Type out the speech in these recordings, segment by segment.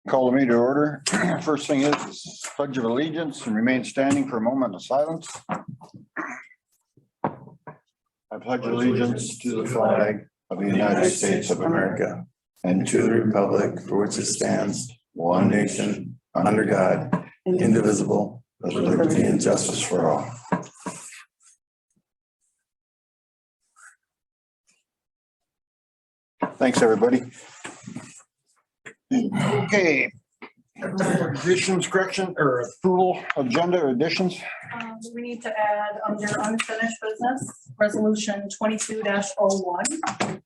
Call the meeting to order. First thing is pledge of allegiance and remain standing for a moment of silence. I pledge allegiance to the flag of the United States of America and to the republic for which it stands, one nation, under God, indivisible, with liberty and justice for all. Thanks, everybody. Okay. Additions, correction, or approval agenda additions? We need to add under unfinished business, resolution 22-01.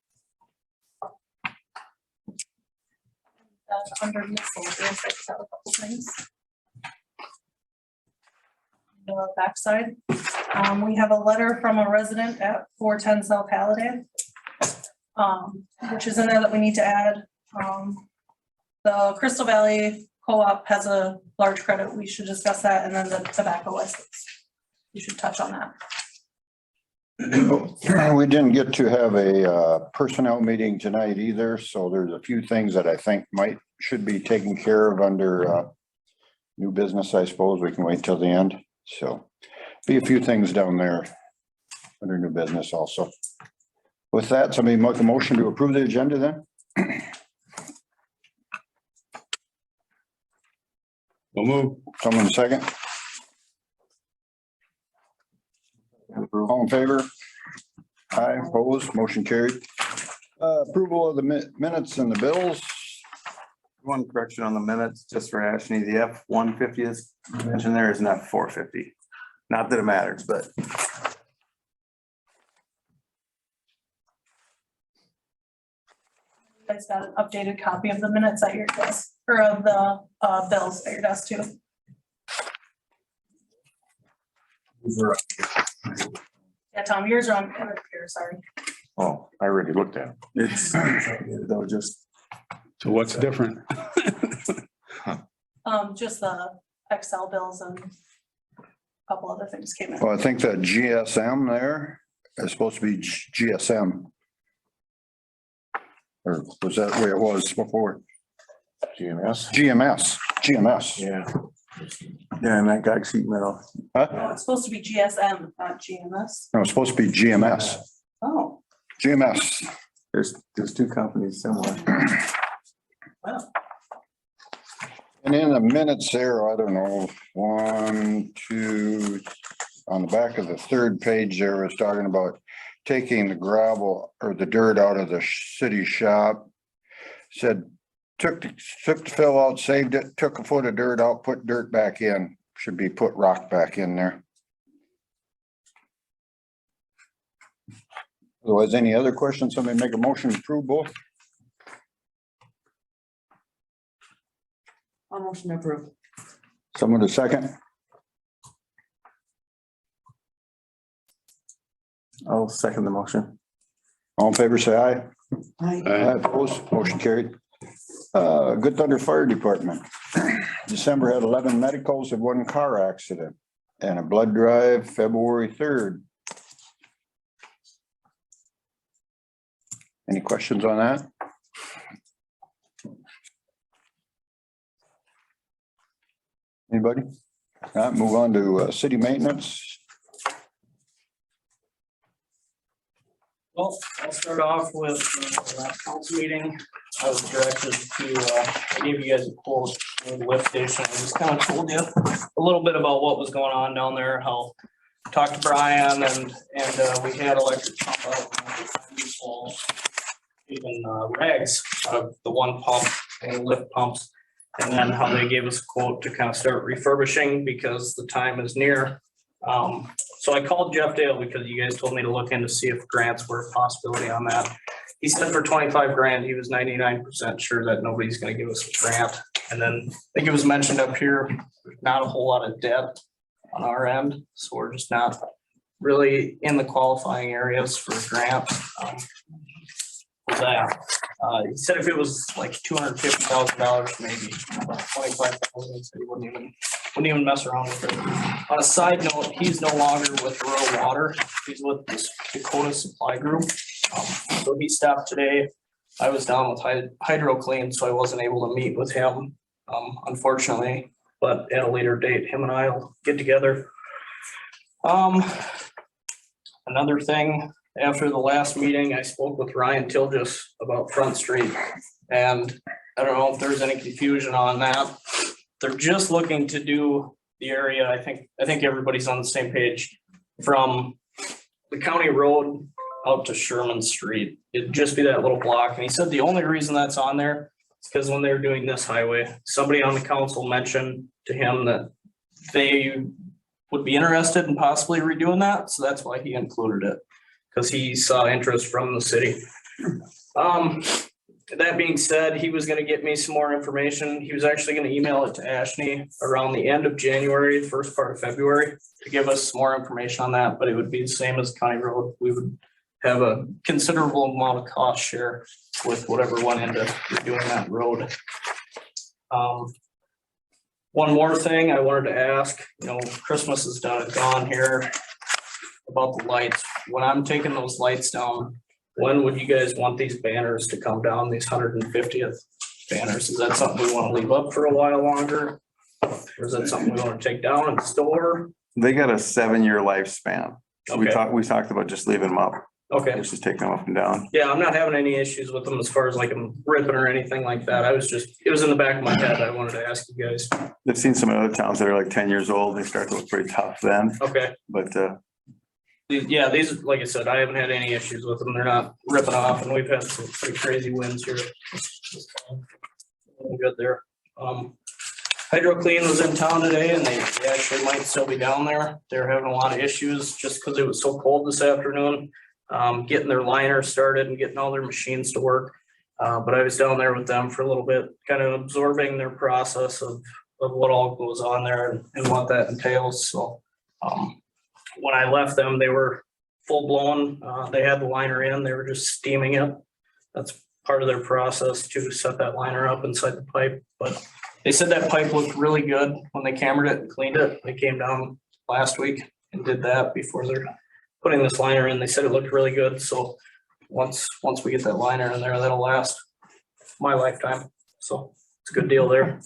Under miscellaneous, I just have a couple things. The backside, we have a letter from a resident at 410 South Halliday, which is in there that we need to add. The Crystal Valley Co-op has a large credit. We should discuss that, and then the tobacco license. You should touch on that. We didn't get to have a personnel meeting tonight either, so there's a few things that I think should be taken care of under new business, I suppose. We can wait till the end. So be a few things down there under new business also. With that, somebody make a motion to approve the agenda then? We'll move. Someone second? All in favor? Aye, opposed, motion carried. Approval of the minutes and the bills. One correction on the minutes, just for Ashley, the F-150 is mentioned there is an F-450. Not that it matters, but You guys got an updated copy of the minutes at your desk, or of the bills at your desk too. Yeah, Tom, yours are on here, sorry. oh, I already looked at it. It's though just So what's different? Just the Excel bills and a couple other things came in. Well, I think that GSM there is supposed to be GSM. Or was that the way it was before? GMS. GMS. Yeah. Yeah, and that guy sheet metal. Huh? Oh, it's supposed to be GSM, not GMS. No, it's supposed to be GMS. Oh, GMS. There's two companies similar. well, And in the minutes there, I don't know, 1, 2, on the back of the third page there was talking about taking the gravel or the dirt out of the city shop. Said, took the fill out, saved it, took a foot of dirt out, put dirt back in. Should be put rock back in there. Otherwise, any other questions? Somebody make a motion to approve both? I'll motion to approve. Someone to second? I'll second the motion. All in favor, say aye. Aye. Aye, opposed, motion carried. Good Thunder Fire Department. December had 11 medicals of 1 car accident and a blood drive February 3rd. Any questions on that? Anybody? Move on to city maintenance. Well, I'll start off with the last council meeting. I was directed to, I gave you guys a quote for the lift station. I just kind of told you a little bit about what was going on down there, how I talked to Brian and we had electric pump out. Even rags out of the one pump and lift pumps. And then how they gave us a quote to kind of start refurbishing because the time is near. So I called Jeff Dale because you guys told me to look in to see if grants were a possibility on that. He said for 25 grand, he was 99% sure that nobody's going to give us a grant. And then I think it was mentioned up here, there's not a whole lot of debt on our end. So we're just not really in the qualifying areas for grants. For that. He said if it was like $250,000, maybe about 25,000, so he wouldn't even mess around with it. On a side note, he's no longer with Rural Water. He's with this Dakota Supply Group. So he stopped today. I was down with HydroClean, so I wasn't able to meet with him. unfortunately, but at a later date, him and I will get together. Another thing, after the last meeting, I spoke with Ryan Tilgus about Front Street. And I don't know if there's any confusion on that. They're just looking to do the area, I think everybody's on the same page, from the county road out to Sherman Street. It'd just be that little block. And he said the only reason that's on there is because when they were doing this highway, somebody on the council mentioned to him that they would be interested in possibly redoing that. So that's why he included it, because he saw interest from the city. That being said, he was gonna get me some more information. He was actually gonna email it to Ashley around the end of January, first part of February, to give us more information on that, but it would be the same as County Road. We would have a considerable amount of cost share with whatever went into doing that road. One more thing I wanted to ask, Christmas is done and gone here, about the lights. When I'm taking those lights down, when would you guys want these banners to come down, these 150th banners? Is that something we want to leave up for a while longer? Or is that something we want to take down and store? They got a 7-year lifespan. So we Okay. talked about just leaving them up, Okay, just taking them up and down. yeah, I'm not having any issues with them as far as like them ripping or anything like that. It was in the back of my head. I wanted to ask you guys. I've seen some other towns that are like 10 years old. They start to look pretty tough then, Okay, but yeah, these, like I said, I haven't had any issues with them. They're not ripping off and we've had some pretty crazy winds here. Good there. Hydro Clean was in town today and they actually might still be down there. They're having a lot of issues just because it was so cold this afternoon. Getting their liner started and getting all their machines to work. But I was down there with them for a little bit, kind of absorbing their process of what all goes on there and what that entails. So when I left them, they were full blown. They had the liner in, they were just steaming it. That's part of their process to set that liner up inside the pipe. But they said that pipe looked really good when they cambered it and cleaned it. They came down last week and did that before they're putting this liner in. They said it looked really good. So once we get that liner in there, that'll last my lifetime. So it's a good deal there.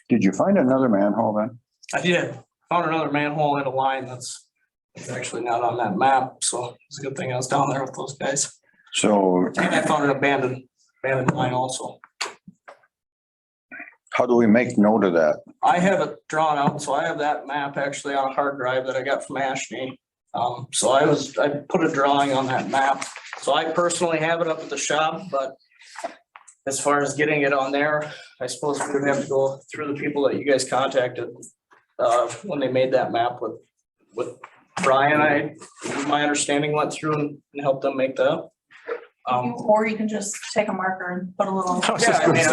Did you find another manhole then? I did. Found another manhole in a line that's actually not on that map. So it's a good thing I was down there with those guys. So And I found an abandoned line also. how do we make note of that? I have it drawn out, so I have that map actually on a hard drive that I got from Ashley. So I put a drawing on that map. So I personally have it up at the shop, but as far as getting it on there, I suppose we would have to go through the people that you guys contacted when they made that map with Brian. My understanding went through and helped them make that. Or you can just take a marker and put a little. Yeah, I mean,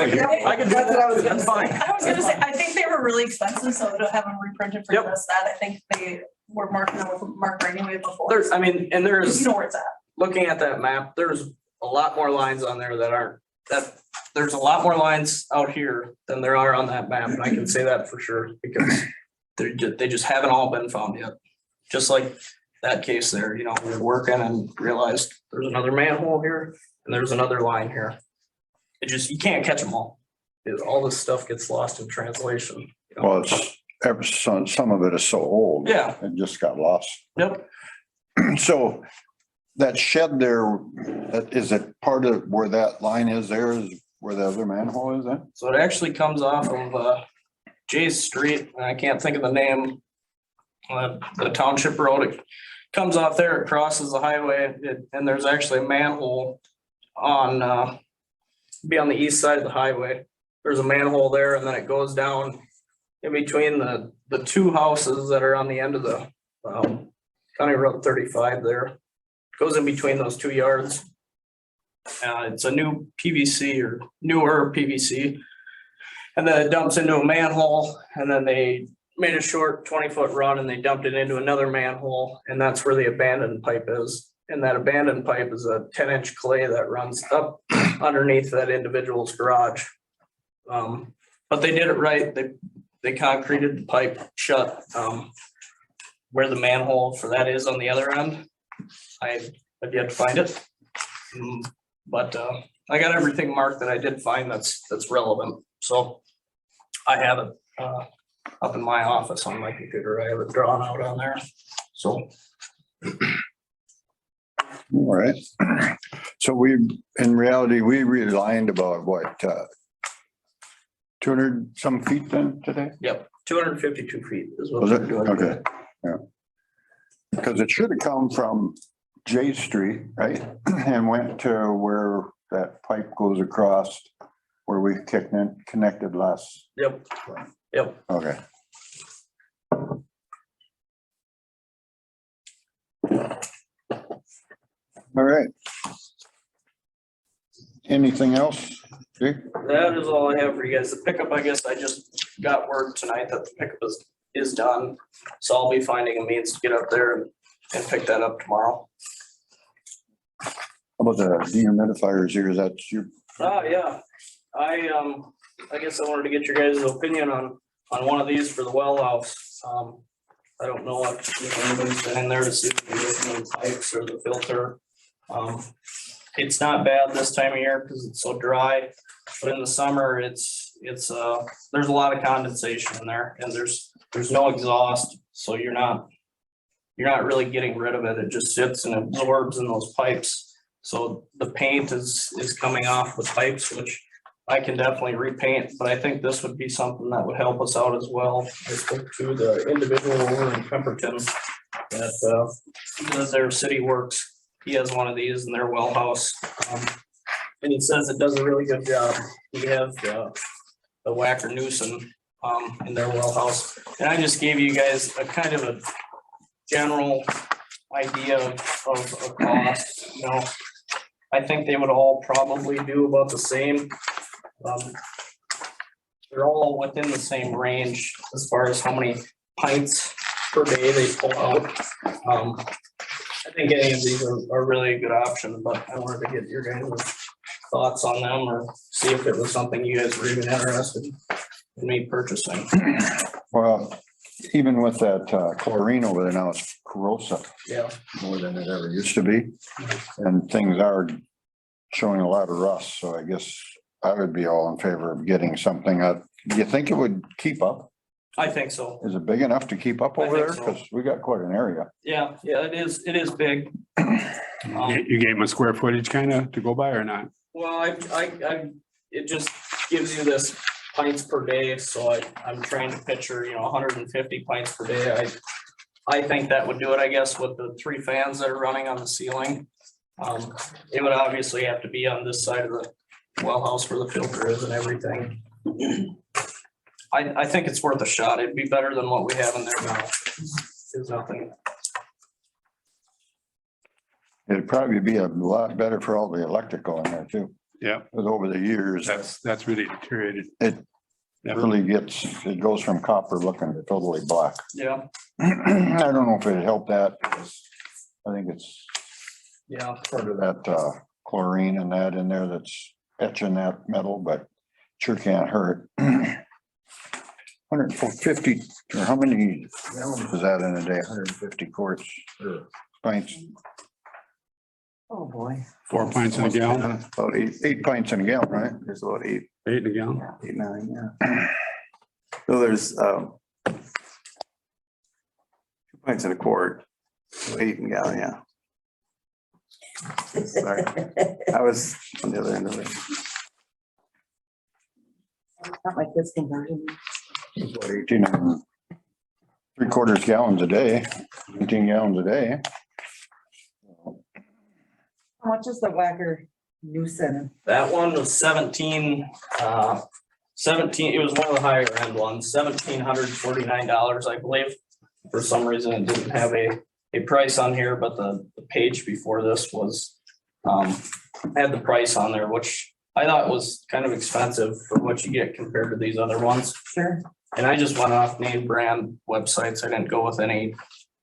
I could do That's what I was that. gonna That's fine. say. I was gonna say, I think they were really expensive, so to have them reprinted for Yep. just that, I think they were marking them with a marker anyway before. There's, I mean, and there's. You know where it's at. Looking at that map, there's a lot more lines on there there's a lot more lines out here than there are on that map. And I can say that for sure because they just haven't all been found yet. Just like that case there, we were working and realized there's another manhole here and there's another line here. You can't catch them all. All this stuff gets lost in translation. Well, some of it is so old. Yeah. It just got lost. Yep. So that shed there, is it part of where that line is there is where the other manhole is then? So it actually comes off of Jay's Street, and I can't think of the name. The township road, it comes off there, it crosses the highway, and there's actually a manhole on the east side of the highway. There's a manhole there, and then it goes down in between the two houses that are on the end of the County Road 35 there. Goes in between those 2 yards. It's a new PVC or newer PVC. And then it dumps into a manhole and then they made a short 20-foot run and they dumped it into another manhole. And that's where the abandoned pipe is. And that abandoned pipe is a 10-inch clay that runs up underneath that individual's garage. But they did it right. They concreted the pipe shut. Where the manhole for that is on the other end, I've yet to find it. But I got everything marked that I did find that's relevant. So I have it up in my office on my computer. I have it drawn out on there. So All right. So in reality, we relined about what, 200 some feet then today? yep, 252 feet is what Was we're it? doing. Okay, yeah. Because it should have come from J Street, right? And went to where that pipe goes across where we connected last, Yep, yep. okay. All right. Anything else? Dick? That is all I have for you guys. The pickup, I guess I just got word tonight that the pickup is done. So I'll be finding a means to get up there and pick that up tomorrow. How about the dehumidifiers here? Is that you? Oh, yeah. I guess I wanted to get your guys' opinion on one of these for the well house. I don't know if anybody's been in there to see if there's any pipes or the filter. It's not bad this time of year because it's so dry, but in the summer, there's a lot of condensation in there and there's no exhaust, so you're not really getting rid of it. It just sits and absorbs in those pipes. So the paint is coming off the pipes, which I can definitely repaint, but I think this would be something that would help us out as well. I spoke to the individual over in Pemberton that does their city works. He has one of these in their well house. And he says it does a really good job. He has the Wacker Newson in their well house. And I just gave you guys a kind of a general idea of a cost, you know. I think they would all probably do about the same. They're all within the same range as far as how many pints per day they pull out. I think any of these are really a good option, but I wanted to get your guys' thoughts on them or see if it was something you guys were even interested in me purchasing. Well, even with that chlorine over there now, it's corrosive Yeah. more than it ever used to be. And things are showing a lot of rust, so I guess I would be all in favor of getting something. Do you think it would keep up? I think so. Is it big enough to keep up I over think there? so. Because we got quite an area. Yeah, it is big. You gave him a square footage kind of to go by or not? Well, it just gives you this pints per day, so I'm trying to picture, 150 pints per day. I think that would do it, I guess, with the 3 fans that are running on the ceiling. It would obviously have to be on this side of the well house where the filter is and everything. I think it's worth a shot. It'd be better than what we have in there now. There's nothing. It'd probably be a lot better for all the electrical in there too. Yeah, Because over the years, that's really deteriorated. it really it goes from copper looking to totally black. Yeah, I don't know if it'd help that. Because I think it's yeah. part of that chlorine and that in there that's etching that metal, but sure can't hurt. 150, or how many gallons is that in a day? 150 quarts or pints, Oh, boy. 4 pints in a gallon, about eight pints in a gallon, right? There's about 8, 8 in a gallon. 8, 9, yeah. So there's 2 pints in a quart, so 8 in a gallon, yeah. Sorry, I was on the other end of it. Not like this conversion. It's about 18 and 3/4 gallons a day, 18 gallons a day. How much is the Wacker Newson? That one was 17, it was one of the higher end ones, $1,749, I believe. For some reason, it didn't have a price on here, but the page before this was, had the price on there, which I thought was kind of expensive for what you get compared to these other ones. Sure. And I just went off name brand websites. I didn't go with any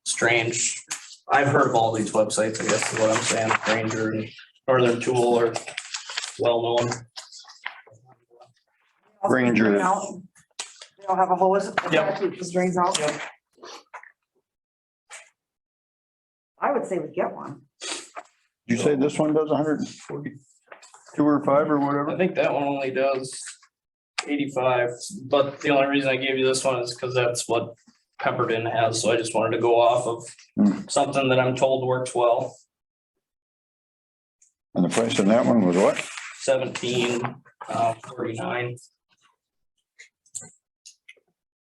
strange. I've heard of all these websites, I guess is what I'm saying. Ranger and Northern Tool are well known. Ranger. They don't have a hose. Yep. It just drains out. Yep. I would say we get one. You say this one does 142 or 5 or I whatever? think that one only does 85, but the only reason I gave you this one is because that's what Pemberton has, so I just wanted to go off of something that I'm told works well. And the price on that one was what? 1749.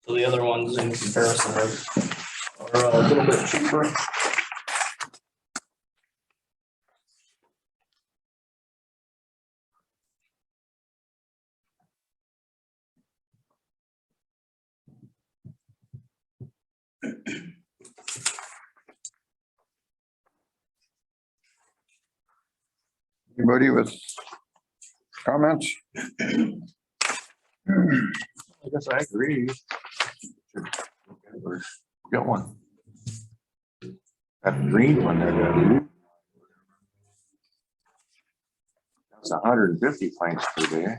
So the other ones in comparison are a little bit cheaper. Anybody with comments? I guess I agree. Got one. That green one there. That's 150 pints per day.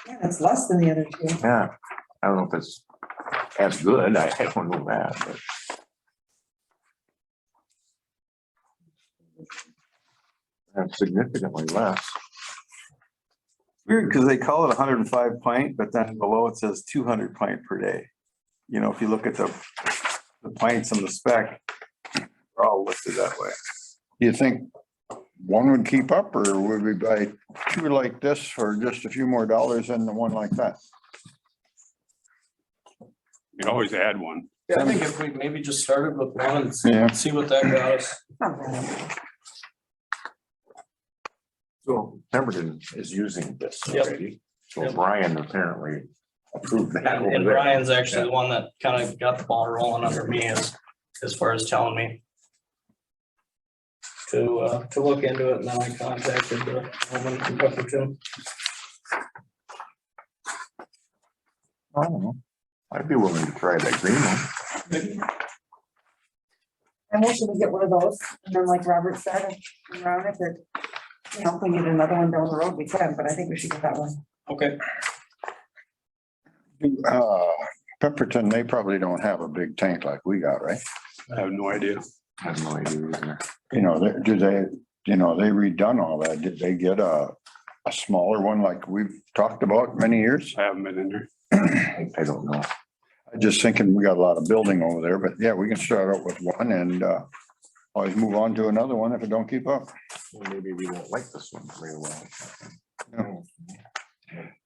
Yeah, that's less than the other two. Yeah, I don't know if it's as good. I don't know that, but. That's significantly less. Weird, because they call it 105 pint, but then below it says 200 pint per day. You know, if you look at the pints on the spec, they're all listed that way. Do you think one would keep up, or would we buy two like this for just a few more dollars than the one like that? You always add one. Yeah, I think if we maybe just started with one and Yeah. see what that got us. Not bad. So Pemberton is using this Yep. already. So Yep. Brian apparently approved that. And over there. Brian's actually the one that kind of got the ball rolling under me as far as telling me to look into it, and then I contacted the woman from Pemberton. I don't know. I'd be willing to try that green one. I motion to get one of those, and then like Robert said, around if it, you know, if we need another one down the road, we can, but I think we should get that one. Okay. Pemberton, they probably don't have a big tank like we got, right? I have no idea. I have no idea either. You know, do they, you know, they redone all that. Did they get a smaller one like we've talked about many years? I haven't been in there. I don't know. I'm just thinking we got a lot of building over there, but yeah, we can start out with one and always move on to another one if it don't keep up. Well, maybe we won't like this one very well. No.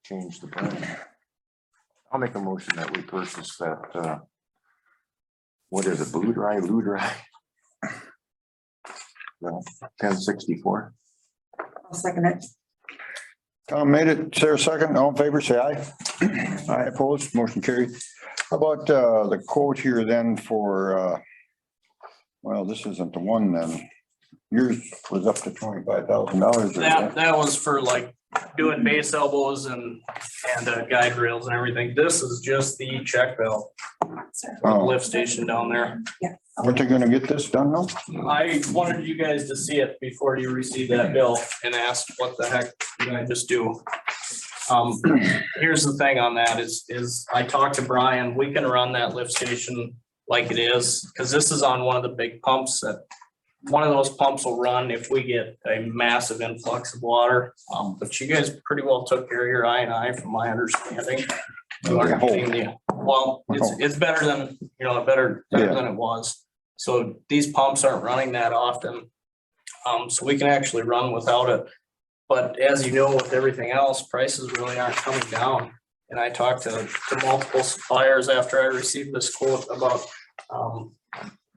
Change the brand. I'll make a motion that we purchase that, what is it, Blue Dry? No, 1064. I'll second it. Tom made it. Sarah second. All in favor, say aye. Aye opposed, motion carried. How about the quote here then for, well, this isn't the one then. Yours was up to $25,000. That was for like doing base elbows and guide rails and everything. This is just the check valve. Oh. Lift station down there. Weren't they gonna get this done though? I wanted you guys to see it before you received that bill and asked what the heck did I just do? Here's the thing on that is I talked to Brian, we can run that lift station like it is, because this is on one of the big pumps that one of those pumps will run if we get a massive influx of water. But you guys pretty well took care of your I from my understanding. Well, it's better than, you know, better than it was. So these pumps aren't running that often. So we can actually run without it. But as you know, with everything else, prices really aren't coming down. And I talked to multiple suppliers after I received this quote about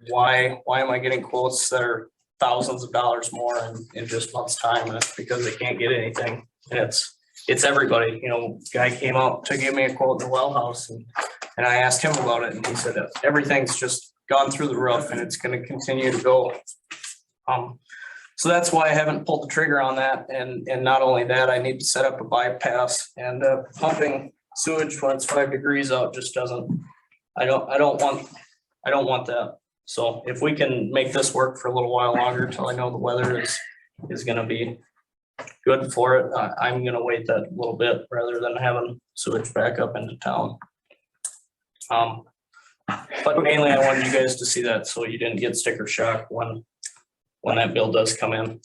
why am I getting quotes that are thousands of dollars more in just months' time? And it's because they can't get anything. And it's everybody, you know, guy came out to give me a quote in the well house and I asked him about it and he said that everything's just gone through the roof and it's gonna continue to go. So that's why I haven't pulled the trigger on that. And not only that, I need to set up a bypass and pumping sewage when it's 5 degrees out just doesn't, I don't want that. So if we can make this work for a little while longer till I know the weather is gonna be good for it, I'm gonna wait that little bit rather than having sewage back up into town. But mainly I wanted you guys to see that so you didn't get sticker shock when when that bill does come in.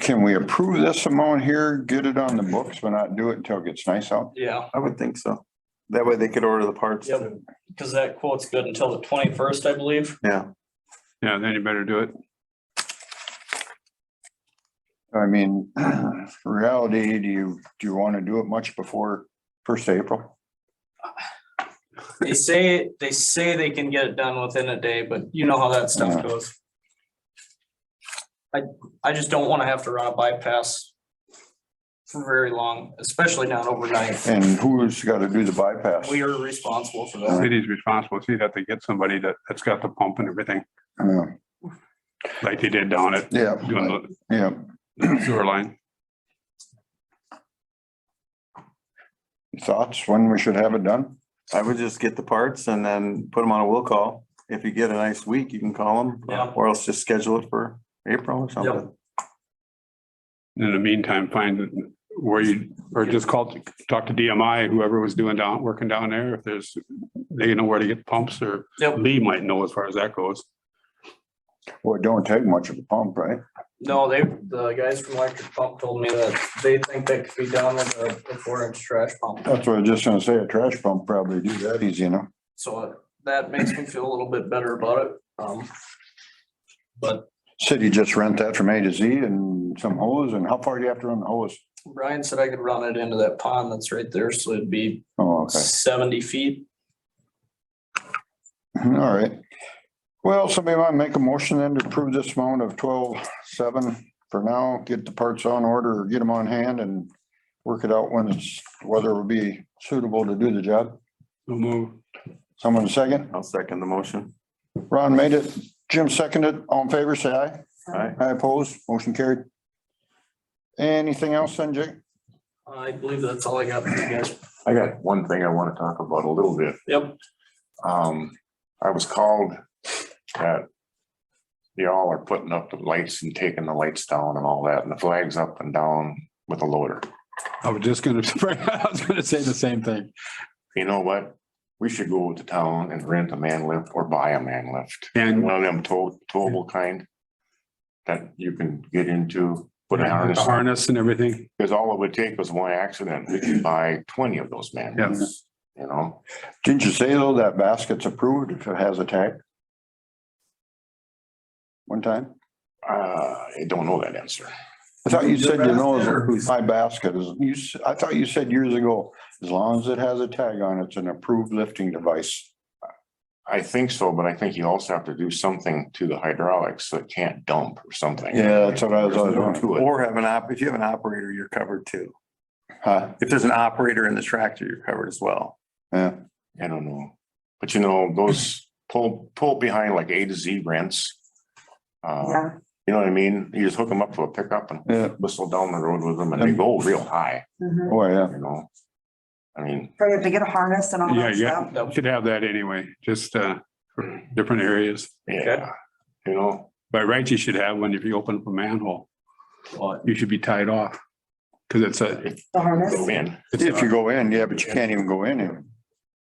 Can we approve this amount here, get it on the books, but not do it until it gets nice out? Yeah, I would think so. That way they could order the parts. Yep. because that quote's good until the 21st, I believe. Yeah, Yeah, then you better do it. I mean, reality, do you want to do it much before 1st of April? They say they can get it done within a day, but you know how that stuff Yeah. goes. I just don't want to have to run a bypass for very long, especially not overnight. And who's got to do the bypass? We are responsible for The that. city's responsible, so you'd have to get somebody that's got the pump and everything, Yeah, like they did down at doing yeah. the sewer line. Thoughts when we should have it done? I would just get the parts and then put them on a will call. If you get a nice week, you can call them. Yeah. Or else just schedule it for April or something. In the meantime, find where you, or just talk to DMI, whoever was working down there, if they know where to get pumps, or Yep. Lee might know as far as that goes. Well, it don't take much of a pump, right? No, the guys from Electric Pump told me that they think that could be done with a 4-inch trash pump. That's what I was just gonna say, a trash pump probably do that easy enough. So that makes me feel a little bit better about it. But City just rent that from A to Z and some hose, and how far do you have to run the hose? Brian said I could run it into that pond that's right there, so it'd be Oh, okay, 70 feet. all right. Well, somebody want to make a motion then to approve this amount of 12,700 for now, get the parts on order, or get them on hand and work it out whether it would be suitable to do the job. We'll move. Someone second? I'll second the motion. Ron made it, Jim seconded, all in favor, say aye. Aye. I oppose, motion carried. Anything else then, Jake? I believe that's all I got for you guys. I got one thing I want to talk about a little bit. Yep. I was called that y'all are putting up the lights and taking the lights down and all that, and the flag's up and down with a loader. I was gonna say the same thing. You know what? We should go to town and rent a man lift or buy a man lift. And One of them towable kind that you can get into, put a harness the on. harness and everything. Because all it would take was one accident. We could buy 20 of those man Yeah. lifts, you know? Didn't you say though that basket's approved if it has a tag? One time? I don't know that answer. I thought you said, my basket is, I thought you said years ago, as long as it has a tag on it, it's an approved lifting device. I think so, but I think you also have to do something to the hydraulics so it can't dump or something. Yeah, that's what I was There's more doing. to it. Or if you have an operator, you're covered too. Huh, If there's an operator in the tractor, you're covered as well. yeah, I don't know. But you know, those pull behind like A to Z rents. Yeah, You know what I mean? You just hook them up to a pickup and yeah, whistle down the road with them and they go real high, mhm. oh, yeah. you know? I mean, So you have to get a harness and all Yeah, that yeah, stuff. should have that anyway, just for different areas. yeah, you know, By right, you should have one if you open up a manhole. Well, You should be tied off. Cause it's The harness. go in. If you go in, yeah, but you can't even go in and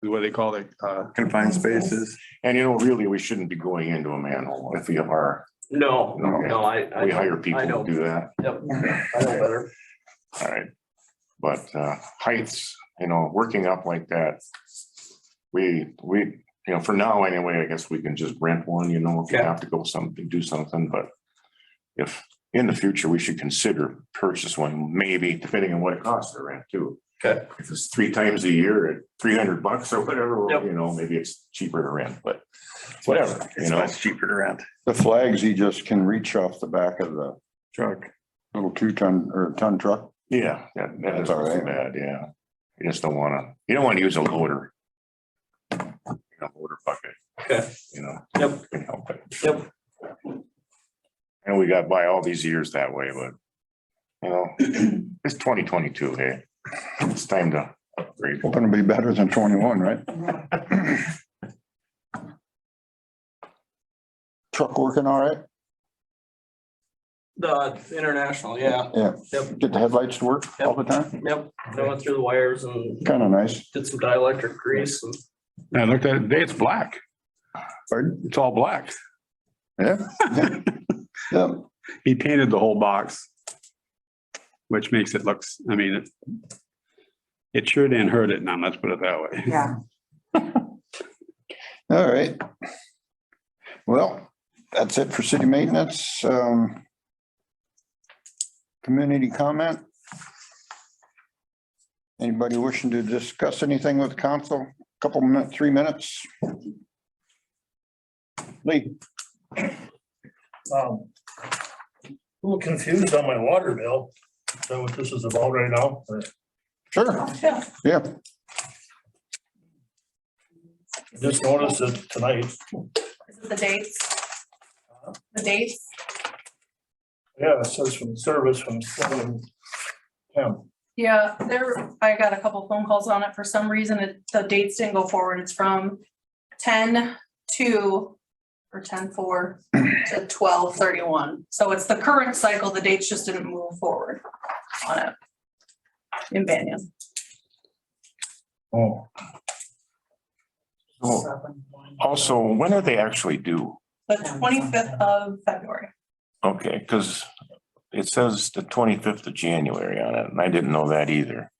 what they call it, Confined spaces. And you know, really, we shouldn't be going into a manhole if we have our, no, we hire people I to know. do that. Yep, Yeah. I know better. All right. But heights, you know, working up like that. We, you know, for now anyway, I guess we can just rent one, you know, if you Okay. have to go do something, but. If in the future, we should consider purchase one, maybe depending on what it costs to rent too. Okay. If it's 3 times a year at $300 or whatever, Yep. you know, maybe it's cheaper to rent, but whatever, you It's know. much cheaper to rent. the flags, he just can reach off the back of the Truck. little 2-ton or ton truck. Yeah, that That's is all all right. bad, yeah. You just don't wanna, you don't wanna use a loader. A loader bucket. Okay. You know. Yep. Can help it. Yep. And we got by all these years that way, but, you know, it's 2022, hey, it's time to upgrade. Hoping to be better than 21, right? Truck working all right? The international, yeah, Yeah. Yep. Get the headlights to work all the time? yep. I went through the wires and Kind of nice. did some dielectric grease and I looked at it today, it's black. Pardon? It's all black. Yeah. Yeah. He painted the whole box. Which makes it looks, I mean, it sure didn't hurt it none, let's put it that way. Yeah. All right. Well, that's it for city maintenance. Community comment? Anybody wishing to discuss anything with council? Couple minutes, 3 minutes? Lee? A little confused on my water bill. Is that what this is about right now? Or Sure, Yeah, yeah. just noticed it tonight. is it the dates? The dates? Yeah, it says from service from 7/10. Yeah, I got a couple phone calls on it. For some reason, the dates didn't go forward. It's from 10/2 or 10/4 to 12/31. So it's the current cycle. The dates just didn't move forward on it. In Banyan. Oh, So, also, when are they actually due? The 25th of February. Okay, because it says the 25th of January on it, and I didn't know that either.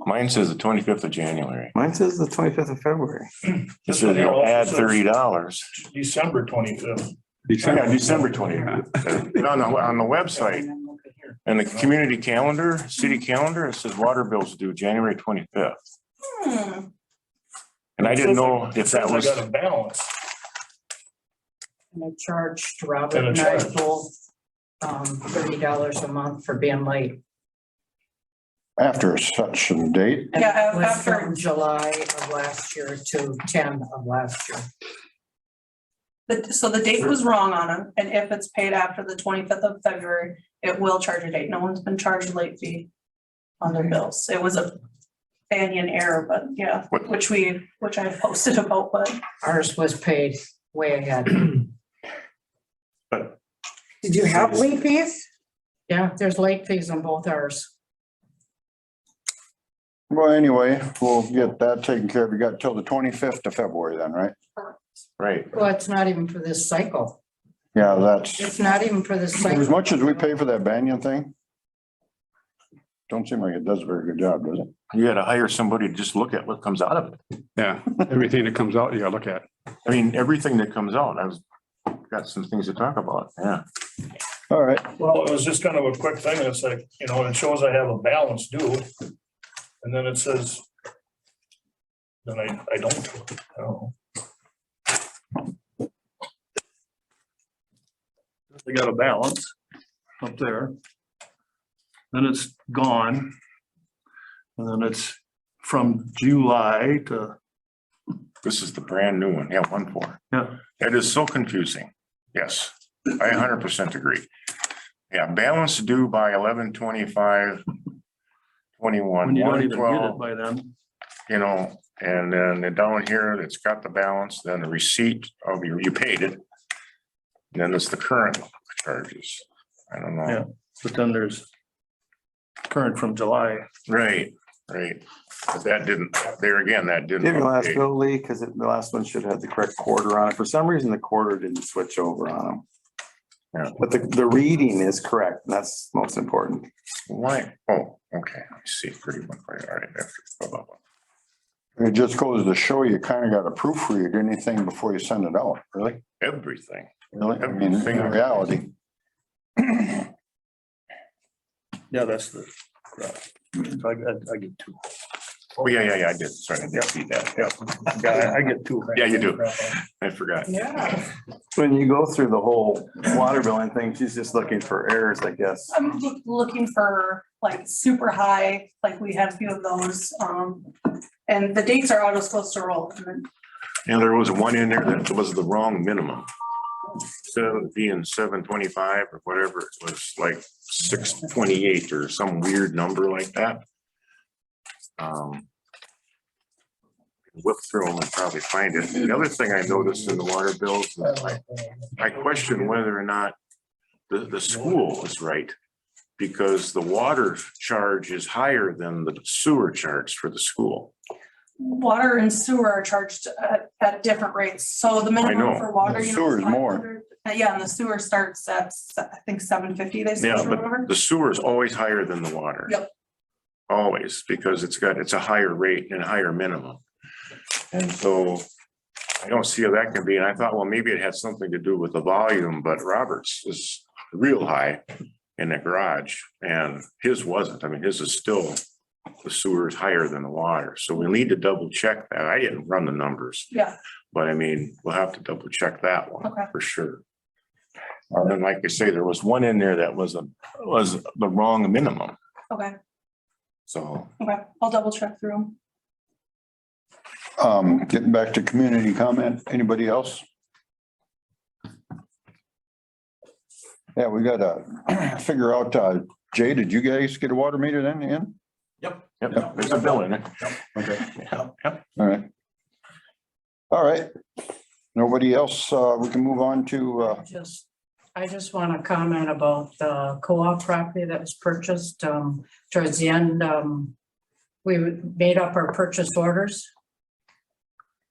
Mine says the 25th of January. Mine says the 25th of February. It This says one here you'll also add says $30. December 25th. Yeah, December 25th. On the website, and the community calendar, city calendar, it says water bills due January 25th. Hmm. And I didn't know It if says that I was, got a balance. And I charged Robert And a and I charge. both $30 a month for being late. After such a date, And Yeah, it was after- from July of last year to 10 of last year. So the date was wrong on them, and if it's paid after the 25th of February, it will charge a date. No one's been charged late fee on their bills. It was a Banyan error, but yeah, What- which I posted about, but Ours was paid way ahead. but Did you have late fees? Yeah, there's late fees on both ours. well, anyway, we'll get that taken care of. We got till the 25th of February then, right? right, Well, it's not even for this cycle. Yeah, that's It's not even for this cycle. as much as we pay for that Banyan thing. Don't seem like it does a very good job, does it? you had to hire somebody to just look at what comes out of it. Yeah, everything that comes out, you gotta look at. I mean, everything that comes out, got some things to talk about, yeah. All right, Well, it was just kind of a quick thing. It's like, it shows I have a balance due. And then it says. Then I don't. They got a balance up there. Then it's gone. And then it's from July to, This is the brand new one, yeah, 1/4. yeah, It is so confusing. Yes, I 100% agree. Yeah, balance due by 11/25/21, when you don't even get 1/12, it by then. and then down here, it's got the balance, then the receipt of you paid it. And then it's the current charges. I don't Yeah. know. But then there's current from July. Right. But that didn't, there again, that didn't. Give your last update. bill, Lee, because the last one should have the correct quarter on it. For some reason, the quarter didn't switch over on them. Yeah. But the reading is correct. and That's most important. Why? Oh, okay, I see, pretty much, all right. Blah, blah, blah. it just goes to show you kind of got to proofread anything before you send it out, really? Everything. Really? I mean, in reality. Yeah, that's the. I get two. Oh, yeah, I did, sorry, I did see that, yeah, Yeah, I get two. Yeah, you do. I forgot. yeah, When you go through the whole water billing thing, she's just looking for errors, I guess. I'm looking for like super high, like we had a few of those, and the dates are auto supposed to roll. And then And there was one in there that was the wrong minimum. Instead of it being 725 or whatever, it was like 628 or some weird number like that. Whip through them and probably find it. The other thing I noticed in the water bills, is I question whether or not the school is right. Because the water charge is higher than the sewer charge for the school. water and sewer are charged at different rates. So the know. minimum for water. The you know, sewer is more. 500 Yeah, and the sewer starts at, I think, 750, they Yeah, switch but over. the sewer is always higher than the water. Yep. Always, because it's a higher rate and a higher minimum. And so I don't see how that can be. And I thought, well, maybe it had something to do with the volume, but Roberts is real high in the garage and his wasn't. I mean, his is still, the sewer is higher than the water. So we need to double check that. I didn't run the numbers, Yeah, but I mean, we'll have to double check that one Okay. for sure. And then, like I say, there was one in there that was the wrong minimum. okay, So okay, I'll double check through them. Getting back to community comment, anybody else? Yeah, we gotta figure out, Jay, did you guys get a water meter then in? Yep, there's a bill in it. Okay. Yep. All right. All right. Nobody else, we can move on to, I just want to comment about the co-op property that was purchased, towards the end, we made up our purchase orders.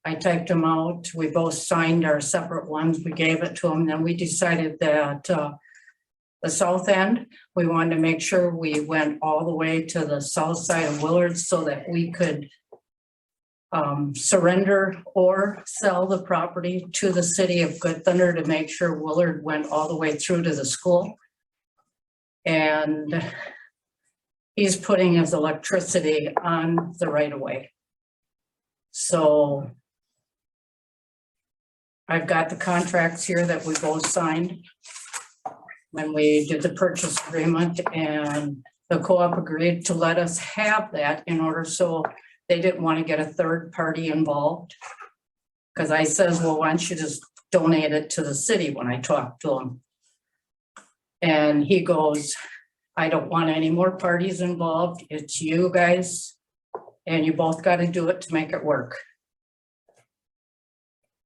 I typed them out. We both signed our separate ones. We gave it to them. Then we decided that, the south end, we wanted to make sure we went all the way to the south side of Willard so that we could surrender or sell the property to the city of Good Thunder to make sure Willard went all the way through to the school. And he's putting his electricity on the right of way. So I've got the contracts here that we both signed when we did the purchase agreement, and the co-op agreed to let us have that in order so they didn't want to get a third party involved. Because I says, well, why don't you just donate it to the city when I talked to him? And he goes, I don't want any more parties involved. It's you guys. And you both got to do it to make it work.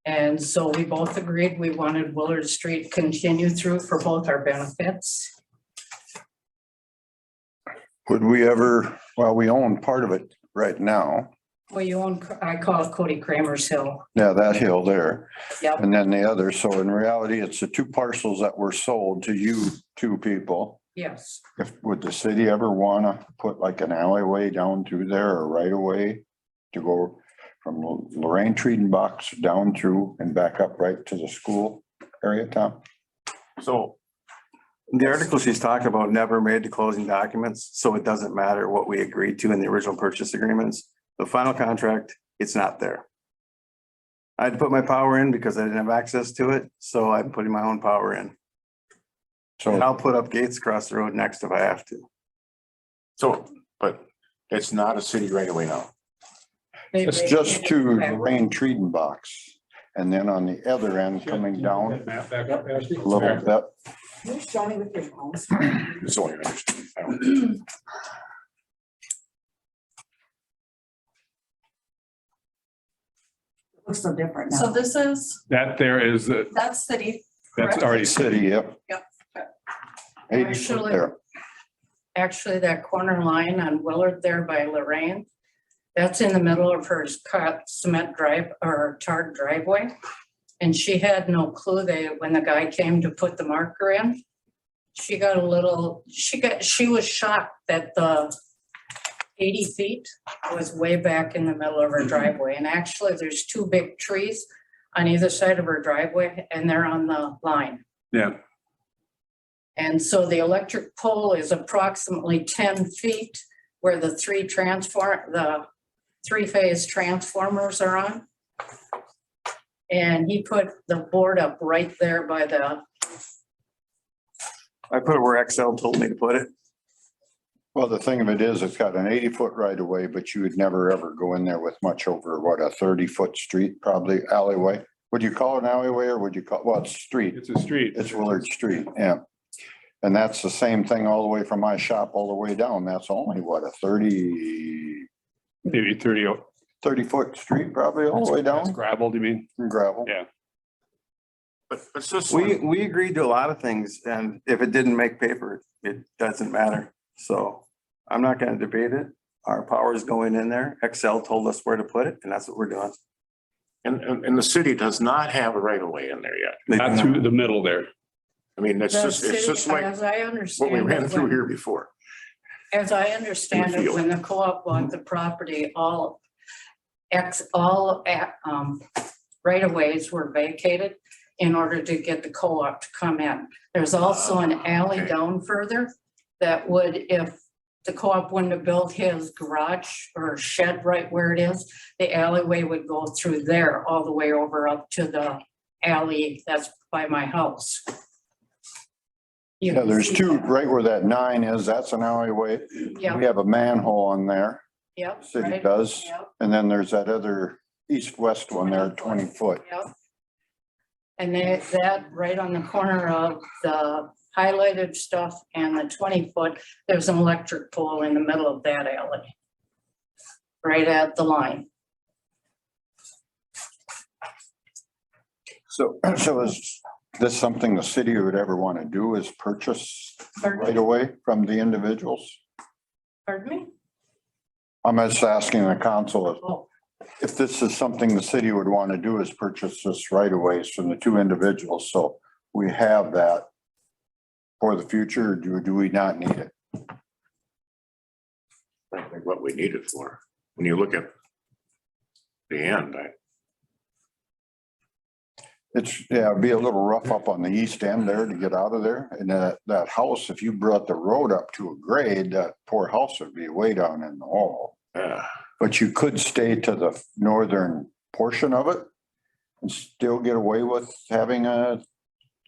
And so we both agreed we wanted Willard Street continue through for both our benefits. would we ever, well, we own part of it right now. Well, you own, I call it Cody Kramer's Hill. Yeah, that hill there. Yep. And then the other. So in reality, it's the two parcels that were sold to you two people. Yes. If, would the city ever wanna put like an alleyway down through there or right away to go from Lorraine Triedenbach's down through and back up right to the school area, Tom? So the article she's talking about never made the closing documents, so it doesn't matter what we agreed to in the original purchase agreements. The final contract, it's not there. I had to put my power in because I didn't have access to it, so I'm putting my own power in. And So I'll put up gates across the road next if I have to. So, but it's not a city right away now. it's just to Lorraine Triedenbach's. And then on the other end, coming down Map back up, Ashley. a little bit. Can you show me with your phones? So I understand. I don't- It looks so different So now. this is, That there is, that's city. that's correct? already City, yep. Yep. 80 foot Actually- there. Actually, that corner line on Willard there by Lorraine, that's in the middle of her cut cement drive or tarred driveway. And she had no clue when the guy came to put the marker in. She got a little, she was shocked that the 80 feet was way back in the middle of her driveway. And actually, there's two big trees on either side of her driveway and they're on the line. Yeah, And so the electric pole is approximately 10 feet where the three-phase transformers are on. And he put the board up right there by the, I put it where XL told me to put it. Well, the thing of it is, it's got an 80-foot right of way, but you would never, ever go in there with much over, what, a 30-foot street, probably alleyway? Would you call it an alleyway or would you call, well, it's street. it's a street. It's Willard Street, yeah. And that's the same thing all the way from my shop all the way down. That's only what, a 30 Maybe 30-foot street, probably all the way That's down gravel, do you mean? from gravel. Yeah. But it's just. We agreed to a lot of things, and if it didn't make paper, it doesn't matter. So I'm not gonna debate it. Our power is going in there. XL told us where to put it, and that's what we're doing. And the city does not have a right of way in there yet. Not through the middle there. I mean, it's The just city, like as I what we understand ran it, through when- here before. as I understand it, field. when the co-op bought the property, all right of ways were vacated in order to get the co-op to come in. There's also an alley Okay. down further that would, if the co-op wouldn't have built his garage or shed right where it is, the alleyway would go through there all the way over up to the alley that's by my house. You Yeah, can there's see two, that. right where that 9 is, that's an alleyway. Yeah. We have a manhole in there, Yep. city right, does. Yep. And then there's that other east-west one there, 20 foot. Yep. And that right on the corner of the highlighted stuff and the 20-foot, there's an electric pole in the middle of that alley. Right at the line. So is this something the city would ever want to do, is purchase right Pardon away from the individuals? me? I'm just asking the council Oh, if this is something the city would want to do, is purchase this right of ways from the two individuals, so we have that for the future, or do we not need it? I think what we need it for. When you look at the end, It's, yeah, it'd be a little rough up on the east end there to get out of there, and that house, if you brought the road up to a grade, that poor house would be way down in the hole. yeah, But you could stay to the northern portion of it and still get away with having a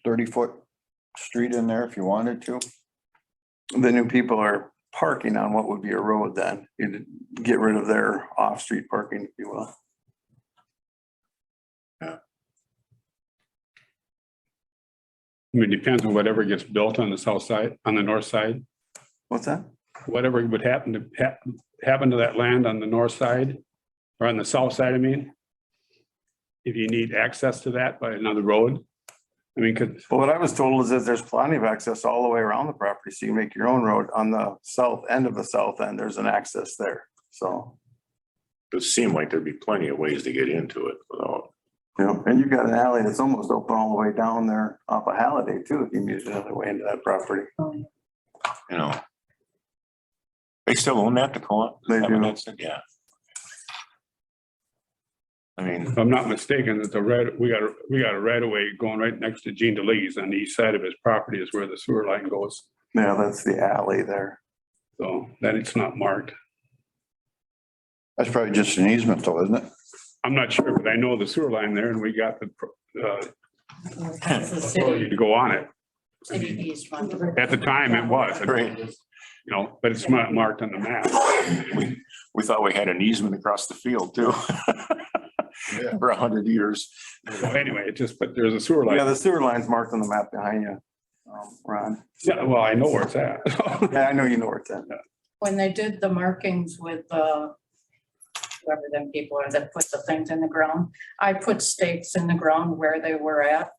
30-foot street in there if you wanted to. The new people are parking on what would be a road then. You'd get rid of their off-street parking, if you will. I mean, it depends on whatever gets built on the south side, on the north side, What's that? whatever would happen to that land on the north side or on the south side, I mean. If you need access to that by another road, I mean, could, Well, what I was told is that there's plenty of access all the way around the property, so you make your own road on the south end of the south end, there's an access there, so. it seemed like there'd be plenty of ways to get into it without, You know, and you've got an alley that's almost open all the way down there off of Halliday too, if you use another way into that property. you know. They still own that, the co-op? They do. Yeah. I mean, if I'm not mistaken, that we got a right of way going right next to Gene DeLee's on the east side of his property is where the sewer line goes. Yeah, that's the alley there. So that it's not marked. That's probably just an easement though, isn't it? I'm not sure, but I know the sewer line there and we got the That's the authority city, to go on it. city easement. At the time it was, Right. you know, but it's not marked on the map. we thought we had an easement across the field too. For 100 years. So anyway, it just, but there's a sewer Yeah, line. the sewer line's marked on the map behind you, Ron. Yeah, well, I know where it's at. Yeah, I know you know where it's at. When they did the markings with whoever them people are that put the things in the ground, I put stakes in the ground where they were at.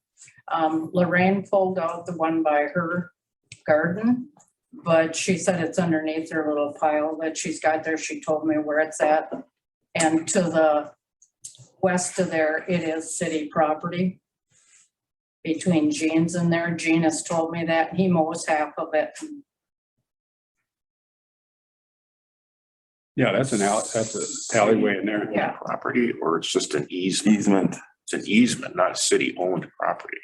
Lorraine pulled out the one by her garden, but she said it's underneath her little pile that she's got there. She told me where it's at. And to the west of there, it is city property. Between Gene's and there, Gene has told me that he mows half of it. Yeah, that's an alley, that's an alleyway in there. Yeah. Property, or it's just an easement. Easement. It's an easement, not city-owned property.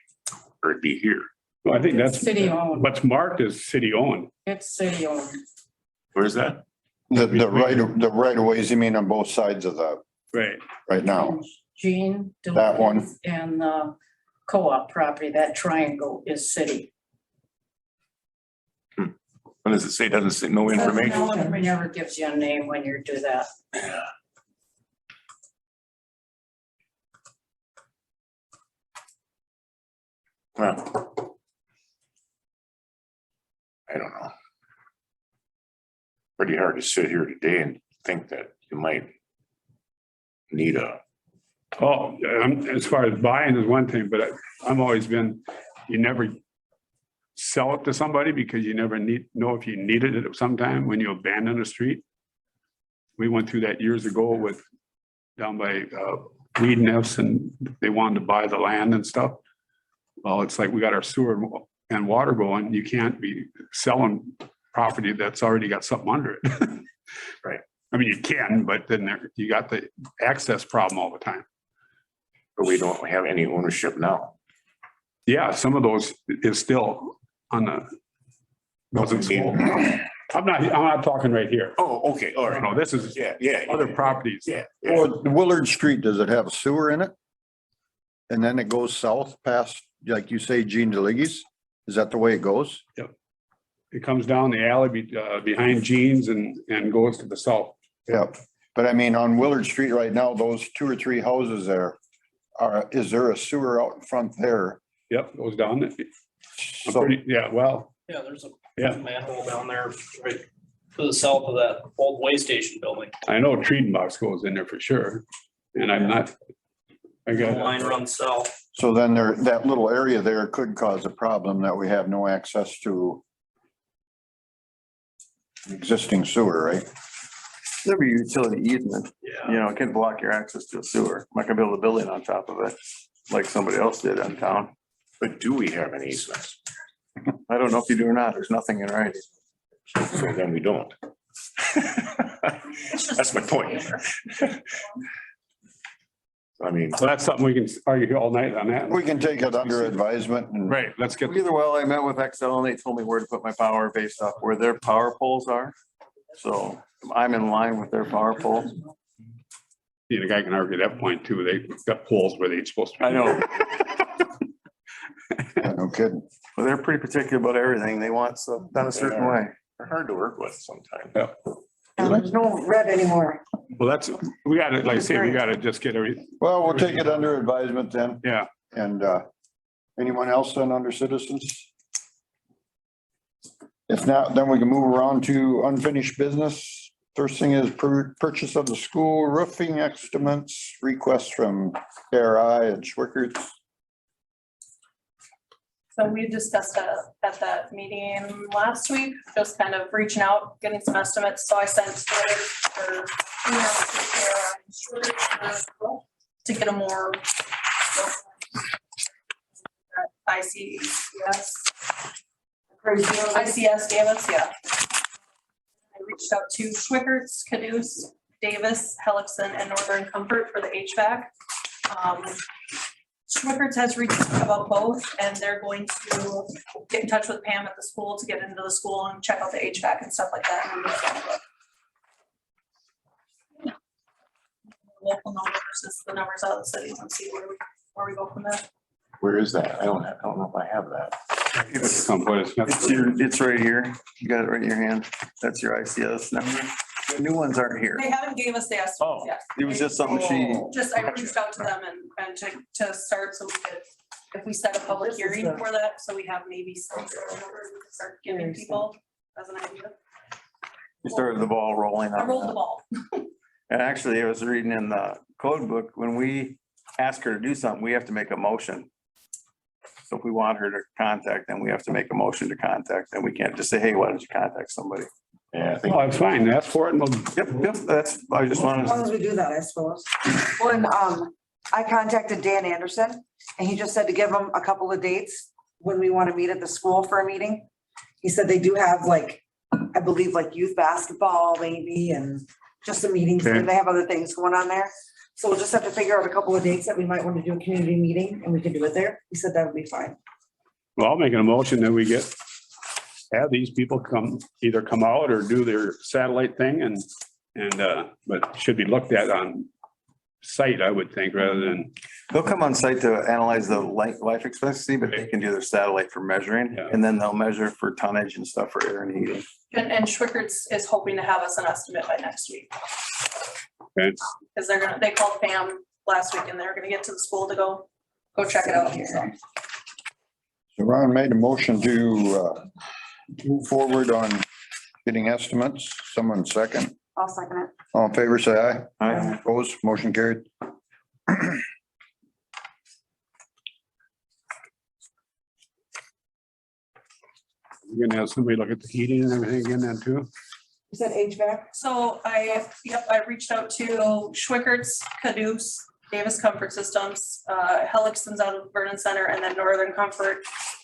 Or it'd be here. Well, I think that's, City owned, what's marked is city owned. it's city owned. Where's that? The right of ways, you mean on both sides of the, Right. right now? Gene. That one. And the co-op property, that triangle is city. What does it say? Doesn't say no information? It never gives you a name when you do that. Yeah. Well. I don't know. Pretty hard to sit here today and think that you might need a, Oh, as far as buying is one thing, but I'm always been, you never sell it to somebody because you never know if you needed it at some time when you abandon a street. We went through that years ago with, down by needing us and they wanted to buy the land and stuff. Well, it's like we got our sewer and water going. You can't be selling property that's already got something under it. Right. I mean, you can, but then you got the access problem all the time. But we don't have any ownership now. Yeah, some of those is still on the. I'm not talking right here. Oh, okay, all right. No, this is Yeah. other properties. Yeah. Well, Willard Street, does it have a sewer in it? And then it goes south past, like you say, Gene DeLee's? Is that the way it goes? It comes down the alley behind Jeans and goes to the south. Yeah, but I mean, on Willard Street right now, those 2 or 3 houses there is there a sewer out in front there? Yep, goes down. I'm So, pretty, yeah, well, Yeah, there's a yeah, manhole down there right to the south of that old way station building. I know Triedenbox goes in there for sure. And I'm not, I The got, line runs south. so then there, that little area there could cause a problem that we have no access to existing sewer, right? There'll be utility easement, Yeah. you know, it can block your access to a sewer. I'm not gonna build a building on top of it, like somebody else did in town. But do we have any easements? I don't know if you do or not. There's nothing in writing. So then we don't. That's my point. I mean, so that's something we can argue all night on that. We can take it under advisement and Right, let's get, Either well, I met with Excel and they told me where to put my power based off where their power poles are. So I'm in line with their power poles. the guy can argue that point too. They got poles where they're supposed to. be. I know, no kidding. but they're pretty particular about everything. They want stuff done a certain way. they're hard to work with sometimes. And there's no red anymore. Well, that's, we gotta, like I say, we gotta just get every, Well, we'll take it under advisement then. yeah. And anyone else then under citizens? If not, then we can move around to unfinished business. First thing is purchase of the school roofing estimates, request from KRI and Schwickerts. So we discussed at that meeting last week, just kind of reaching out, getting some estimates. So I sent to get a more ICS gave us, yeah. I reached out to Schwickerts, Caduce, Davis, Helixson, and Northern Comfort for the HVAC. Schwickerts has reached out about both, and they're going to get in touch with Pam at the school to get into the school and check out the HVAC and stuff like that. And local numbers versus the numbers out of the cities and see where we go from there. Where is that? I don't know if I have that. It's right here. You got it right in your hand. That's your ICS number. The new ones aren't here. They haven't gave us the estimates yet. It was just something she, Just, I reached out to them and to start, so we could, if we set a public hearing for that, so we have maybe some sort of numbers we can start giving people as an idea. you started the ball rolling I on rolled the that. ball. And actually, I was reading in the code book, when we ask her to do something, we have to make a motion. So if we want her to contact them, we have to make a motion to contact them. We can't just say, hey, why don't you contact somebody? Yeah, I think Oh, it's fine. Ask for it and we'll, Yep, that's, I just As long wanted, as we do that, I suppose. When, I contacted Dan Anderson and he just said to give him a couple of dates when we want to meet at the school for a meeting. He said they do have like, I believe like youth basketball maybe and just some meetings. Okay. And they have other things going on there. So we'll just have to figure out a couple of dates that we might want to do a community meeting and we can do it there. He said that would be fine. well, I'll make an emotion that we have these people either come out or do their satellite thing and, but should be looked at on site, I would think, rather than, they'll come on site to analyze the life expectancy, but they can do their satellite for measuring. Yeah. And then they'll measure for tonnage and stuff for air and heating. And Schwickerts is hoping to have us an estimate by next week. okay, Cause they called Pam last week and they're gonna get to the school to go check it out. So. So Ron made a motion to move forward on getting estimates. Someone second. I'll second it. All in favor, say aye. Aye. Opposed, motion carried. you're gonna have somebody look at the heating and everything again then too. You said HVAC? So I reached out to Schwickerts, Caduce, Davis Comfort Systems, Helixson's out of Vernon Center, and then Northern Comfort.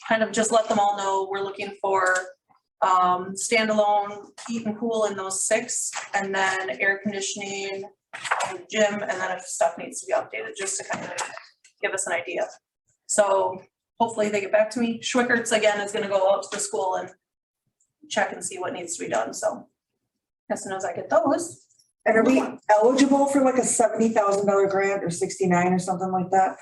Kind of just let them all know we're looking for standalone heat and cool in those 6, and then air conditioning in the gym, and then if stuff needs to be updated, just to kind of give us an idea. So hopefully they get back to me. Schwickert's again is gonna go out to the school and check and see what needs to be done, so as soon as I get those. And are we eligible for like a $70,000 grant or 69 or something like that?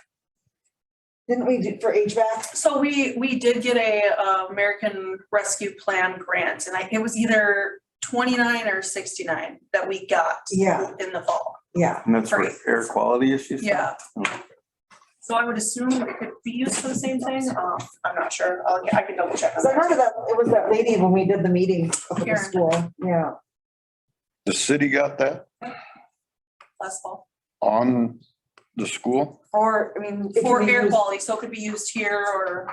Didn't we do for HVAC? So we did get a American Rescue Plan grant, and it was either 29 or 69 that we got Yeah. in the fall. Yeah, And that's for Right. air quality issues? Yeah. So I would assume it could be used for the same thing. I'm not sure. I can double check on because I heard of that. that, it was that lady when we did the meeting up at the Karen. school, yeah. The city got that Last fall. on the school, Or, I mean. it For can be air used- quality, so it could be used here or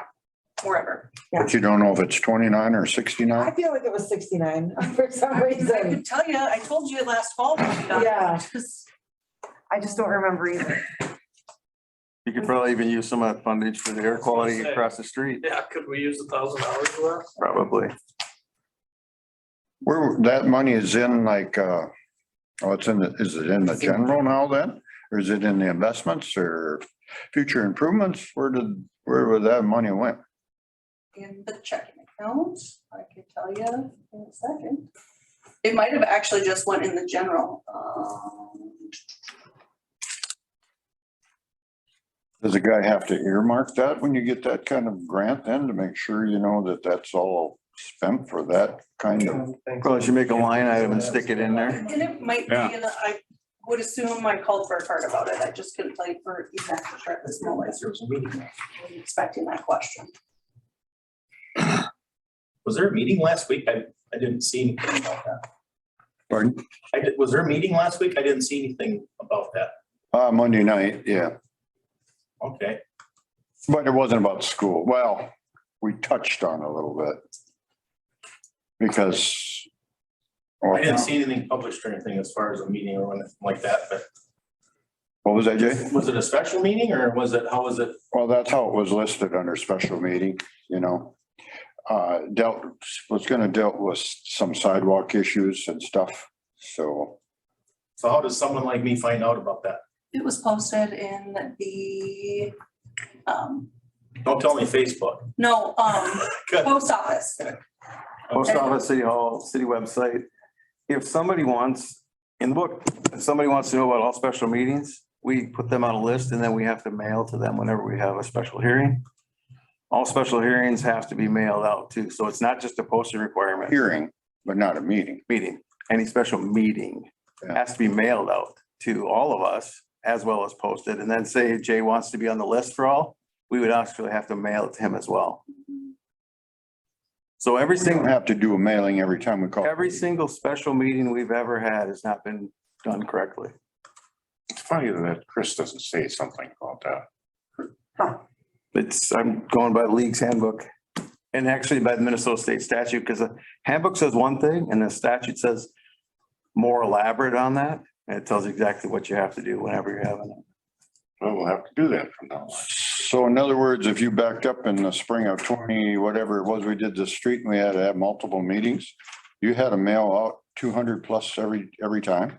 wherever. but you don't know if it's 29 or I 69? feel like it was 69 for some I reason. could tell you, I told you last fall. when we got it. Yeah. Just- I just don't remember either. You could probably even use some of that fundage for the air quality across the street, Yeah, could we use $1,000 for that? probably. Where that money is in like, it's in the, is it in the general now then? Or is it in the investments or future improvements? Where was that money went? In the checking account, I can tell you in a second. It might have actually just went in the general. Does a guy have to earmark that when you get that kind of grant then to make sure you know that that's all spent for that kind of? Probably should make a line item and stick it in there. And it might be, Yeah. and I would assume I called for a card about it. I just couldn't tell you for exactly sure at this moment. I was expecting that question. Was there a meeting last week? I didn't see anything about that. Pardon? Was there a meeting last week? I didn't see anything about that. Monday night, yeah, Okay. but it wasn't about school. Well, we touched on it a little bit. Because. I didn't see anything published or anything as far as a meeting or anything like that, but What was that, Jay? was it a special meeting or was it, how was it? Well, that's how it was listed under special meeting, you know. Was gonna deal with some sidewalk issues and stuff, so. So how does someone like me find out about that? It was posted in the, Don't tell me Facebook. no, Good. post office. Post office, city hall, city website. If somebody wants, in the book, if somebody wants to know about all special meetings, we put them on a list and then we have to mail to them whenever we have a special hearing. All special hearings have to be mailed out too, so it's not just a posting requirement. Hearing, but not a meeting. Meeting, any special meeting has to be mailed out to all of us as well as posted. And then say Jay wants to be on the list for all, we would actually have to mail it to him as well. So every We don't single, have to do a mailing every time we call. every single special meeting we've ever had has not been done correctly. It's funny that Chris doesn't say something about that. It's, I'm going by the league's handbook and actually by the Minnesota State statute, because the handbook says one thing and the statute says more elaborate on that. And it tells you exactly what you have to do whenever you're having it. Well, we'll have to do that from now on. So in other words, if you backed up in the spring of 20, whatever it was, we did the street and we had to have multiple meetings. You had to mail out 200 plus every time.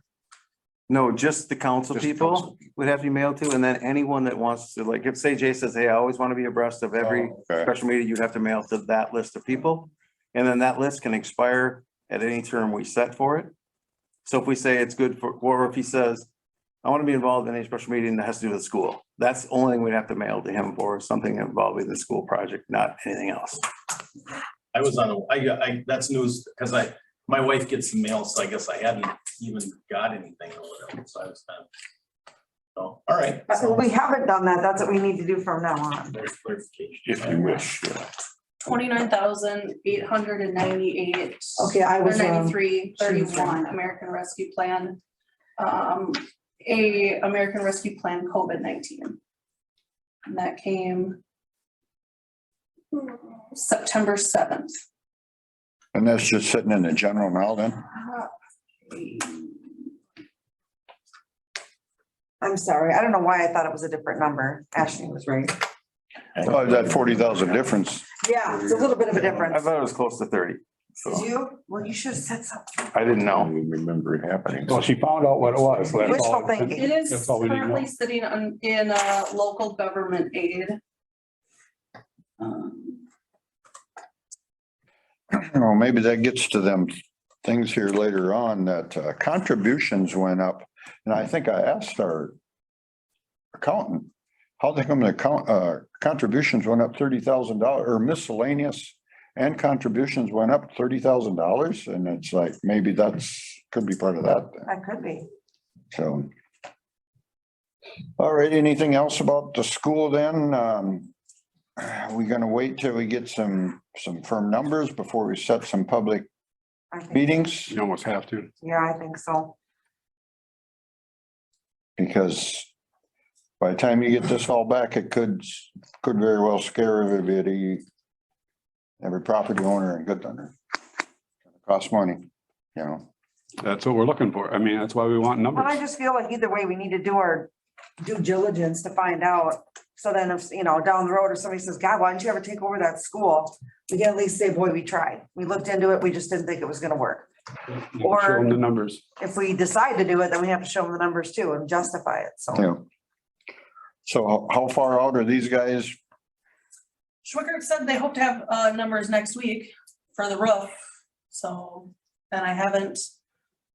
No, just the council Just the people council would have to be mailed to, and then anyone that wants to, like, if say Jay says, hey, I always want to be abreast of every Okay. special meeting, you'd have to mail to that list of people. And then that list can expire at any term we set for it. So if we say it's good for, or if he says, I want to be involved in any special meeting that has to do with the school, that's the only thing we'd have to mail to him for, something involving the school project, not anything else. I was on, that's news because my wife gets the mail, so I guess I hadn't even got anything or whatever, so I was kind of. So, all right. We haven't done that. That's what we need to do from now on. There's clarification. If you wish, yeah. 29,898. Okay, I was wrong. 9331 American Rescue Plan. American Rescue Plan COVID-19. And that came September 7th. And that's just sitting in the general now then? I I'm sorry. I don't know why I thought it was a different number. Ashley was right. Oh, that 40,000 difference. Yeah, it's a little bit of a I difference. thought it was close to 30. Did So you? Well, you should have said something. I didn't I know. don't remember it happening. Well, she found out what it was. So that's Wishful all. thinking. It is That's all we need to know. currently sitting in local government aid. Um, Well, maybe that gets to them things here later on that contributions went up. And I think I asked our accountant, how they come to contributions went up $30,000 or miscellaneous and contributions went up $30,000. And it's like, maybe could be part of that. That could be. So. All right, anything else about the school then? Are we gonna wait till we get some firm numbers before we set some public I think- meetings? You almost have to. Yeah, I think so. Because by the time you get this all back, it could very well scare everybody, every property owner in Good Thunder. Costs money, you know. That's what we're looking for. I mean, that's why we want But I numbers. just feel like either way, we need to do our due diligence to find out. So then if, down the road, if somebody says, God, why didn't you ever take over that school? We can at least say, boy, we tried. We looked into it. We just didn't think it was gonna work. Show them the numbers. If we decide to do it, then we have to show them the numbers too and justify it. So Yeah. So how far out are these guys? Schwickert said they hope to have numbers next week for the roof, so, and I haven't.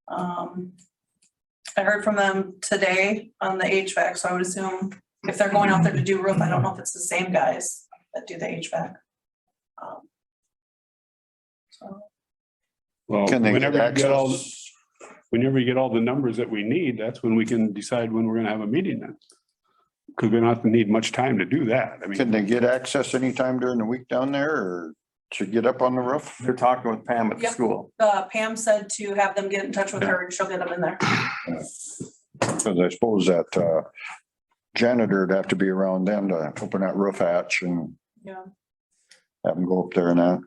I heard from them today on the HVAC, so I would assume if they're going out there to do roof, I don't know if it's the same guys that do the HVAC. So, Well, Can they get access? whenever you get all the numbers that we need, that's when we can decide when we're gonna have a meeting then. Because we don't have to need much time to do that. I Can mean, they get access anytime during the week down there or to get up on the roof? They're talking with Pam at the Yep. school. Pam said to have them get in touch with her and she'll get them in there. Because I suppose that janitor'd have to be around then to open that roof hatch and Yeah. have them go up there and that.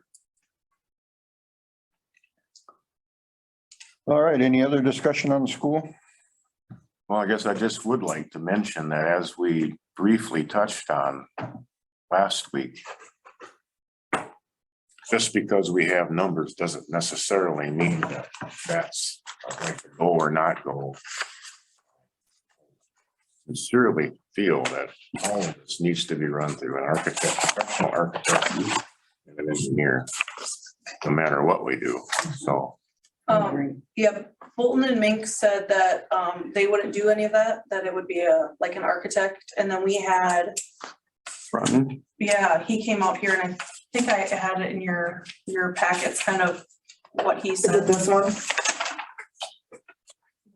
All right, any other discussion on the school? Well, I guess I just would like to mention that as we briefly touched on last week, just because we have numbers doesn't necessarily mean that that's going to go or not go. Sincerely feel that all of this needs to be run through an architect, professional architect, and an engineer, no matter what we do. So Yep, Bolton and Mink said that they wouldn't do any of that, that it would be like an architect, and then we had, Front. yeah, he came out here and I think I had it in your packets, kind of what he is it said. this one?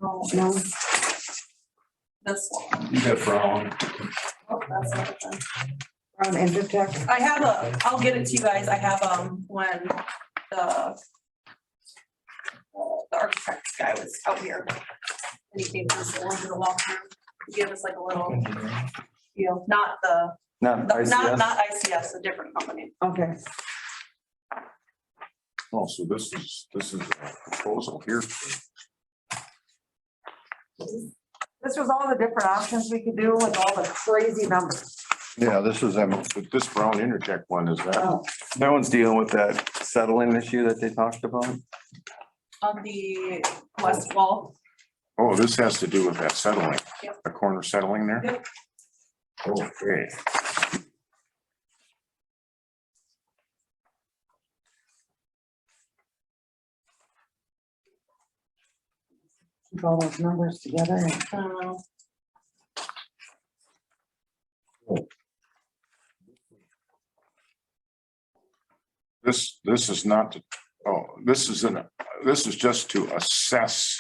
No, No. this one. you got Brown. Oh, that's not it then. On Intertech? I have I'll get it to you guys, I have when the architect guy was out here. And he came to us, wanted to walk through, he gave us like a little, not Not not ICS. ICS, a different company. Okay. also, this is a proposal here. This was all the different options we could do with all the crazy numbers. Yeah, this is them. But this Brown Intertech one is that, Oh, That one's dealing with that settling issue that they talked about. On the west wall. oh, this has to do with that settling, Yep. the corner settling there? Yep. Okay. keep all those numbers together. This is not, this is just to assess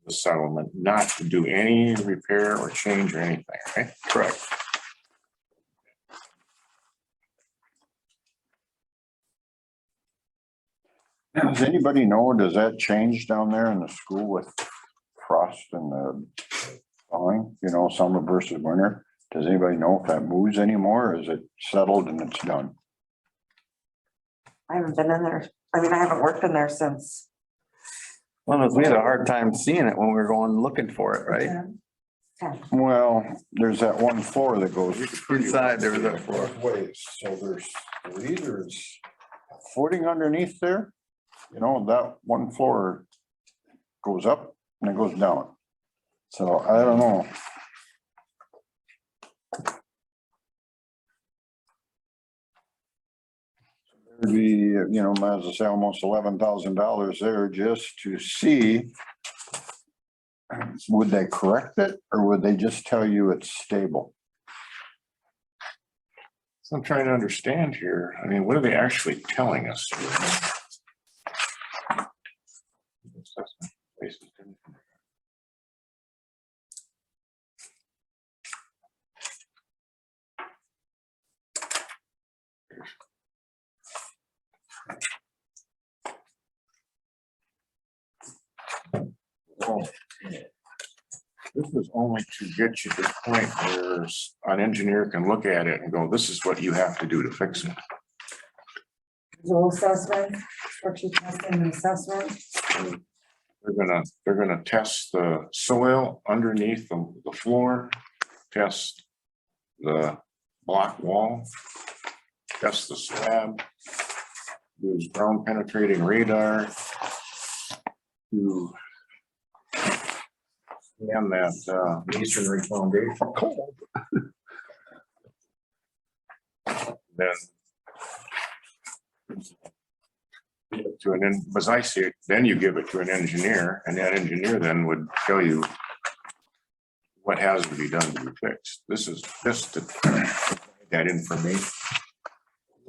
the settlement, not to do any repair or change or anything, right? Correct. Does anybody know, does that change down there in the school with frost and the thawing, summer versus winter? Does anybody know if that moves anymore or is it settled and it's done? I haven't been in there. I mean, I haven't worked in there since. Well, we had a hard time seeing it when we were going looking for it, right? Well, there's that one floor that goes. Inside there was that floor. both ways. So there's footing underneath there. You know, that one floor goes up and it goes down. So I don't know. There'd be, you know, as I say, almost $11,000 there just to see. Would they correct it or would they just tell you it's stable? So I'm trying to understand here. I mean, what are they actually telling us? This is only to get you to the point where an engineer can look at it and go, this is what you have to do to fix it. Visual assessment, structure testing and assessment. They're gonna test the soil underneath the floor, test the block wall, test the slab, use ground penetrating radar to scan that masonry foundation cold. Then give it to as I see it, then you give it to an engineer, and that engineer then would tell you what has to be done to be fixed. This is just to that information.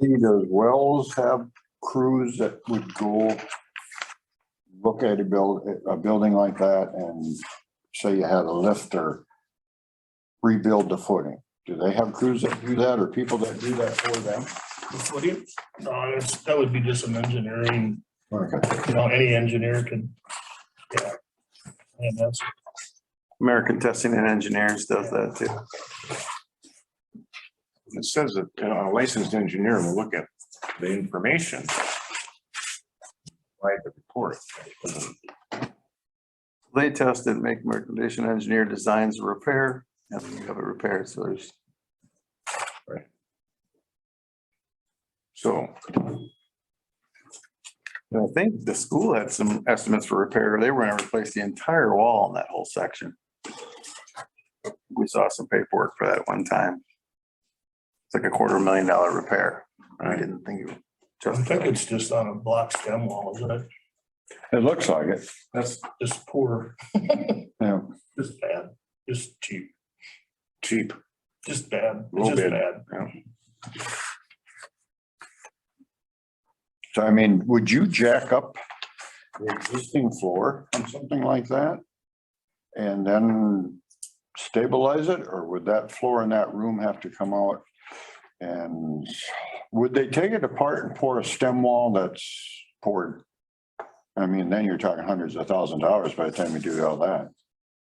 Does Wells have crews that would go look at a building like that and say you had a lift or rebuild the footing? Do they have crews that do that or people that do that for them? The footing? No, that would be just an engineering, Okay. you know, any engineer could, yeah. And that's, American Testing and Engineers does that too. It says that a licensed engineer will look at the information. Write the report. They test it, make recommendation, engineer designs a repair, and then you have it repaired, so there's. So I think the school had some estimates for repair. They were gonna replace the entire wall in that whole section. We saw some paperwork for that one time. It's like a $250,000 repair. I didn't think it was I just. think it's just on a block stem wall, isn't it? It looks like it. That's just poor, Yeah. just bad, just cheap, cheap. just bad, it's Little just bit. bad. Yeah. So I mean, would you jack up the existing floor on something like that? And then stabilize it, or would that floor in that room have to come out? And would they take it apart and pour a stem wall that's poured? I mean, then you're talking hundreds of $1,000s by the time you do all that.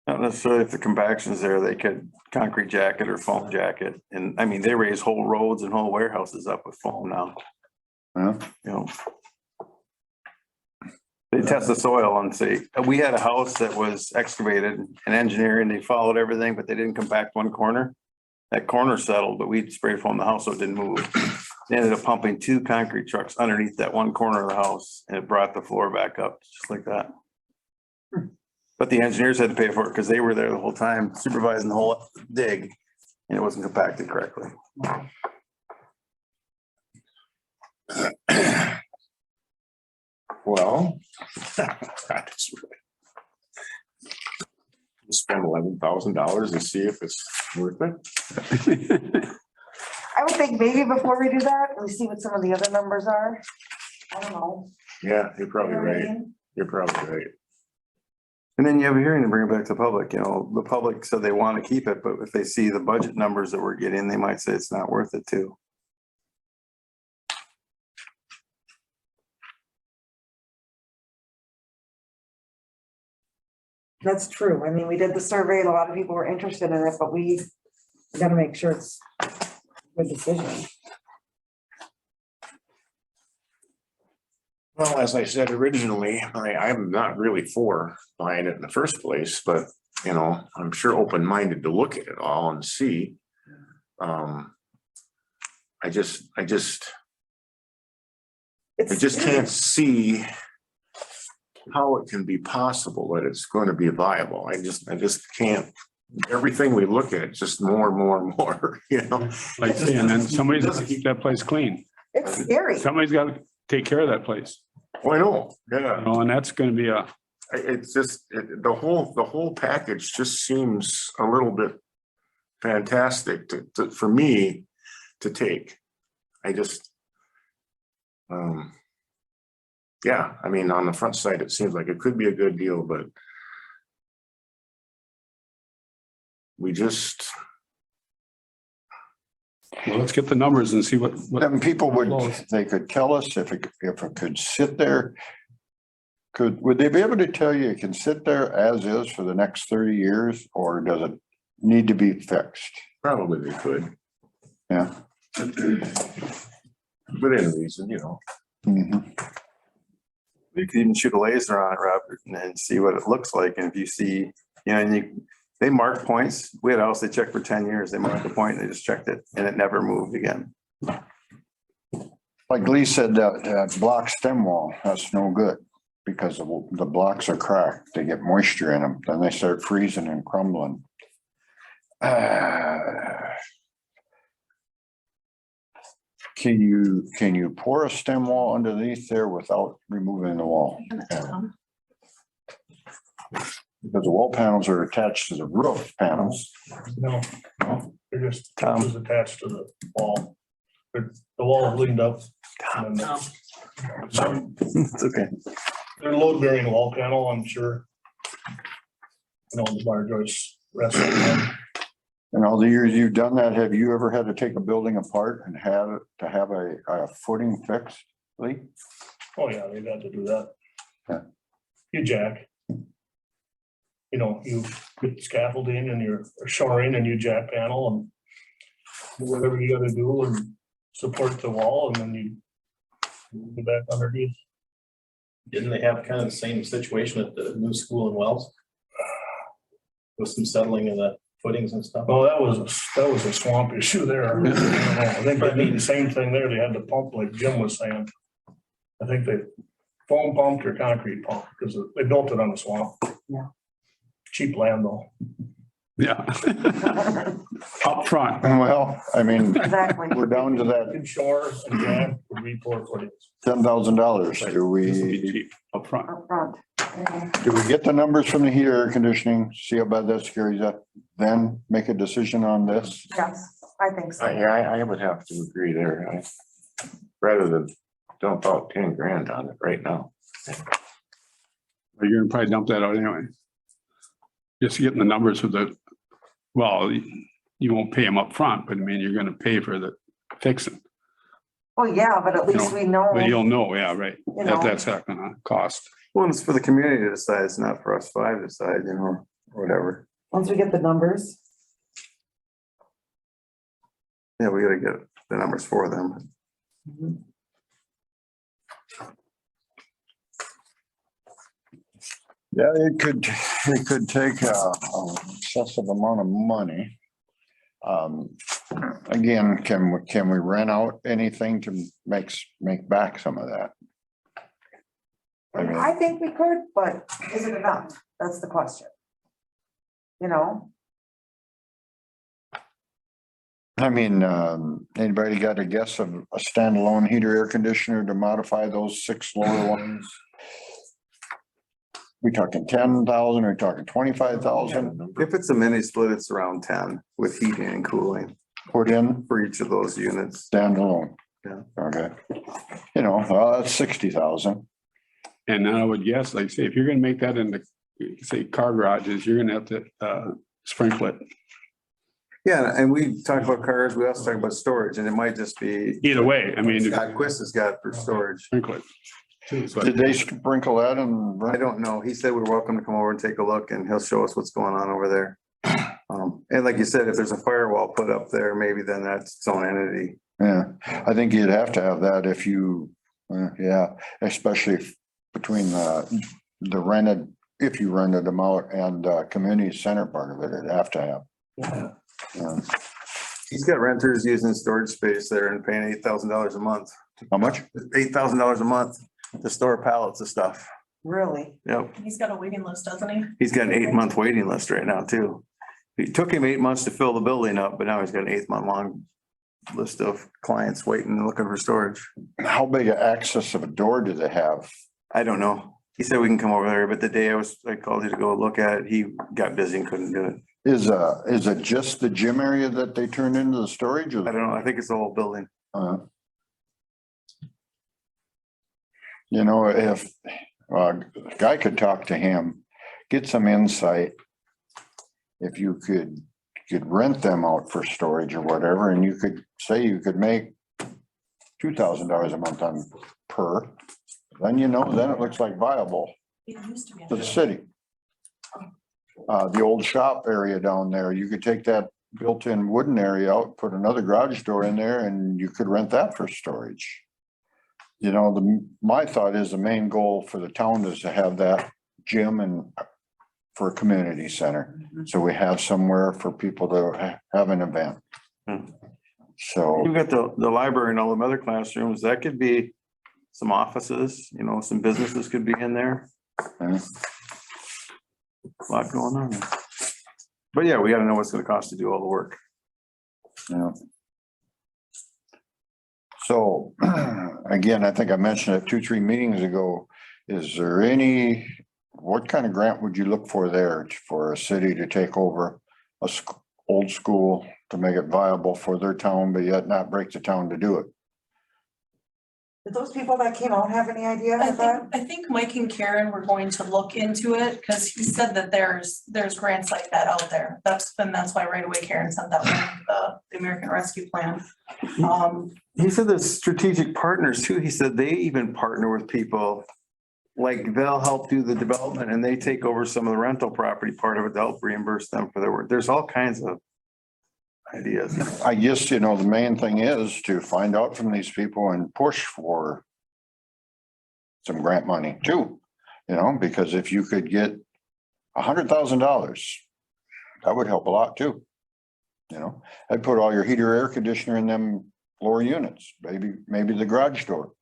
Not necessarily if the compaction's there, they could concrete jacket or foam jacket. And I mean, they raise whole roads and whole warehouses up with foam now, Huh? you know. They test the soil and see, we had a house that was excavated and engineered and they followed everything, but they didn't compact one corner. That corner settled, but we spray foamed the house so it didn't move. They ended up pumping 2 concrete trucks underneath that one corner of the house and it brought the floor back up just like that. But the engineers had to pay for it because they were there the whole time supervising the whole dig and it wasn't compacted correctly. Well. Spend $11,000 to see if it's worth it. I would think maybe before we do that, we see what some of the other numbers are. I don't know. Yeah, you're probably You know what I right. mean? You're probably right. And then you have a hearing to bring it back to the public, you know, the public said they want to keep it, but if they see the budget numbers that we're getting, they might say it's not worth it too. That's true. I mean, we did the survey and a lot of people were interested in it, but we gotta make sure it's a good decision. Well, as I said originally, I'm not really for buying it in the first place, but you know, I'm sure open-minded to look at it all and see. I just can't see how it can be possible that it's going to be viable. I just can't. Everything we look at, just more and more and more, you know? Like, and then somebody's got to keep that place clean. It's scary. Somebody's got to take care of that place, Oh, I know, yeah. you know, and that's going to be a, It's just, the whole package just seems a little bit fantastic for me to take. I just, yeah, I mean, on the front side, it seems like it could be a good deal, but we just, well, let's get the numbers and see what. Then people they could tell us if it could sit there. Would they be able to tell you it can sit there as is for the next 30 years, or does it need to be fixed? probably they could, Yeah. within reason, you know. Mhm. You could even shoot a laser on it, Robert, and then see what it looks like. And if you see, you know, and they mark points. We had a house they checked for 10 years. They marked the point and they just checked it and it never moved again. Like Lee said, that block stem wall, that's no good because the blocks are cracked. They get moisture in them, then they start freezing and crumbling. Can you pour a stem wall underneath there without removing the wall? Because the wall panels are attached to the roof panels. No, they're just was attached to the wall. The wall leaned up. and then It's okay. They're load bearing wall panel, I'm sure. You know, the bar joist restaurant. In all the years you've done that, have you ever had to take a building apart and have a footing fixed, Lee? Oh, yeah, they've had to do that. Yeah. You jack. You know, you put scaffolding and you're shoring and you jack panel and do whatever you gotta do and support the wall and then you get back underneath. Didn't they have kind of the same situation at the new school in Wells? With some settling in the footings and stuff? Oh, that was a swamp issue there. I think they did the same thing there. They had to pump like Jim was saying. I think they foam pumped or concrete pumped because they built it on a swamp. Yeah. Cheap land though. Yeah. Up front. Well, I mean, Exactly. we're down to that Inshore and jack would re-pour footings. $10,000. Do This will be we cheap up front. Up front. get the numbers from the heat air conditioning, see how bad that scares you, then make a decision on this? Yes, I think so. Yeah, I would have to agree there. Rather than dump out 10 grand on it right now. But you're gonna probably dump that out anyway. Just getting the numbers for well, you won't pay them up front, but I mean, you're gonna pay for the fixing. Well, yeah, but at least we know. But you'll know, yeah, right, You know. that's not gonna cost. Well, it's for the community to decide. It's not for us five to decide, you know, or whatever. Once we get the numbers. Yeah, we gotta get the numbers for them. Yeah, it could take a excessive amount of money. Again, can we rent out anything to make back some of that? I mean, I think we could, but is it enough? That's the question. You know, Anybody got a guess of a standalone heater air conditioner to modify those 6 lower ones? We talking 10,000 or talking 25,000 If it's a mini split, it's around 10 with heating and cooling put in for each of those units. standalone? Yeah. Okay. Well, that's 60,000. And I would guess, like, say, if you're gonna make that into, say, car garages, you're gonna have to sprinkle it. Yeah, and we talk about cars, we also talk about storage, and it might just be. Either way, I mean, Scott Quist has got for storage. sprinkle it. too, but- Did they sprinkle that and? I don't know. He said we're welcome to come over and take a look and he'll show us what's going on over there. And like you said, if there's a firewall put up there, maybe then that's its own entity. Yeah, I think you'd have to have that if you, yeah, especially between the rented if you rented them out and community center part of it, it'd have to have. Yeah. He's got renters using storage space there and paying $8,000 a month. How much? $8,000 a month to store pallets of stuff. Really? Yep. He's got a waiting list, doesn't he? He's got an 8-month waiting list right now too. It took him 8 months to fill the building up, but now he's got an 8-month long list of clients waiting and looking for storage. How big an access of a door do they have? I don't know. He said we can come over there, but the day I called you to go look at it, he got busy and couldn't do it. Is it just the gym area that they turned into the storage? I don't know. I think it's the whole building. You know, if a guy could talk to him, get some insight. If you could rent them out for storage or whatever, and you could say you could make $2,000 a month on per, then then it looks like viable It used to be. to the city. The old shop area down there, you could take that built-in wooden area out, put another garage door in there, and you could rent that for storage. My thought is the main goal for the town is to have that gym and for a community center. So we have somewhere for people to have an event. So, You've got the library and all the other classrooms. That could be some offices, some businesses could be in there. yeah. A lot going on. But yeah, we gotta know what's gonna cost to do all the work. Yeah. So, again, I think I mentioned it 2-3 meetings ago. Is there what kind of grant would you look for there for a city to take over old school to make it viable for their town, but yet not break the town to do it? Did those people that came out have any idea I of that? think Mike and Karen were going to look into it because he said that there's grants like that out there. That's why right away Karen sent that one, the American Rescue Plan. He said the strategic partners too. He said they even partner with people. Like they'll help do the development and they take over some of the rental property part of it to help reimburse them for their work. There's all kinds of ideas. I guess, the main thing is to find out from these people and push for some grant money too, because if you could get $100,000, that would help a lot too. I'd put all your heater, air conditioner in them lower units, maybe the garage door.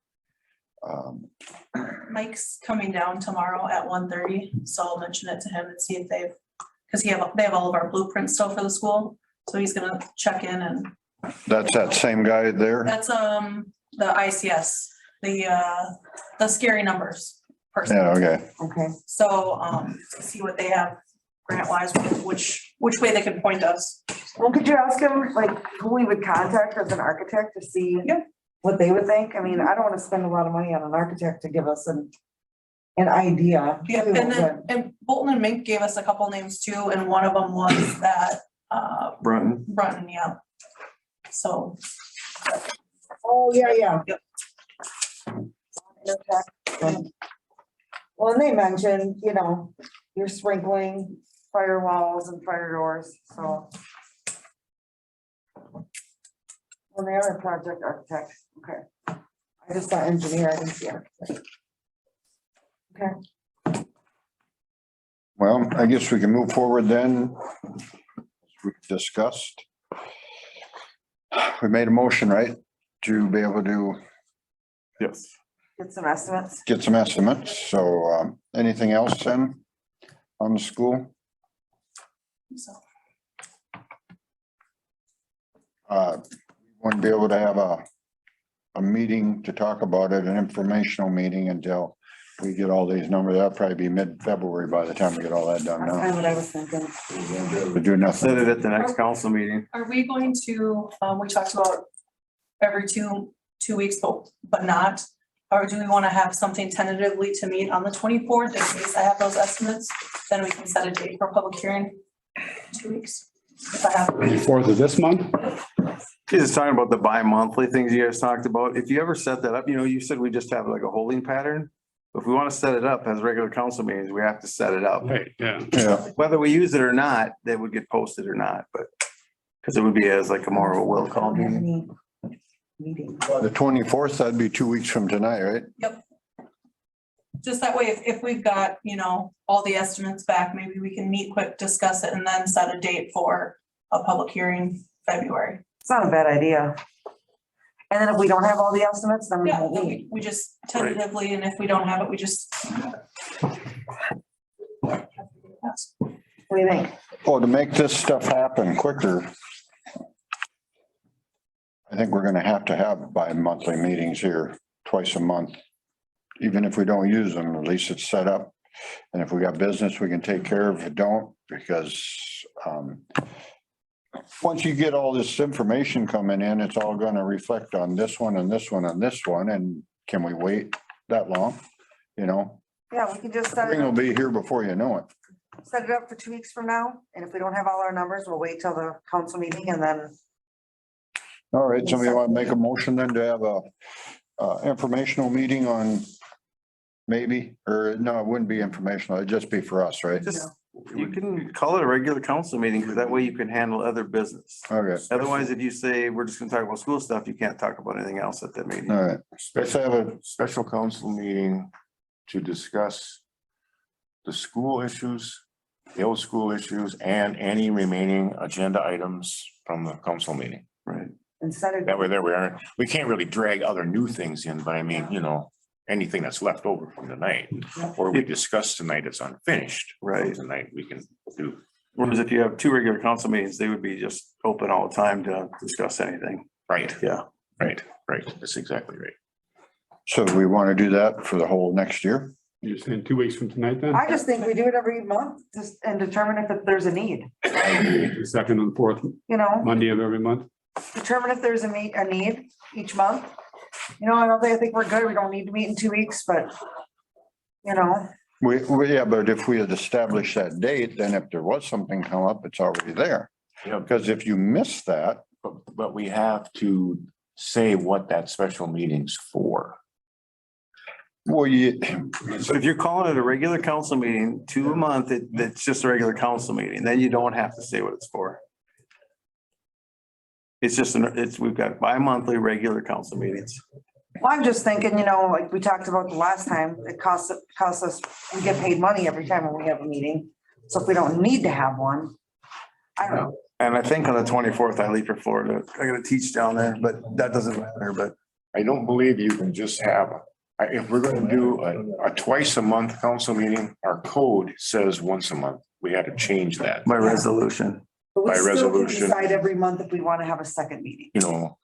Mike's coming down tomorrow at 1:30, so I'll mention it to him and see if because they have all of our blueprints still for the school. So he's gonna check in and That's that same guy there? that's the ICS, the scary numbers person. Yeah, okay. Okay. So see what they have grant wise, which way they can point us. Well, could you ask him who we would contact as an architect to see Yep. what they would think? I mean, I don't want to spend a lot of money on an architect to give us an idea. Yeah, too, and then Bolton and Mink gave us a couple names too, and one of them was that Brunton, yeah. So. Oh, yeah. Yep. Well, and they mentioned, you're sprinkling firewalls and fire doors, so. Well, they are a project architect, okay. I just saw engineer, I didn't see architect. Okay. Well, I guess we can move forward then. We discussed. We made a motion, right? To be able to Yes. Get some estimates. get some estimates. So anything else then on the school? So. Wouldn't be able to have a meeting to talk about it, an informational meeting until we get all these numbers. That'll probably be mid-February by the time we get all that done That's kind of now. what I was thinking. We do Said nothing. it at the next council meeting. Are we going to, we talked about every two weeks, but not, or do we want to have something tentatively to meet on the 24th in case I have those estimates? Then we can set a date for a public hearing, 2 weeks. If I have, 4th of this month? He's just talking about the bi-monthly things you guys talked about. If you ever set that up, you said we just have like a holding pattern. If we want to set it up as regular council meetings, we have to set it up. Right, yeah. Yeah, Whether we use it or not, that would get posted or not, but because it would be as like a more of a will call Don't have meeting. any meeting. the 24th, that'd be 2 weeks from tonight, right? Yep. Just that way, if we've got, you know, all the estimates back, maybe we can meet quick, discuss it, and then set a date for a public hearing February. It's not a bad idea. And then if we don't have all the estimates, then we Yeah, won't then meet. we just tentatively, and if we don't have it, we just. What do you think? Well, to make this stuff happen quicker, I think we're gonna have to have bi-monthly meetings here, twice a month. Even if we don't use them, at least it's set up. And if we got business, we can take care of it, don't, because once you get all this information coming in, it's all gonna reflect on this one and this one and this one, and can we wait that long? You know, Yeah, we can just set spring it will up, be here before you know it. set it up for 2 weeks from now. And if we don't have all our numbers, we'll wait till the council meeting and then. All right, somebody want to make a motion then to have a informational meeting on maybe, or no, it wouldn't be informational, it'd just be for us, right? Just, you can call it a regular council meeting, because that way you can handle other business. Okay, Otherwise, if you say, we're just gonna talk about school stuff, you can't talk about anything else at that meeting. all right. Let's have a, Special council meeting to discuss the school issues, the old school issues, and any remaining agenda items from the council meeting. Right. And set it. That way, there we are. We can't really drag other new things in, but I mean, you know, anything that's left over from tonight, or we discussed tonight, it's unfinished. Right. Tonight, we can do. Whereas if you have 2 regular council meetings, they would be just open all the time to discuss anything. Right, Yeah. right. That's exactly right. so we want to do that for the whole next year? You're saying 2 weeks from tonight then? I just think we do it every month, just and determine if there's a need, The second and fourth you know, Monday of every month? determine if there's a need each month. You know, I think we're good. We don't need to meet in 2 weeks, but you know, Yeah, but if we had established that date, then if there was something come up, it's already there. Yeah. Because if you miss that, But we have to say what that special meeting's for. well, you, So if you're calling it a regular council meeting, 2 a month, it's just a regular council meeting, then you don't have to say what it's for. It's just, we've got bi-monthly regular council meetings. well, I'm just thinking, you know, like we talked about the last time, it costs us, we get paid money every time when we have a meeting. So if we don't need to have one, I don't know. And I think on the 24th, I leave for Florida. I gotta teach down there, but that doesn't matter, but I don't believe you can just have, if we're gonna do a twice a month council meeting, our code says once a month. We had to change that, my resolution. But we By still can resolution. decide every month if we want to have a second meeting. you know.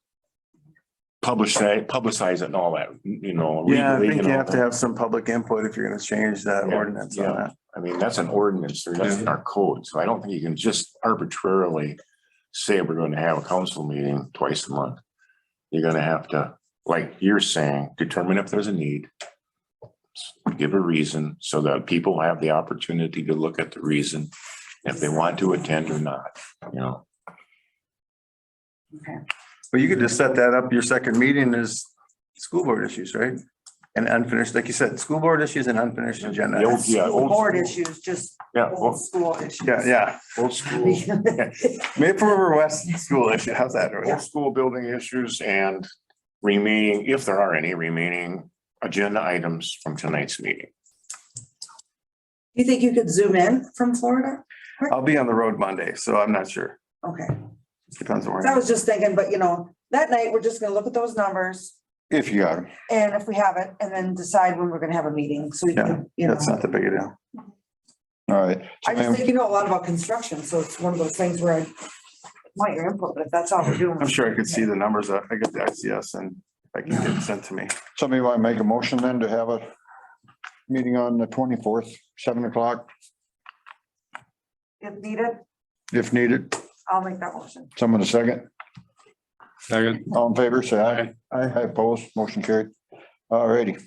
Publicize it and all that, you know. Yeah, I legally, think you know. have to have some public input if you're gonna change that Yeah, ordinance on yeah. that. I mean, that's an ordinance, or that's in our code, so I don't think you can just arbitrarily say we're going to have a council meeting twice a month. You're gonna have to, like you're saying, determine if there's a need. Give a reason so that people have the opportunity to look at the reason, if they want to attend or not, you know. Okay. But you could just set that up, your second meeting is school board issues, right? And unfinished, like you said, school board issues and unfinished agenda. The old- yeah, School old board school. issues, just Yeah, old school issues. Yeah, old school, Maple River West school issue, how's that? old school building issues and remaining, if there are any remaining agenda items from tonight's meeting. You think you could zoom in from Florida? I'll be on the road Monday, so I'm not sure. Okay, Depends on so I where. was just thinking, but you know, that night, we're just gonna look at those numbers. if you got them. And if we have it, and then decide when we're gonna have a meeting, so we can, you know. That's not the big a deal. All right. I just think you know a lot about construction, so it's one of those things where I want your input, but if that's all we're doing. I'm sure I could see the numbers. I got the ICS and I can get it sent to me. Somebody want to make a motion then to have a meeting on the 24th, 7 o'clock, If needed, if needed. I'll make that motion. Someone a second. Second. All in favor, say aye. Aye, opposed, motion carried. All righty.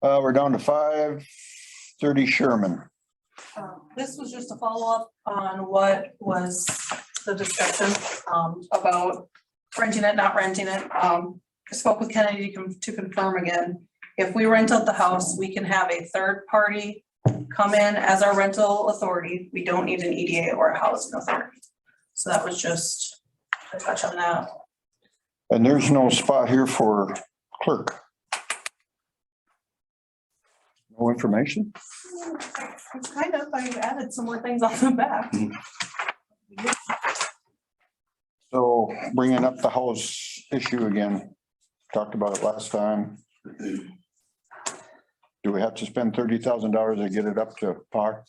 We're down to 5:30 Sherman. This was just a follow-up on what was the discussion about renting it, not renting it. I spoke with Kennedy to confirm again. If we rent out the house, we can have a third party come in as our rental authority. We don't need an EDA or a housing authority. So that was just a touch on that. And there's no spot here for clerk. No information? Kind of, I added some more things on the back. So bringing up the house issue again, talked about it last time. Do we have to spend $30,000 to get it up to par?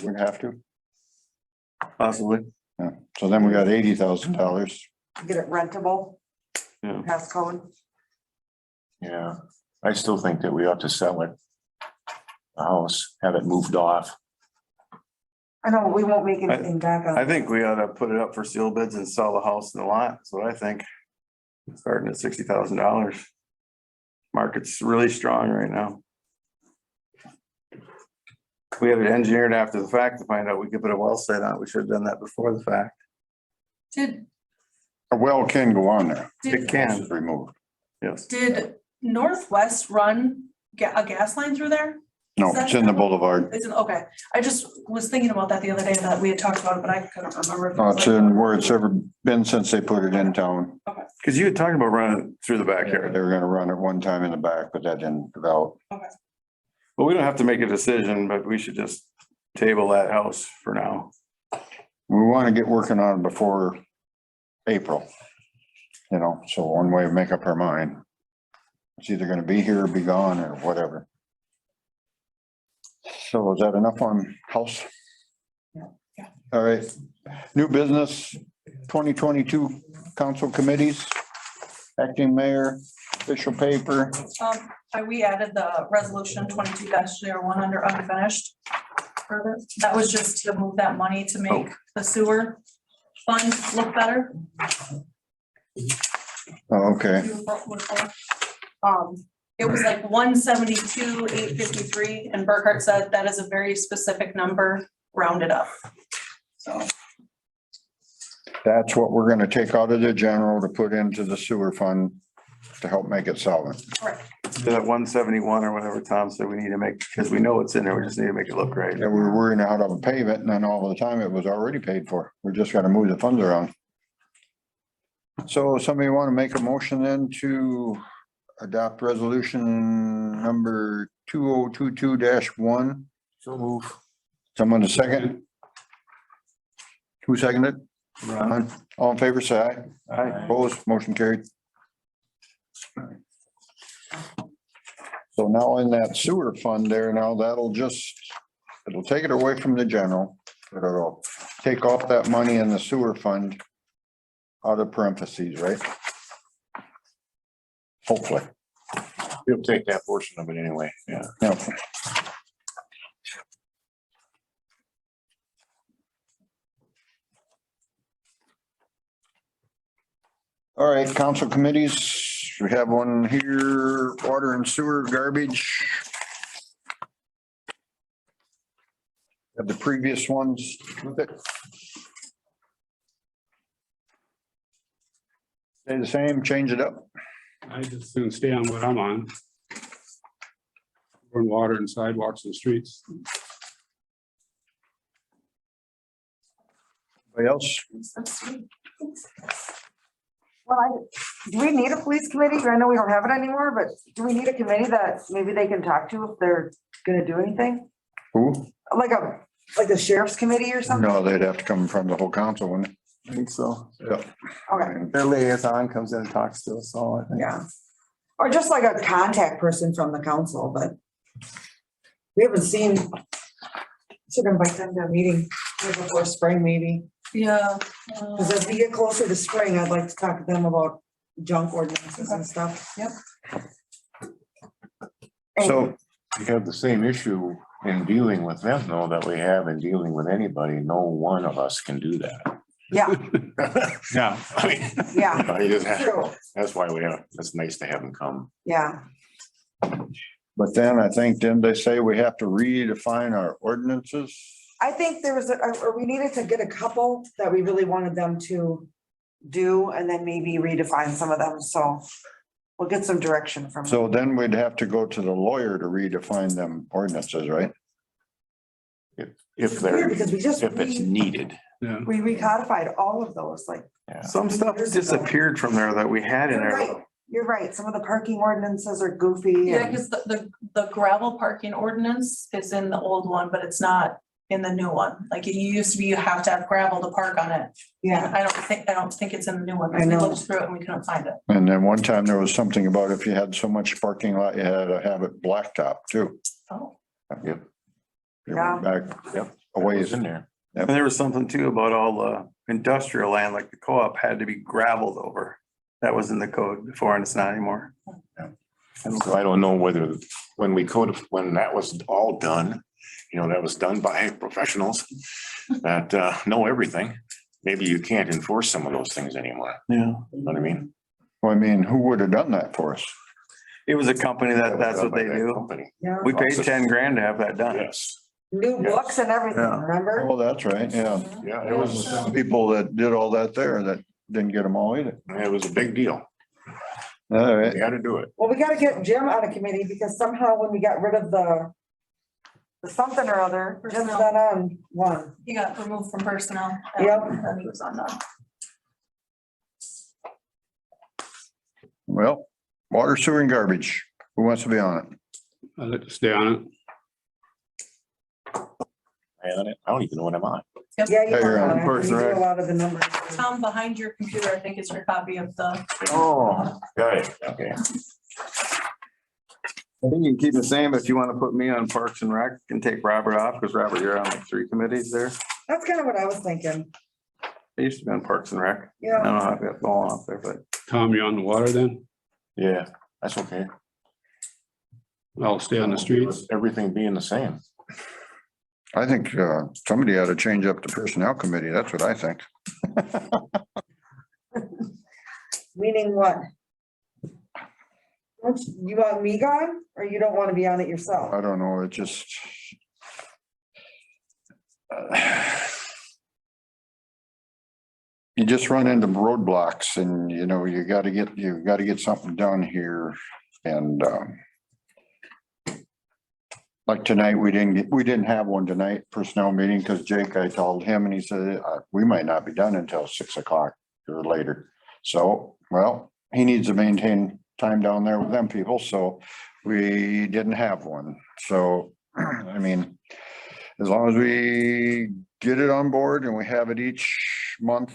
We have to. Possibly. Yeah. So then we got $80,000. Get it rentable, Yeah. pass code. Yeah, I still think that we ought to sell it. The house, have it moved off. I know, we won't make anything back on. I think we ought to put it up for seal bids and sell the house in the lot. That's what I think. Starting at $60,000. Market's really strong right now. We have it engineered after the fact to find out we could put a well site on it. We should have done that before the fact. Did, A well can go on there. did, It can, Removed. yes. did Northwest run a gas line through there? No, it's in the boulevard. Isn't, okay, I just was thinking about that the other day that we had talked about it, but I couldn't remember. if it was It's like- in where it's ever been since they put it in town. Cause you had talked about running it through the They backyard. were gonna run it one time in the back, but that didn't develop. Well, we don't have to make a decision, but we should just table that house for now. We want to get working on it before April. You know, so one way to make up our mind. It's either gonna be here or be gone or whatever. So is that enough on house? Yeah. All right, new business, 2022 council committees, acting mayor, official paper. We added the resolution 22-01 under unfinished. Further, that was just to move that money to make the sewer fund look better. Oh, okay, It was like 172,853, and Burkhart said that is a very specific number, rounded up. So, that's what we're gonna take out of the general to put into the sewer fund to help make it solvent. correct. That 171 or whatever Tom said we need to make, because we know it's in there. We just need to make it look right. Yeah, we were worrying how to pave it, and then all the time it was already paid for. We just gotta move the funds around. So somebody want to make a motion then to adopt resolution number 2022-1? So move. Someone to second? Who seconded? Ron? All in favor, say aye. Aye. Opposed, motion carried. So now in that sewer fund there, now that'll it'll take it away from the general. But it'll take off that money in the sewer fund out of parentheses, right? Hopefully. You'll take that portion of it anyway, yeah. Yeah. All right, council committees, we have one here, water and sewer garbage. Have the previous ones with it. Stay the same, change it up. I just soon stay on what I'm on. Run water and sidewalks and streets. Anybody else? Well, do we need a police committee? I know we don't have it anymore, but do we need a committee that maybe they can talk to if they're gonna do anything? Who? Like a sheriff's committee or something? No, they'd have to come from the whole council, wouldn't it? I think so. Yeah. Okay, Their liaison comes in and talks to us all, I think. yeah. Or just like a contact person from the council, but we haven't seen. Should invite them to a meeting before spring maybe. Yeah. Cause as we get closer to spring, I'd like to talk to them about junk ordinances and stuff. Yep. So, You have the same issue in dealing with them, though, that we have in dealing with anybody. No one of us can do that. Yeah, Yeah. I mean, yeah, I just have- true, That's why it's nice to have them come. yeah. but then I think, didn't they say we have to redefine our ordinances? I think there was, or we needed to get a couple that we really wanted them to do and then maybe redefine some of them, so we'll get some direction from them. So then we'd have to go to the lawyer to redefine them ordinances, right? If Weird, they're, because we just, if it's needed. Yeah. we recodified all of those, like. Some stuff disappeared from there that we had in You're there. right. you're right. Some of the parking ordinances are goofy. Yeah, and- because the gravel parking ordinance is in the old one, but it's not in the new one. Like it used to be, you have to have gravel to park on it. Yeah, I don't think it's in the new one. I We know. looked through it and we couldn't find it. And then one time there was something about if you had so much parking lot, you had to have it blacktop too. Oh, Yep. You Yeah. went back Yep. a ways. It's in there. And there was something too about all the industrial land, like the co-op had to be gravelled over. That was in the code before and it's not anymore. So I don't know whether, when when that was all done, that was done by professionals that know everything. Maybe you can't enforce some of those things anymore. Yeah. You know what I mean? Well, I mean, who would have done that for us? It was a company that's what they do. Company. yeah. We paid 10 grand to have that done. Yes, New Yes. books and everything, Yeah. remember? Oh, that's right, yeah. yeah, It was some people that did all that there that didn't get them all either. it was a big deal. All right, We had to do it. Well, we gotta get Jim on a committee because somehow when we got rid of the something or other, Jim's not on one. he got removed from personnel. Yep. And then he was on that. well, water, sewer and garbage. Who wants to be on it? I'd like to stay on it. I don't even know what I'm on. Yeah, you Yeah, you're are on on it. Parks You and do Rec. a lot of the numbers. Tom, behind your computer, I think is your copy of the, Oh, got it. Okay. I think you can keep the same if you want to put me on Parks and Rec and take Robert off, because Robert, you're on like 3 committees there. That's kind of what I was thinking. I used to be on Parks and Rec. I Yeah, don't know how I got fallen off there, but Tom, you on the water then? Yeah, that's okay. I'll stay on the streets. Everything being the same. I think somebody ought to change up the personnel committee. That's what I think. meaning what? You want me gone or you don't want to be on it yourself? I don't know, it just. You just run into roadblocks and, you gotta get something done here and, like tonight, we didn't have one tonight, personnel meeting, because Jake, I told him and he said, we might not be done until 6 o'clock or later. So, well, he needs to maintain time down there with them people, so we didn't have one. So, I mean, as long as we get it on board and we have it each month,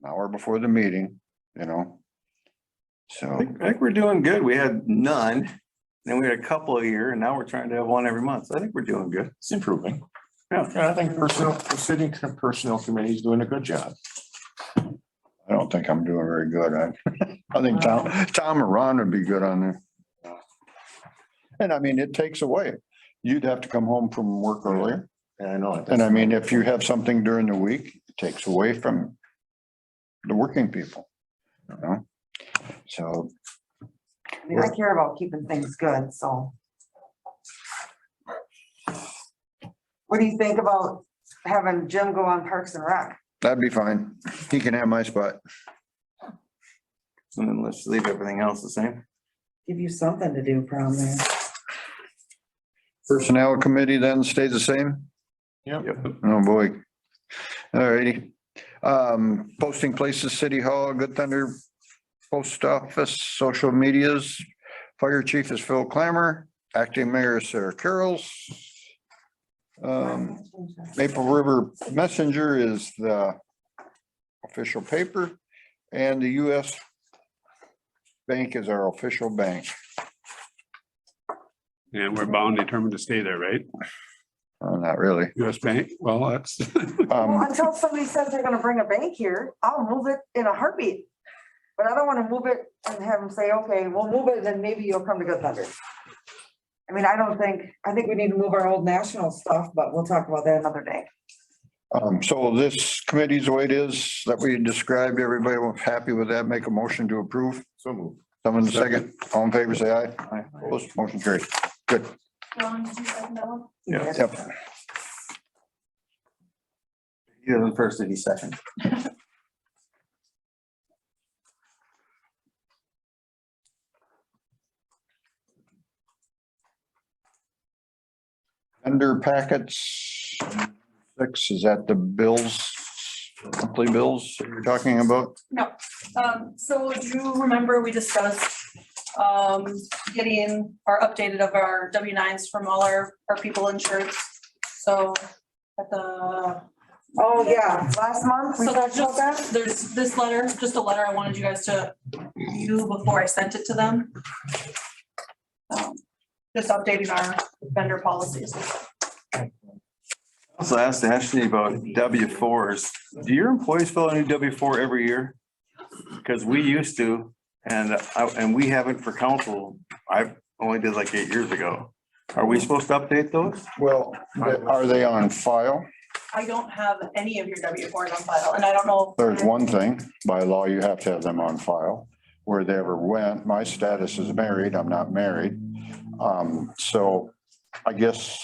an hour before the meeting, So, I think we're doing good. We had none. Then we had a couple a year and now we're trying to have one every month. So I think we're doing good. It's improving. Yeah. Yeah, I think the city personnel committee is doing a good job. I don't think I'm doing very good. I think Tom or Ron would be good on there. And I mean, it takes away. You'd have to come home from work earlier. Yeah, I know it. And I mean, if you have something during the week, it takes away from the working people. So, I mean, I care about keeping things good, so. What do you think about having Jim go on Parks and Rec? that'd be fine. He can have my spot. And then let's leave everything else the same. Give you something to do, probably. Personnel committee then stays the same? Yep. Oh, boy. All righty. Posting places, City Hall, Good Thunder, Post Office, social medias. Fire chief is Phil Clammer, acting mayor is Sarah Carroll. Maple River Messenger is the official paper, and the US Bank is our official bank. And we're bound, determined to stay there, right? Not really. US Bank, well, that's, Well, until somebody says they're gonna bring a bank here, I'll move it in a heartbeat. But I don't wanna move it and have them say, okay, we'll move it, and then maybe you'll come to Good Thunder. I mean, I think we need to move our old national stuff, but we'll talk about that another day. So this committee's the way it is that we described, everybody was happy with that, make a motion to approve. So move. Someone second, all in favor, say aye. Aye. Opposed, motion carried. Good. Ron, did you second that one? Yeah. Yep. He was first and he's second. Under packets, 6 is at the bills Monthly bills you're talking about? So do you remember we discussed getting our updated of our W-9s from all our people insurance? So at the, Oh, yeah, last month we so talked about that. there's this letter, just a letter I wanted you guys to review before I sent it to them. Just updating our vendor policies. Also asked Ashley about W-4s. Do your employees fill a new W-4 every year? Because we used to, and we haven't for council. I only did like 8 years ago. Are we supposed to update those? Well, are they on file? I don't have any of your W-4s on file, and I don't know. There's one thing, by law, you have to have them on file. Where they ever went, my status is married, I'm not married. So I guess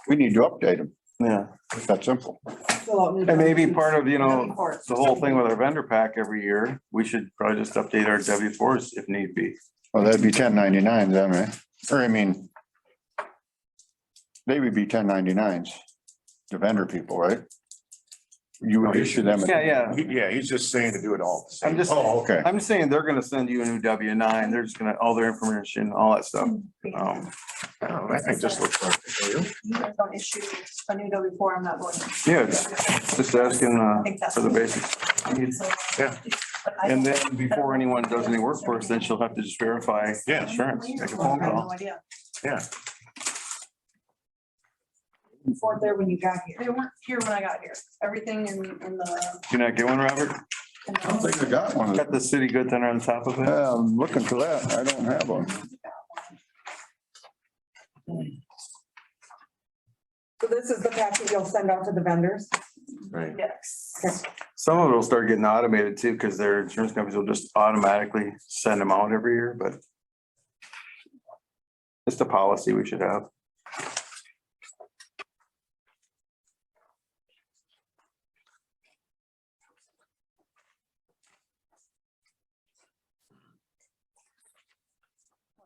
we need to update them. Yeah. It's that simple. And maybe part of, the whole thing with our vendor pack every year, we should probably just update our W-4s if need be. Well, that'd be 1099s, then, right? Or I mean, they would be 1099s, the vendor people, right? You would issue them. Yeah. Yeah, he's just saying to do it all. I'm just, Oh, okay. I'm saying they're gonna send you a new W-9. They're just gonna, all their information, all that stuff. I think this looks like. You guys don't issue a new W-4, I'm not going to. Yeah, just asking for the basics. Yeah. And then before anyone does any work for us, then she'll have to just verify Yeah. insurance, make a I phone have call. no idea. Yeah, Weren't there when you got here. They weren't here when I got here. Everything in the. You not get one, Robert? in I don't the- think I got one. Got the city good then on top of it? I'm looking for that. I don't have one. So this is the package you'll send out to the vendors. right. Yes. Some of it will start getting automated too, because their insurance companies will just automatically send them out every year, but it's a policy we should have.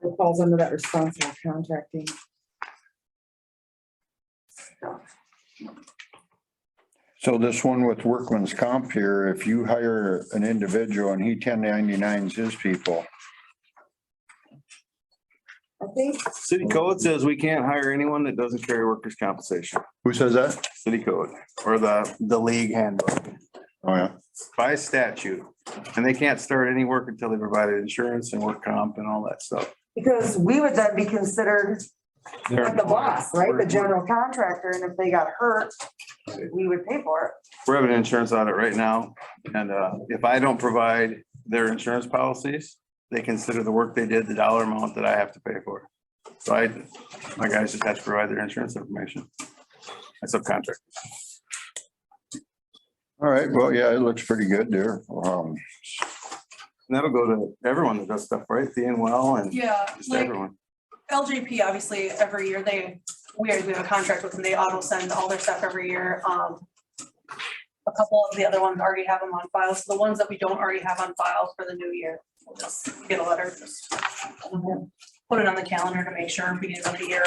It falls under that responsible contracting. So this one with workman's comp here, if you hire an individual and he 1099s his people, I think City code says we can't hire anyone that doesn't carry workers' compensation. who says that? City code or the league handbook Oh, yeah. by statute. And they can't start any work until they provided insurance and work comp and all that stuff. because we would then be considered like the boss, right? The general contractor, and if they got hurt, we would pay for it. We're having an insurance audit right now, and if I don't provide their insurance policies, they consider the work they did the dollar amount that I have to pay for. So my guys just have to provide their insurance information. I subcontract. All right. Well, yeah, it looks pretty good there. And that'll go to everyone that does stuff, right? The well and Yeah, just like everyone. LJP, obviously, every year we have a contract with them. They auto send all their stuff every year. A couple of the other ones already have them on file. So the ones that we don't already have on file for the new year, we'll just get a letter, just put it on the calendar to make sure beginning of the year,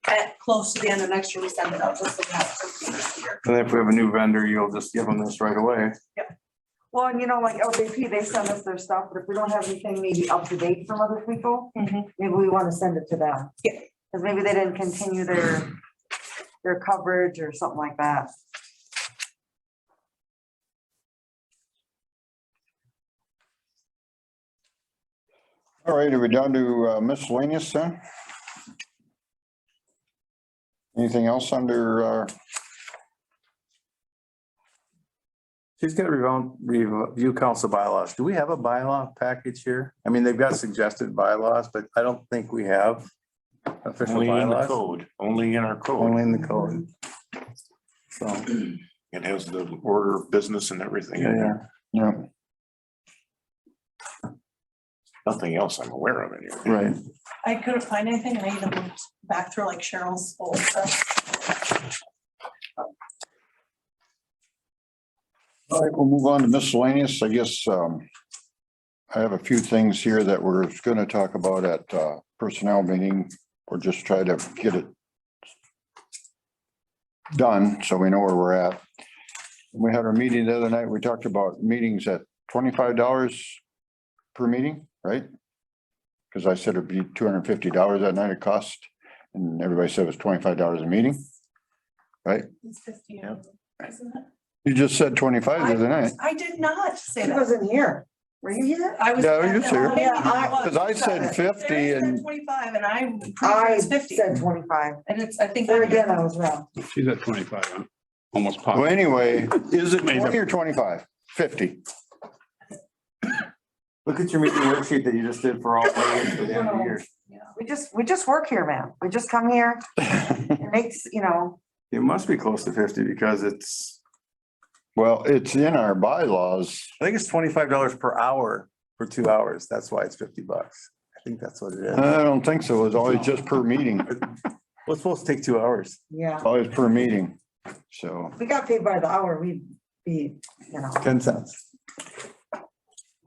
at close to the end of next year, we send it out just so we have it for the beginning of the year. And if we have a new vendor, you'll just give them this right away. Well, and like LJP, they send us their stuff, but if we don't have anything maybe up to date from other people, maybe we want to send it to them. Yeah. Because maybe they didn't continue their coverage or something like that. All right, are we down to miscellaneous then? Anything else under, She's got to review council bylaws. Do we have a bylaw package here? I mean, they've got suggested bylaws, but I don't think we have official Only in the bylaws. code, only in our code. Only in the code. So, It has the order of business and everything. in there. yeah, yeah, Nothing else I'm aware of in here. right. I couldn't find anything. I even looked back through like Cheryl's old stuff. all right, we'll move on to miscellaneous. I guess I have a few things here that we're going to talk about at personnel meeting, or just try to get it done so we know where we're at. We had our meeting the other night. We talked about meetings at $25 per meeting, right? Because I said it'd be $250 that night it cost, and everybody said it was $25 a meeting. It's 50, Yeah. isn't it? You just said 25 the other night. I did not say He that. wasn't here. Were you here? I was. Yeah, I was here. Because Because I said 50 and 25 and I'm pretty sure I it's 50. said 25. And it's, I think. There again, I was wrong. She's at 25, huh? Almost well, positive. anyway, is it 20 or 25? 50. Look at your meeting worksheet that you just did for all for the end of the year. We just work here, man. We just come here. It makes, It must be close to 50 because Well, it's in our bylaws. I think it's $25 per hour for 2 hours. That's why it's $50. I think that's what it is. I don't think so. It's always just per meeting, Well, it's supposed to take 2 hours. yeah, always per meeting. So, we got paid by the hour. We'd be, 10 cents.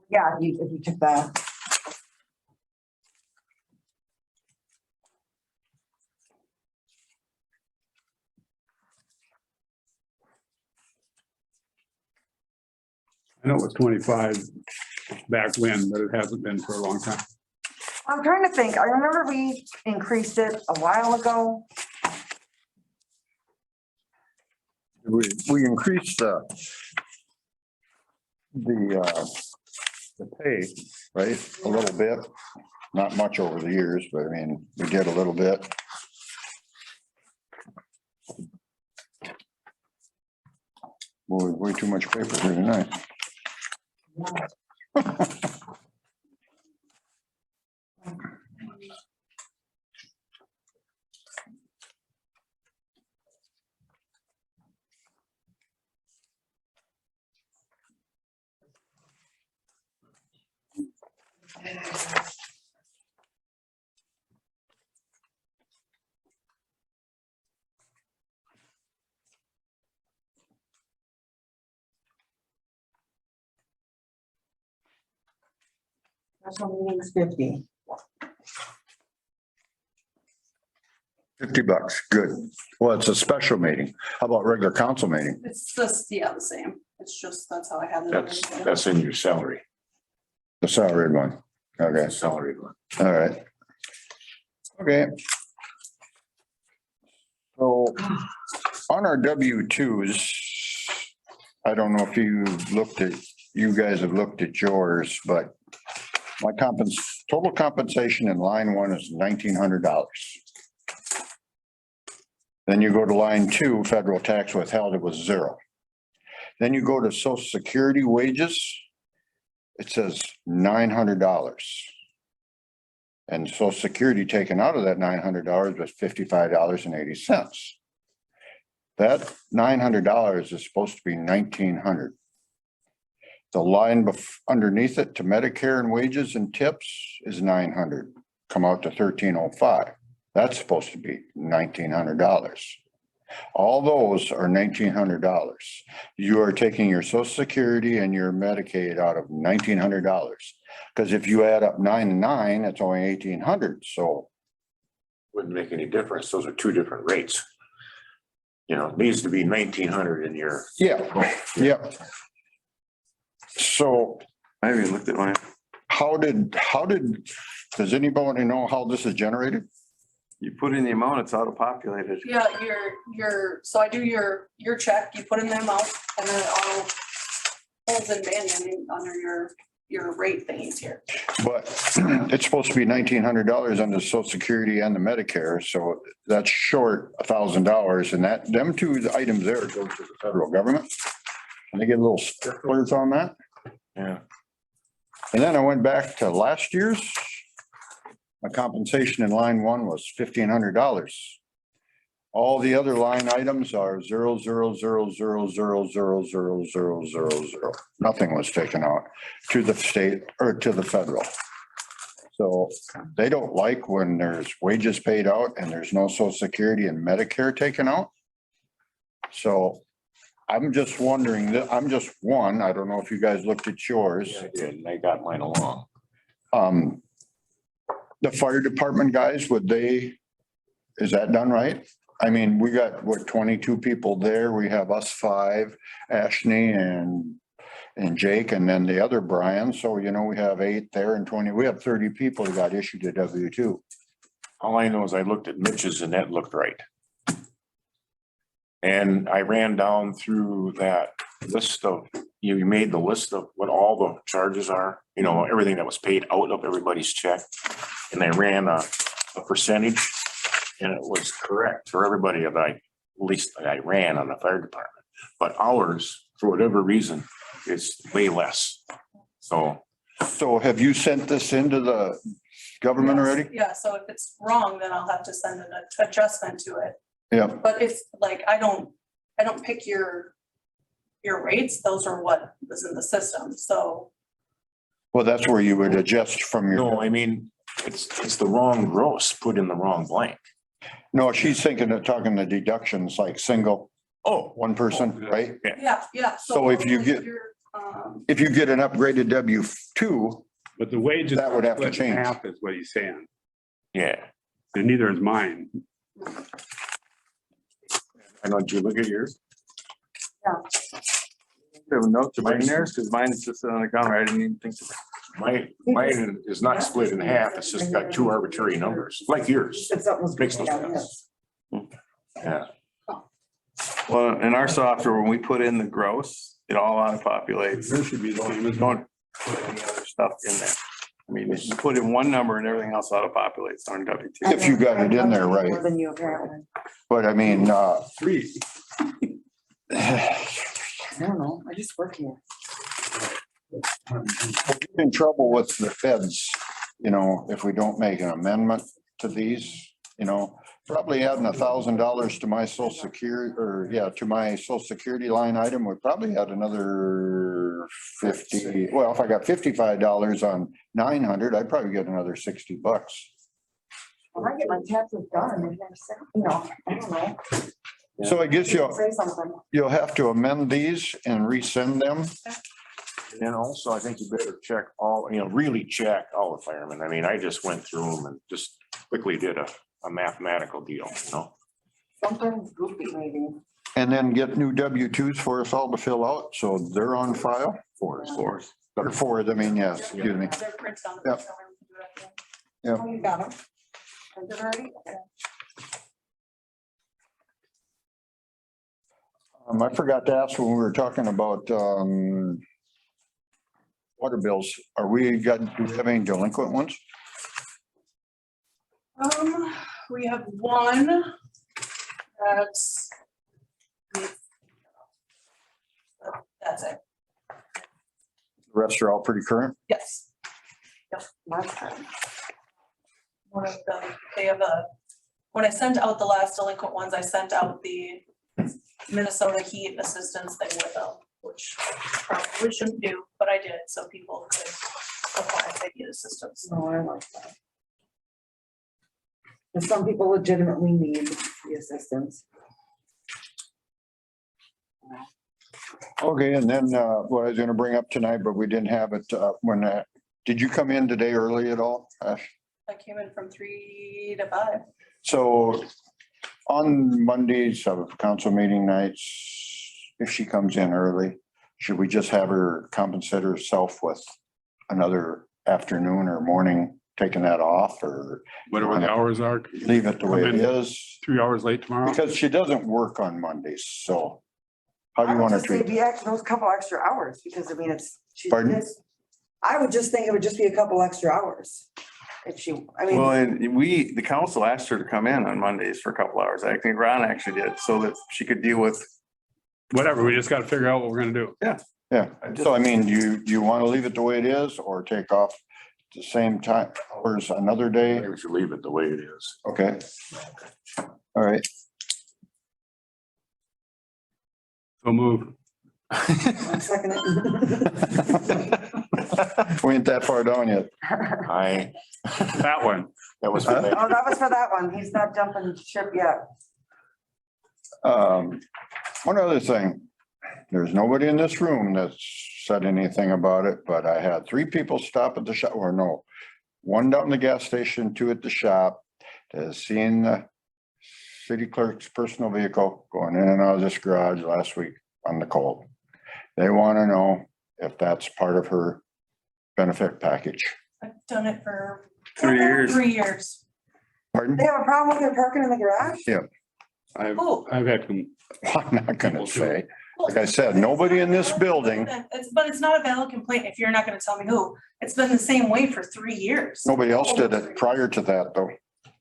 yeah, if you took that. I know it was 25 back when, but it hasn't been for a long time. I'm trying to think. I remember we increased it a while ago. we increased the pay, right, a little bit, not much over the years, but I mean, we did a little bit. Boy, way too much paper here tonight. Special meetings 50. $50, good. Well, it's a special meeting. How about regular council meeting? It's just, yeah, the same. It's just, that's how I have it. That's in your salary, The salaried one. Okay, the salary one. all right. Okay. So on our W-2s, I don't know if you guys have looked at yours, but my total compensation in line one is $1,900. Then you go to line two, federal tax withheld, it was 0. Then you go to social security wages, it says $900. And social security taken out of that $900 was $55.80. That $900 is supposed to be $1,900. The line underneath it to Medicare and wages and tips is $900, come out to $1,305. That's supposed to be $1,900. All those are $1,900. You are taking your social security and your Medicaid out of $1,900. Because if you add up 9 and 9, it's only $1,800. So Wouldn't make any difference. Those are two different rates. You know, it needs to be 1,900 in your. yeah, yeah. So I haven't even looked at mine. does anybody know how this is generated? You put in the amount, it's auto-populated. Yeah, so I do your check, you put in the amount and then it auto pulls in manually under your rate thingies here. But it's supposed to be $1,900 under social security and the Medicare, so that's short $1,000, and them two items there go to the federal government. And they get little sticklers on that. Yeah. And then I went back to last year's. My compensation in line one was $1,500. All the other line items are 0. Nothing was taken out to the state or to the federal. So they don't like when there's wages paid out and there's no social security and Medicare taken out. So I'm just wondering that, I'm just one, I don't know if you guys looked at yours. Yeah, I did, and I got mine along. The fire department guys, is that done right? I mean, we got, what, 22 people there. We have us five, Ashley and Jake, and then the other Brian. So, you know, we have 8 there and 20, we have 30 people who got issued a W-2. All I know is I looked at Mitch's and that looked right. And I ran down through that list of, you made the list of what all the charges are, you know, everything that was paid out of everybody's check. And I ran a percentage and it was correct for everybody that at least that I ran on the fire department. But ours, for whatever reason, is way less. So So have you sent this into the government already? Yeah, so if it's wrong, then I'll have to send an adjustment to it. Yeah. But if, like, I don't pick your rates, those are what is in the system, so. Well, that's where you would adjust from no, your, I mean, it's the wrong gross put in the wrong blank. no, she's thinking of talking the deductions like single, Oh, one person, right? Yeah. So if you get- If you get an upgraded W-2, But the wages. That would have to split in change. half is what he's saying, yeah. and neither is mine. I know, did you look at yours? Have a note to mine there, because mine's just on the counter. I didn't even think. Mine is not split in half. It's just got 2 arbitrary numbers, like yours. Makes no sense. Yeah. Well, in our software, when we put in the gross, it all auto-populates. There should be the same as Don't put any other stuff in there. I mean, you put in one number and everything else auto-populates on W-2. if you got it in there, right? More than you apparently. But I mean, 3. I don't know, I just work here. in trouble with the feds, you know, if we don't make an amendment to these, you know, probably adding $1,000 to my social security, or yeah, to my social security line item would probably add another 50. Well, if I got $55 on 900, I'd probably get another $60. When I get my taxes done, they've never said, you know, I don't know. So I guess Say something. you'll have to amend these and resend them. And also, I think you better check all, you know, really check all the firemen. I mean, I just went through them and just quickly did a mathematical deal, you know? Sometimes goofy maybe. And then get new W-2s for us all to fill out, so they're on file. Four. Or for them, I mean, yes, excuse me. They're printed on the Yep. printer, we can do it at the end. Oh, you got them. Printed already? Okay. I forgot to ask when we were talking about, water bills. Do we have any delinquent ones? We have one that's. That's it, The rest are all pretty current? yes. Last time. One of them, they have when I sent out the last delinquent ones, I sent out the Minnesota heat assistance thing with them, which probably shouldn't do, but I did, so people could apply if they need assistance. No, I like that. And some people legitimately need the assistance. Okay, and then, what I was gonna bring up tonight, but we didn't have it, did you come in today early at all, Ash? I came in from 3 to 5. So on Mondays of council meeting nights, if she comes in early, should we just have her compensate herself with another afternoon or morning, taking that off, or Whatever the hours are. leave it the way it is? 3 hours late tomorrow. Because she doesn't work on Mondays, so how do I you would want to just say treat? be those couple extra hours, because I mean, Pardon? I would just think it would just be a couple extra hours. If she, I Well, mean, and the council asked her to come in on Mondays for a couple hours. I think Ron actually did, so that she could deal with. Whatever, we just gotta figure out what we're gonna do. Yeah, so I mean, do you want to leave it the way it is or take off the same time hours another day? Maybe we should leave it the way it is. Okay. All right. So move. I'm second it. We ain't that far down yet. That one. That was. Huh? Oh, that was for that one. He's not jumping ship yet. One other thing, there's nobody in this room that's said anything about it, but I had 3 people stop at the shop, or no, 1 down in the gas station, 2 at the shop, to seeing the city clerk's personal vehicle going in and out of this garage last week on the cold. They want to know if that's part of her benefit package. I've done it for 3 years. 3 years. Pardon? They have a problem with her parking in the garage? I've had, I'm not gonna say. Like I said, nobody in this building, But it's not a valid complaint if you're not gonna tell me who. It's been the same way for 3 years. nobody else did it prior to that, though.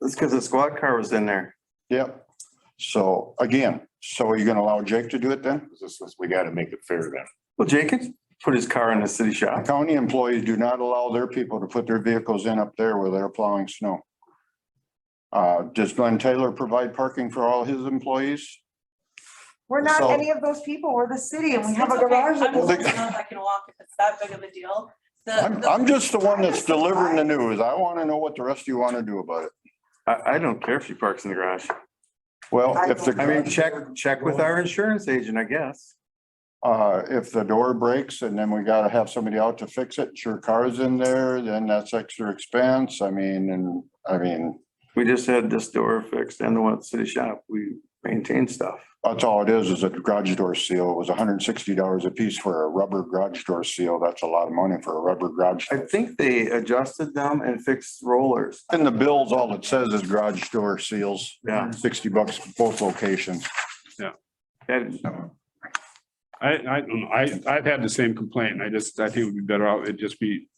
That's because the squad car was in there. Yep. So again, so are you gonna allow Jake to do it then? We gotta make it fair then. Well, Jake could put his car in the city shop. County employees do not allow their people to put their vehicles in up there where they're plowing snow. Does Glenn Taylor provide parking for all his employees? We're not So- any of those people. We're the city and we have a It's okay. garage. that I'm goes- old enough, I can walk if it's that big of a deal. I'm just the one that's delivering the news. I want to know what the rest of you want to do about it. I don't care if she parks in the garage. Well, if the. I mean, check with our insurance agent, I guess. If the door breaks and then we gotta have somebody out to fix it, your car's in there, then that's extra expense. I mean, We just had this door fixed and the one at the city shop. We maintain stuff. that's all it is a garage door seal. It was $160 a piece for a rubber garage door seal. That's a lot of money for a rubber garage. I think they adjusted them and fixed rollers. In the bills, all it says is garage door seals. Yeah. $60 both locations. And I don't know, I've had the same complaint. I think it would be better out, it'd just be,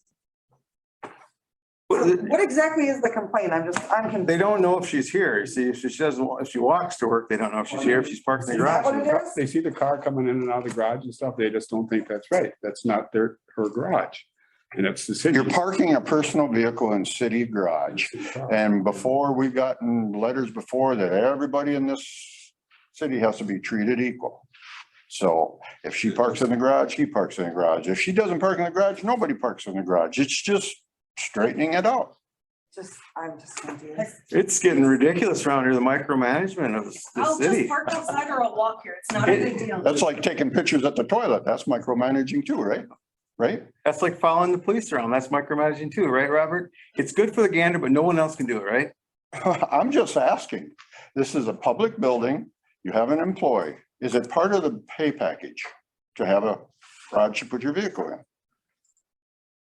What exactly is the complaint? I'm confused. they don't know if she's here. You see, if she doesn't, if she walks to work, they don't know if she's here, if she's parked in the Is that what garage. it is? they see the car coming in and out of the garage and stuff, they just don't think that's right. That's not her garage. And it's the city. You're parking a personal vehicle in city garage. And before, we've gotten letters before that everybody in this city has to be treated equal. So if she parks in the garage, he parks in the garage. If she doesn't park in the garage, nobody parks in the garage. It's just straightening it out. I'm just confused. It's getting ridiculous around here, the micromanagement of the I'll just city. park outside or I'll walk here. It's not a big deal. That's like taking pictures at the toilet. That's micromanaging too, right? Right? That's like following the police around. That's micromanaging too, right, Robert? It's good for the gander, but no one else can do it, right? I'm just asking. This is a public building. You have an employee. Is it part of the pay package to have a garage to put your vehicle in?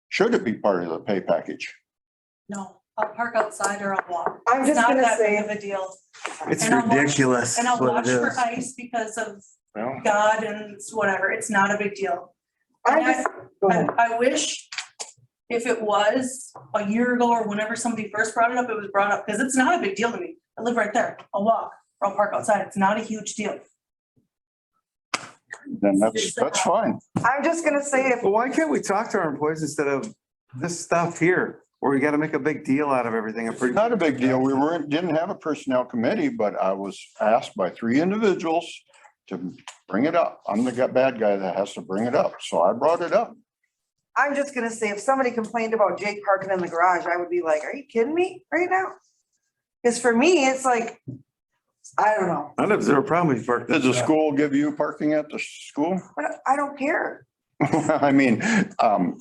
Should it be part of the pay package? No, I'll park outside or I'll walk. I'm It's just not gonna that big say, of a deal. It's And I'll watch- ridiculous. And I'll what watch it for is. ice because of Well, God and whatever. It's not a big deal. go ahead. I wish if it was a year ago or whenever somebody first brought it up, it was brought up because it's not a big deal to me. I live right there. I'll walk or I'll park outside. It's not a huge deal. Then that's fine. I'm just gonna say if Well, why can't we talk to our employees instead of this stuff here, where we gotta make a big deal out of everything? I'm pretty. Not a big deal. We didn't have a personnel committee, but I was asked by 3 individuals to bring it up. I'm the bad guy that has to bring it up. So I brought it up. I'm just gonna say, if somebody complained about Jake parking in the garage, I would be like, are you kidding me right now? Because for me, it's like, I don't know, I have zero problem with parking. Does the school give you parking at the school? but I don't care. I mean,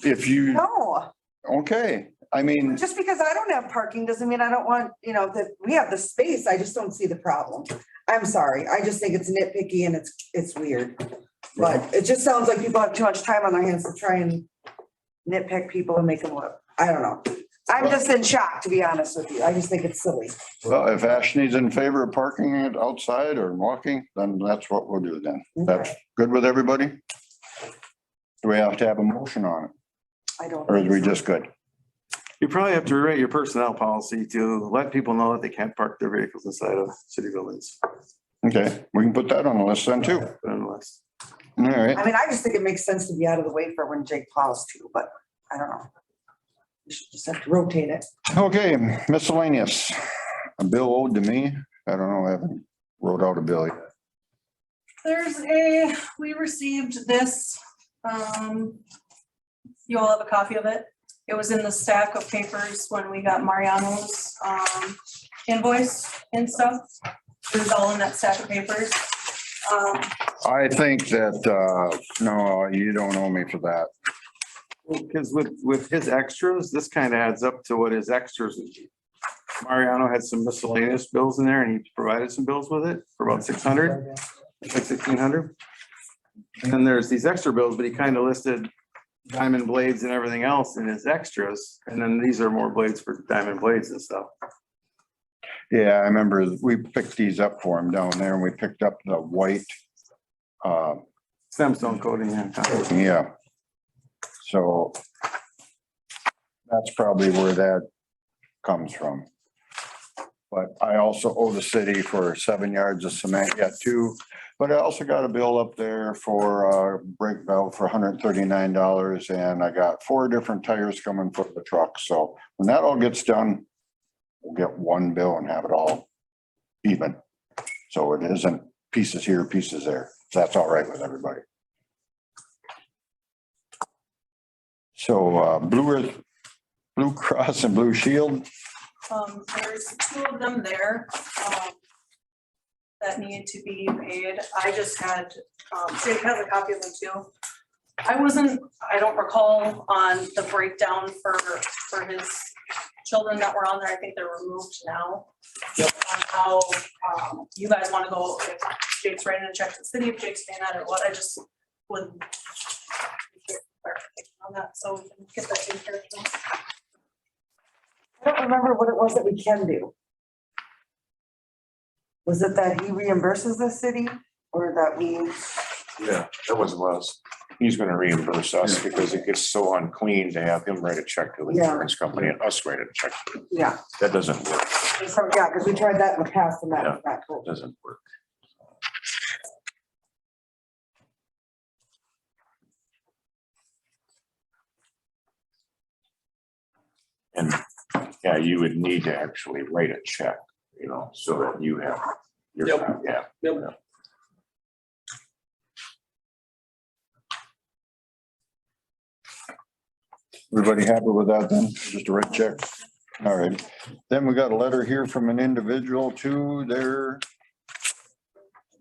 if you, No, okay, I mean, just because I don't have parking doesn't mean I don't want, that we have the space. I just don't see the problem. I'm sorry. I just think it's nitpicky and it's weird. But it just sounds like people have too much time on their hands to try and nitpick people and make them look, I don't know. I'm just in shock, to be honest with you. I just think it's silly. well, if Ashley's in favor of parking it outside or walking, then that's what we'll do then. That's good with everybody? Do we have to have a motion on it? I don't. Or is think we so. just good? You probably have to rewrite your personnel policy to let people know that they can't park their vehicles inside of city buildings. Okay, we can put that on the list then too. Unless, All right. I mean, I just think it makes sense to be out of the way for when Jake plows too, but I don't know. We should just have to rotate it. Okay, miscellaneous. A bill owed to me. I don't know, I haven't wrote out a bill yet. We received this, you all have a copy of it. It was in the stack of papers when we got Mariano's, invoice and stuff. It was all in that stack of papers. I think that, no, you don't owe me for that. because with his extras, this kind of adds up to what his extras would be. Mariano had some miscellaneous bills in there and he provided some bills with it for about 600, like 1,600. And then there's these extra bills, but he kind of listed diamond blades and everything else in his extras. And then these are more blades for diamond blades and stuff. Yeah, I remember we picked these up for him down there and we picked up the white. Sandstone coating. Yeah. So that's probably where that comes from. But I also owe the city for 7 yards of cement yet too. But I also got a bill up there for brake valve for $139 and I got 4 different tires coming for the truck. So when that all gets done, we'll get one bill and have it all even. So it isn't pieces here, pieces there. That's all right with everybody. So Blue Cross and Blue Shield, There's 2 of them there, that need to be paid. I just had, Jake has a copy of them too. I don't recall on the breakdown for his children that were on there. I think they're removed now. Yep. On how, you guys want to go, if Jake's writing a check to the city, if Jake's paying that or what, I just would on that, so we can get that taken care of. I don't remember what it was that we can do. Was it that he reimburses the city or that we? Yeah, that was us. He's gonna reimburse us because it gets so unclean to have him write a check to the Yeah. insurance company and us write a check. Yeah, That doesn't work. so, yeah, because we tried that in the past and that was not cool. Doesn't work. And yeah, you would need to actually write a check, you know, so that you have your, Yep. yeah. Yep. everybody happy with that then? Just a red check? All right. Then we got a letter here from an individual to their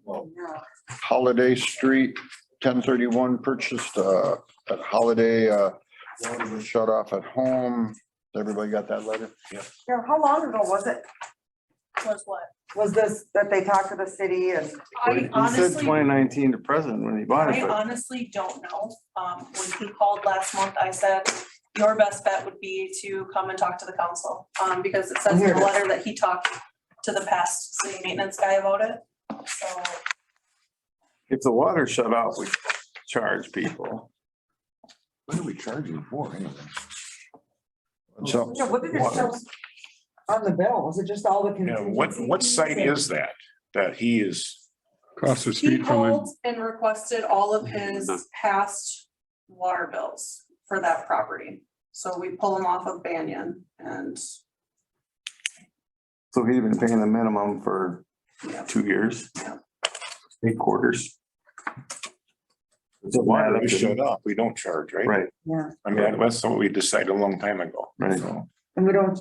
Yeah. Holiday Street, 1031 purchased at Holiday, water was shut off at home. Everybody got that letter? Yeah, how long ago was it? Was what? Was this that they talked to the city and? I He said honestly, 2019 to present when he bought it, I but honestly don't know. When he called last month, I said, your best bet would be to come and talk to the council. Because it says in the letter that he talked to the past city maintenance guy about it. So if the water shut off, we charge people. What are we charging for anyway? So, Yeah, what did it show on the bill? Was it just all the? Yeah, what contingency site fees? is that he is? Across the he street from him. called and requested all of his past water bills for that property. So we pull them off of Banyan and So he's been paying the minimum for Yeah. 2 years. Yeah. 8 quarters. The water is shut off. We don't charge, right? Right, Yeah, I mean, that's something we decided a long time ago. Right. So, and we don't,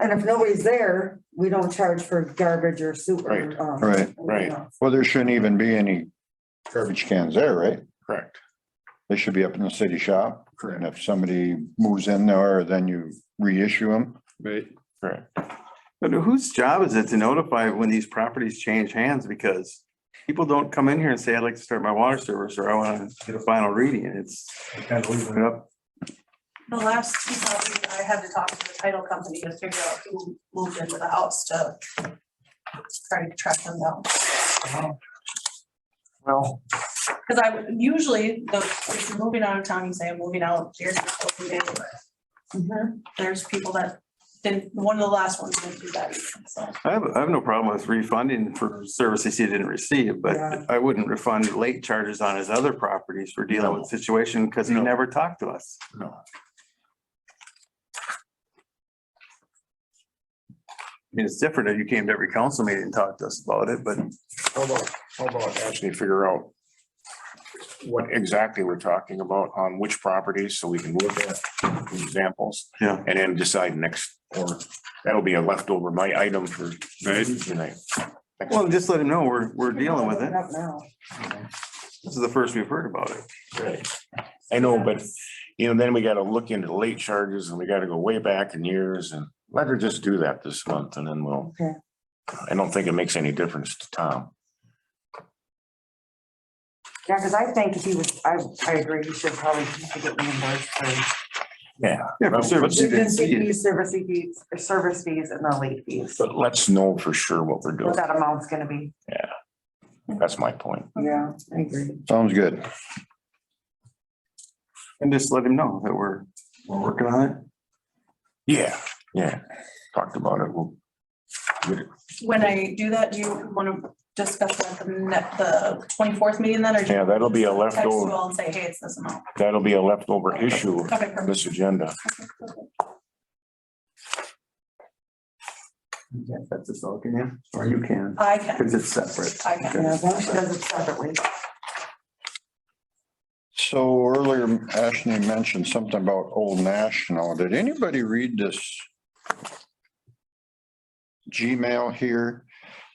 and if nobody's there, we don't charge for garbage or sewer. Right, right. right. well, there shouldn't even be any garbage cans there, right? Correct. They should be up in the city shop. And if somebody moves in there, then you reissue them. Right. Correct. but whose job is it to notify when these properties change hands? Because people don't come in here and say, I'd like to start my water service, or I want to get a final reading. It's kind of leaving it up. the last two properties, I had to talk to the title company to figure out who moved into the house to try to track them down. Well, Cause I would usually, if you're moving out of town, you say I'm moving out, here's your closing date. Mhm. There's people that didn't, one of the last ones didn't do that either, so. I have no problem with refunding for services he didn't receive, but Yeah. I wouldn't refund late charges on his other properties for dealing with the situation because he No. never talked to us. no. I mean, it's different if you came to every council meeting and talked to us about it, but How about actually figure out what exactly we're talking about on which properties, so we can look at examples. Yeah. And then decide next, or that'll be a leftover my item for tonight. well, just let him know we're dealing with it. Up now. This is the first we've heard about it. Right. I know, but you know, then we gotta look into late charges and we gotta go way back in years and let her just do that this month and then we'll, Okay. I don't think it makes any difference to Tom. Yeah, because I think if he was, I agree, he should probably get reimbursed for Yeah. Yeah, for service. agency fees, service fees and the late fees. But let's know for sure what we're doing. What that amount's gonna be. That's my point. Yeah, I agree. Sounds good. And just let him know that we're working on it. Yeah, talked about it. We'll get it. When I do that, do you want to discuss that the 24th meeting then, or? do you Yeah, that'll be a text you leftover, all and say, hey, it's this amount? that'll be a leftover issue Okay, on perfect. this agenda. Yeah, that's just all, can you? Or you can, I can, because it's separate. I can. Yeah, as long as she does it separately. So earlier Ashley mentioned something about Old National. Did anybody read this Gmail here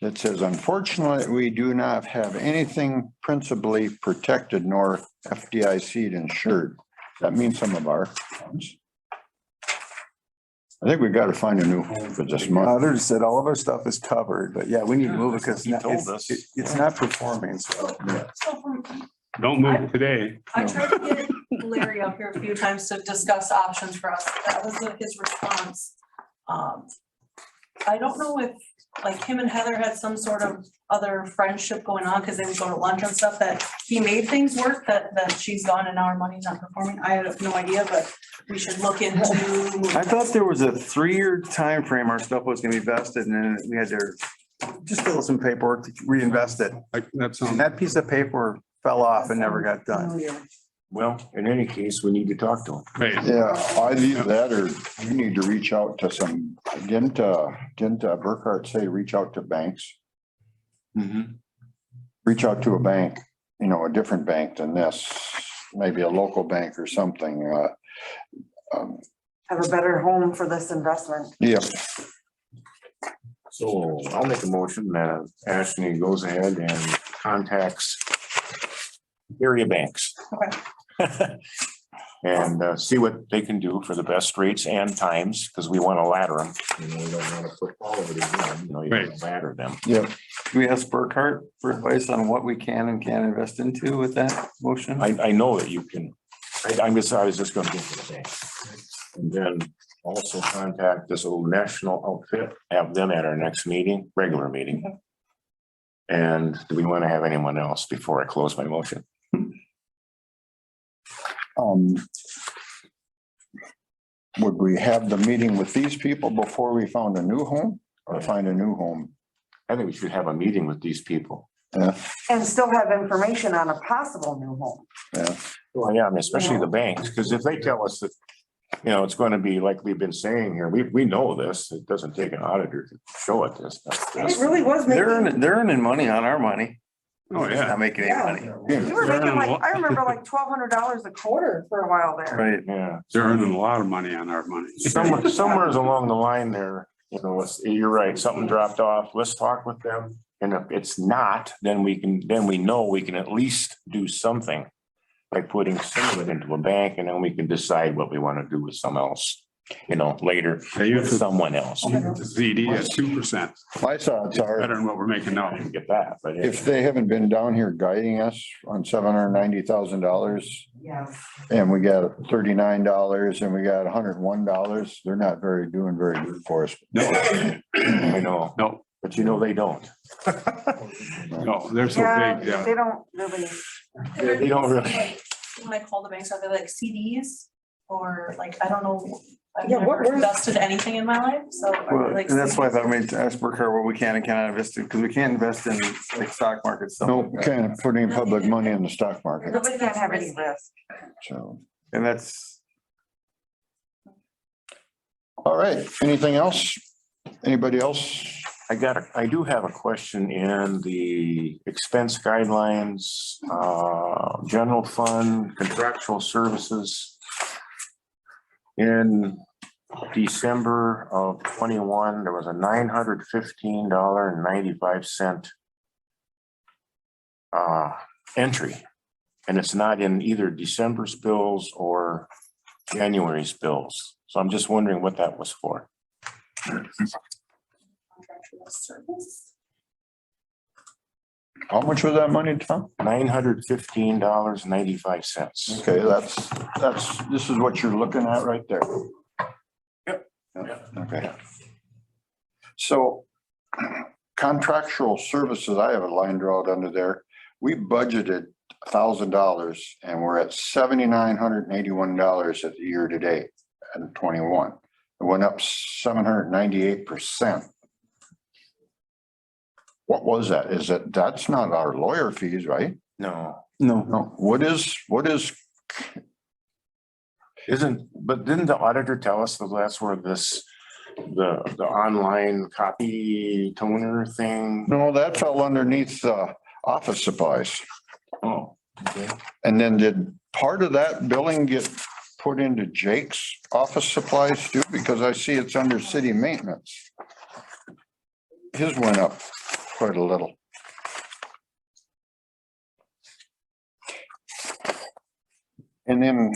that says, unfortunately, we do not have anything principally protected nor FDIC insured. That means some of our funds. I think we got to find a new home for this month. Others said all of our stuff is covered, but yeah, we need to move it because He told us. it's not performing, so. So from Don't move today. I tried to get Larry up here a few times to discuss options for us. That was his response. I don't know if, like, him and Heather had some sort of other friendship going on, because they would go to lunch and stuff, that he made things work, that she's gone and now our money's not performing. I have no idea, but we should look into. I thought there was a 3-year time frame. Our stuff was gonna be vested and then we had to just fill out some paperwork to reinvest it. Like, that's And on, that piece of paper fell off and never got done. Well, in any case, we need to talk to him. right. Yeah, either that or you need to reach out to some, didn't Burkhart say, reach out to banks? Reach out to a bank, you know, a different bank than this, maybe a local bank or something. Have a better home for this investment. Yeah, So I'll make a motion that Ashley goes ahead and contacts area banks. Okay. And see what they can do for the best rates and times, because we want to ladder them. You know, we don't want to put all of it in, you know, you want to ladder them. yeah. Do we ask Burkhart for advice on what we can and can't invest into with that motion? I know that you can, I was just gonna get to the bank. And then also contact this Old National outfit, have them at our next meeting, regular meeting. And do we want to have anyone else before I close my motion? Would we have the meeting with these people before we found a new home or find a new home? I think we should have a meeting with these people. Yeah, And still have information on a possible new home. yeah. Well, yeah, I mean, especially the banks, because if they tell us that, you know, it's going to be like we've been saying here, we know this, it doesn't take an auditor to show it this. It really was making, They're earning money on our money. Oh, We're just yeah. Not making any Yeah. money. you were making like, I remember like $1,200 a quarter for a while there. Right. Yeah, They're earning a lot of money on our money. somewhere along the line there, you know, you're right, something dropped off, let's talk with them. And if it's not, then we know we can at least do something by putting some of it into a bank, and then we can decide what we want to do with some else, you know, later, They use with the someone else. ZD at 2%, My thoughts are, better than what we're making now. I can get that, but if they haven't been down here guiding us on $790,000 Yes. and we got $39 and we got $101, they're not doing very good for us. No, I know, no, but you know, they don't. no, they're so Yeah, big, yeah. they don't really, They don't really. Like, when I call the banks, are they like CDs or like, I don't know. I've Yeah, what never were- invested anything in my life, so. are they Well, like and that's why I CDs? thought we need to ask Burkhart what we can and cannot invest in, because we can't invest in like stock markets. stuff No, like that. can't put any public money in the stock market, really can't have any risk. so. And that's, All right, anything else? Anybody else? I do have a question in the expense guidelines, general fund, contractual services. In December of 21, there was a $915.95 entry. And it's not in either December's bills or January's bills. So I'm just wondering what that was for. Contractual service. How much was that money, Tom? $915.95. Okay, this is what you're looking at right there. Yep. Okay. So contractual services, I have a line drawn under there. We budgeted $1,000 and we're at $7,981 at the year to date and 21. It went up 798%. What was that? That's not our lawyer fees, right? No, No, what is, but didn't the auditor tell us that that's where the online copy toner thing? no, that fell underneath, office supplies. Oh, okay. And then did part of that billing get put into Jake's office supplies too? Because I see it's under city maintenance. His went up quite a little. And then,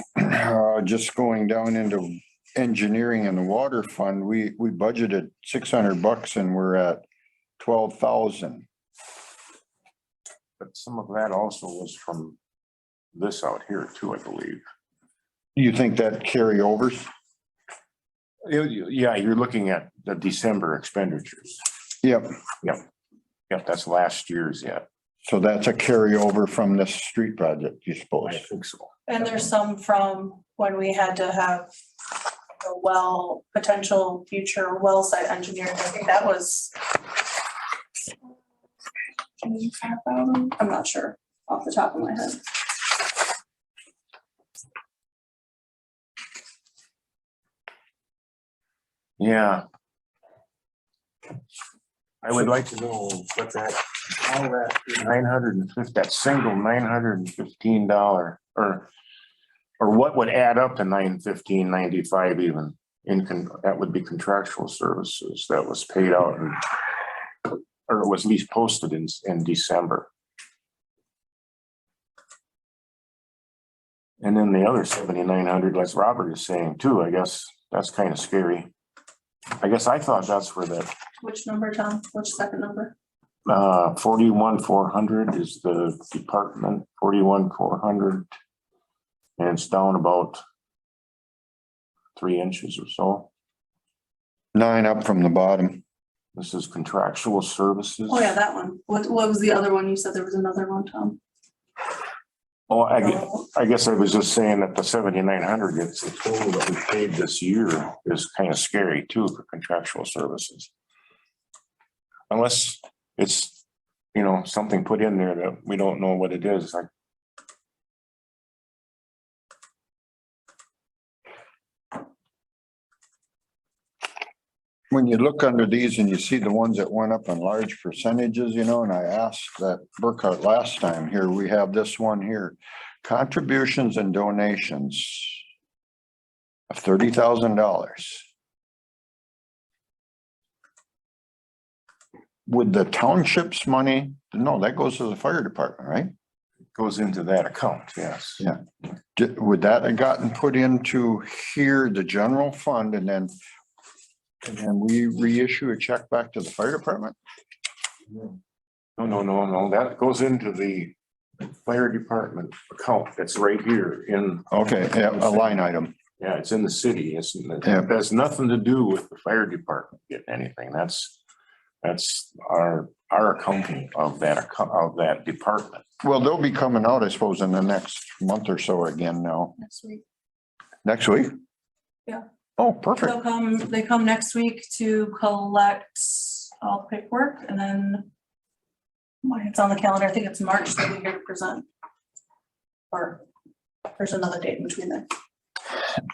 just going down into engineering and the water fund, we budgeted $600 and we're at 12,000. But some of that also was from this out here too, I believe. You think that carryovers? Yeah, you're looking at the December expenditures. Yep. Yep, that's last year's yet. So that's a carryover from this street project, you suppose? I think so. And there's some from when we had to have a potential future well site engineering. I think that was. I'm not sure off the top of my head. Yeah. I would like to know what that, all that $950, that single $915 or what would add up to $915.95 even that would be contractual services that was paid out or it was at least posted in December. And then the other 7,900, as Robert is saying too, I guess that's kind of scary. I guess I thought that's where the Which number, Tom? Which second number? 41,400 is the department, 41,400. And it's down about 3 inches or so. 9 up from the bottom. This is contractual services. Oh, yeah, that one. What was the other one? You said there was another one, Tom. Oh, I guess I was just saying that the 7,900, it's the total that we paid this year is kind of scary too for contractual services. Unless it's, something put in there that we don't know what it is. Like, When you look under these and you see the ones that went up in large percentages, and I asked that Burkhart last time here, we have this one here. Contributions and donations of $30,000. Would the township's money, no, that goes to the fire department, right? goes into that account, yes. Yeah. Would that have gotten put into here, the general fund, and then we reissue a check back to the fire department? No, that goes into the fire department account. That's right here in. Okay, yeah, a line item. Yeah, it's in the city. It Yeah. has nothing to do with the fire department getting anything. That's our accounting of that department. Well, they'll be coming out, I suppose, in the next month or so again now. Next week. Next week? Yeah. Oh, perfect. They come next week to collect all the paperwork and then it's on the calendar. I think it's March that we're here to present. Or there's another date in between there.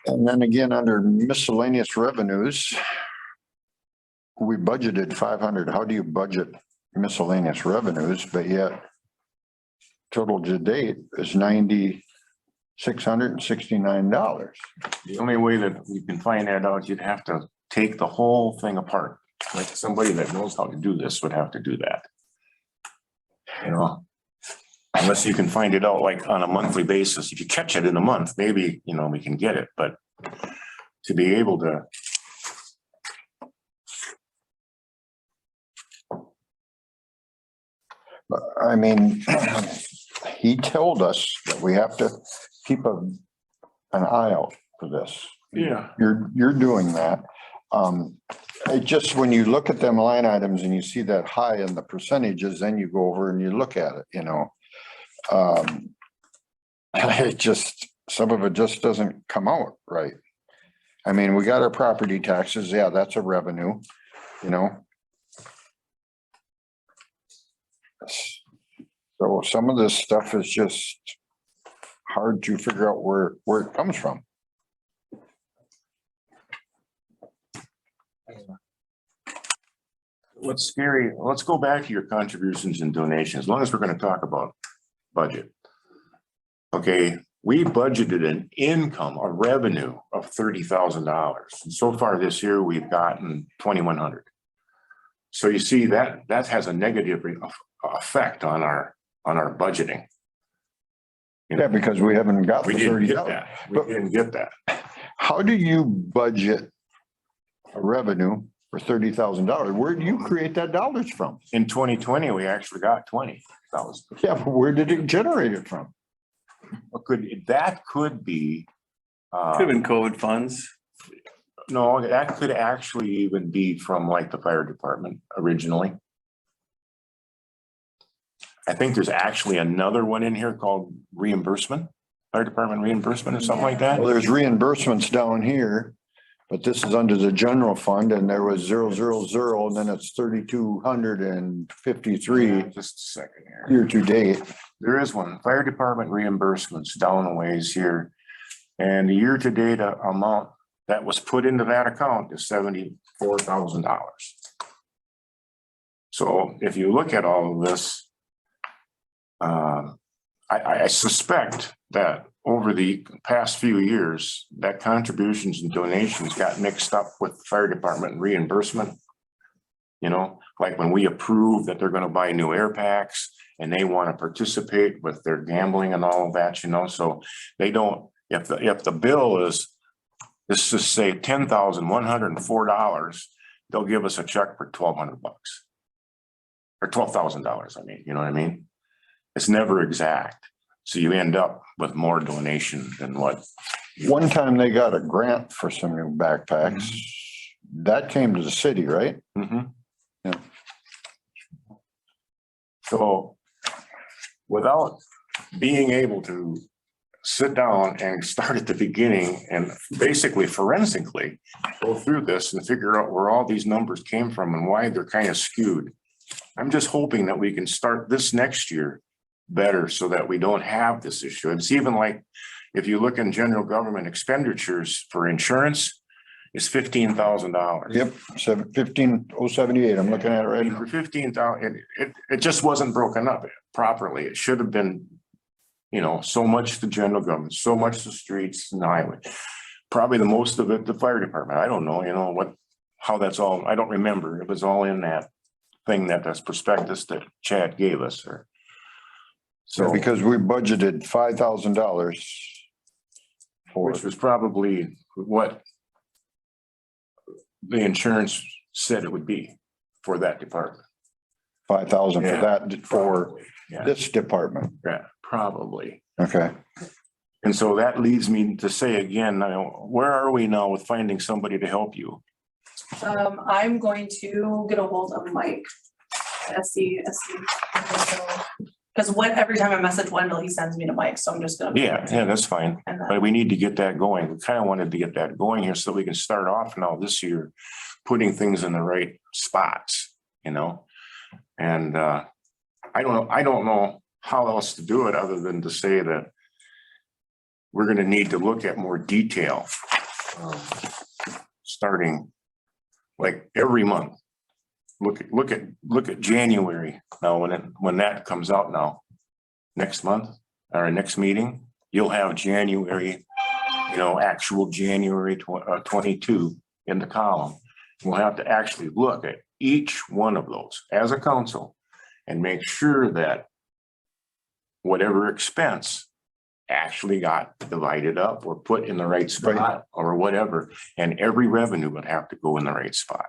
And then again, under miscellaneous revenues, we budgeted 500. How do you budget miscellaneous revenues, but yet total to date is $9,669. The only way that we can find that out, you'd have to take the whole thing apart. Like somebody that knows how to do this would have to do that. Unless you can find it out like on a monthly basis. If you catch it in a month, maybe, we can get it, but to be able to I mean, he told us that we have to keep an eye out for this. Yeah. You're doing that. It just, when you look at them line items and you see that high in the percentages, then you go over and you look at it, you know. It just, some of it just doesn't come out right. I mean, we got our property taxes. Yeah, that's a revenue, you know. So some of this stuff is just hard to figure out where it comes from. What's scary, let's go back to your contributions and donations, as long as we're gonna talk about budget. Okay, we budgeted an income, a revenue of $30,000. And so far this year, we've gotten 2,100. So you see that has a negative effect on our budgeting. You know, Yeah, because we haven't got we the didn't get 30,000. that. We didn't get that. How do you budget a revenue for $30,000? Where do you create that dollars from? In 2020, we actually got 20,000. Yeah, but where did it generate it from? That could be. Could have been COVID funds. No, that could actually even be from like the fire department originally. I think there's actually another one in here called reimbursement, fire department reimbursement or something like that. Well, there's reimbursements down here, but this is under the general fund and there was 000 and then it's 3,253 Just a second here. year to date. There is one, fire department reimbursements down a ways here. And the year to date amount that was put into that account is $74,000. So if you look at all of this, I suspect that over the past few years, that contributions and donations got mixed up with the fire department reimbursement. You know, like when we approve that they're gonna buy new air packs and they want to participate with their gambling and all of that, you know, so they don't, if the bill is, let's just say $10,104, they'll give us a check for $1,200 or $12,000. I mean, you know what I mean? It's never exact. So you end up with more donation than what. One time they got a grant for some new backpacks. That came to the city, right? Mhm. Yeah. So without being able to sit down and start at the beginning and basically forensically go through this and figure out where all these numbers came from and why they're kind of skewed. I'm just hoping that we can start this next year better so that we don't have this issue. It's even like, if you look in general government expenditures for insurance, it's $15,000. Yep, 15,078. I'm looking at it right now. For 15,000, it just wasn't broken up properly. It should have been, you know, so much to general government, so much to streets and highway. Probably the most of it, the fire department. I don't know, you know, how that's all, I don't remember. It was all in that thing that's prospectus that Chad gave us or. So, Because we budgeted $5,000 for which was probably what the insurance said it would be for that department. 5,000 for Yeah. that, for Yeah, this department. yeah, probably. Okay. And so that leads me to say again, now, where are we now with finding somebody to help you? I'm going to get a hold of Mike. SC. Because every time I message Wendell, he sends me to Mike, so I'm just gonna. Yeah, that's fine. And then, But we need to get that going. We kind of wanted to get that going here so we can start off now this year, putting things in the right spots, you know? And I don't know how else to do it other than to say that we're gonna need to look at more detail. Starting like every month. Look at January now, when that comes out now, next month, or next meeting, you'll have January, you know, actual January 22 in the column. We'll have to actually look at each one of those as a council and make sure that whatever expense actually got divided up or put in the right spot or whatever, and every revenue would have to go in the right spot.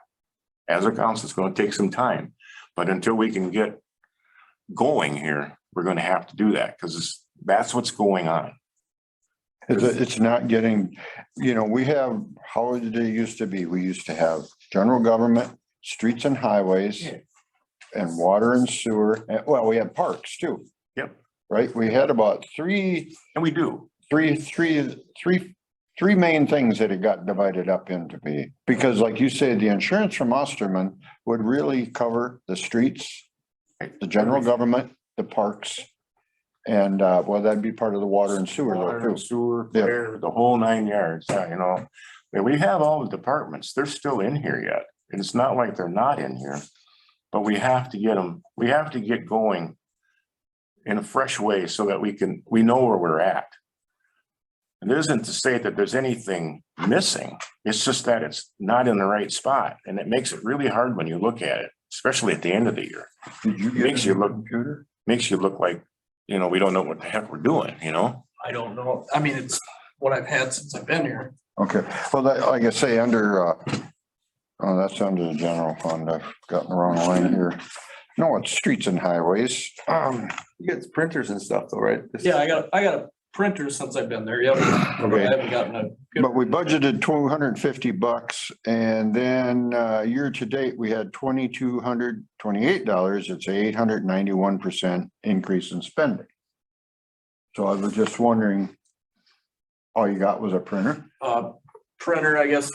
As a council, it's going to take some time, but until we can get going here, we're gonna have to do that, because that's what's going on. It's not getting, we have, how did it used to be? We used to have general government, streets and highways, and water and sewer, and, well, we had parks too. Yep. Right? We had about three And we do. main things that it got divided up into be, because like you said, the insurance from Osterman would really cover the streets, the general government, the parks, and, well, that'd be part of the water and sewer Water though and too. sewer, Yeah. fire, the whole 9 yards, And we have all the departments, they're still in here yet, and it's not like they're not in here. But we have to get them, we have to get going in a fresh way so that we know where we're at. And it isn't to say that there's anything missing, it's just that it's not in the right spot, and it makes it really hard when you look at it, especially at the end of the year. Did you Makes get you a look- computer? Makes you look like, we don't know what the heck we're doing, I don't know. I mean, it's what I've had since I've been here. Okay, well, like I say, under, oh, that's under the general fund. I've gotten the wrong line here. No, it's streets and highways. You get printers and stuff though, right? Yeah, I got a printer since I've been there. Yep. But I Okay. haven't gotten a. But we budgeted $250 and then year to date, we had $2,228. It's a 891% increase in spending. So I was just wondering, all you got was a printer? Printer, I guess,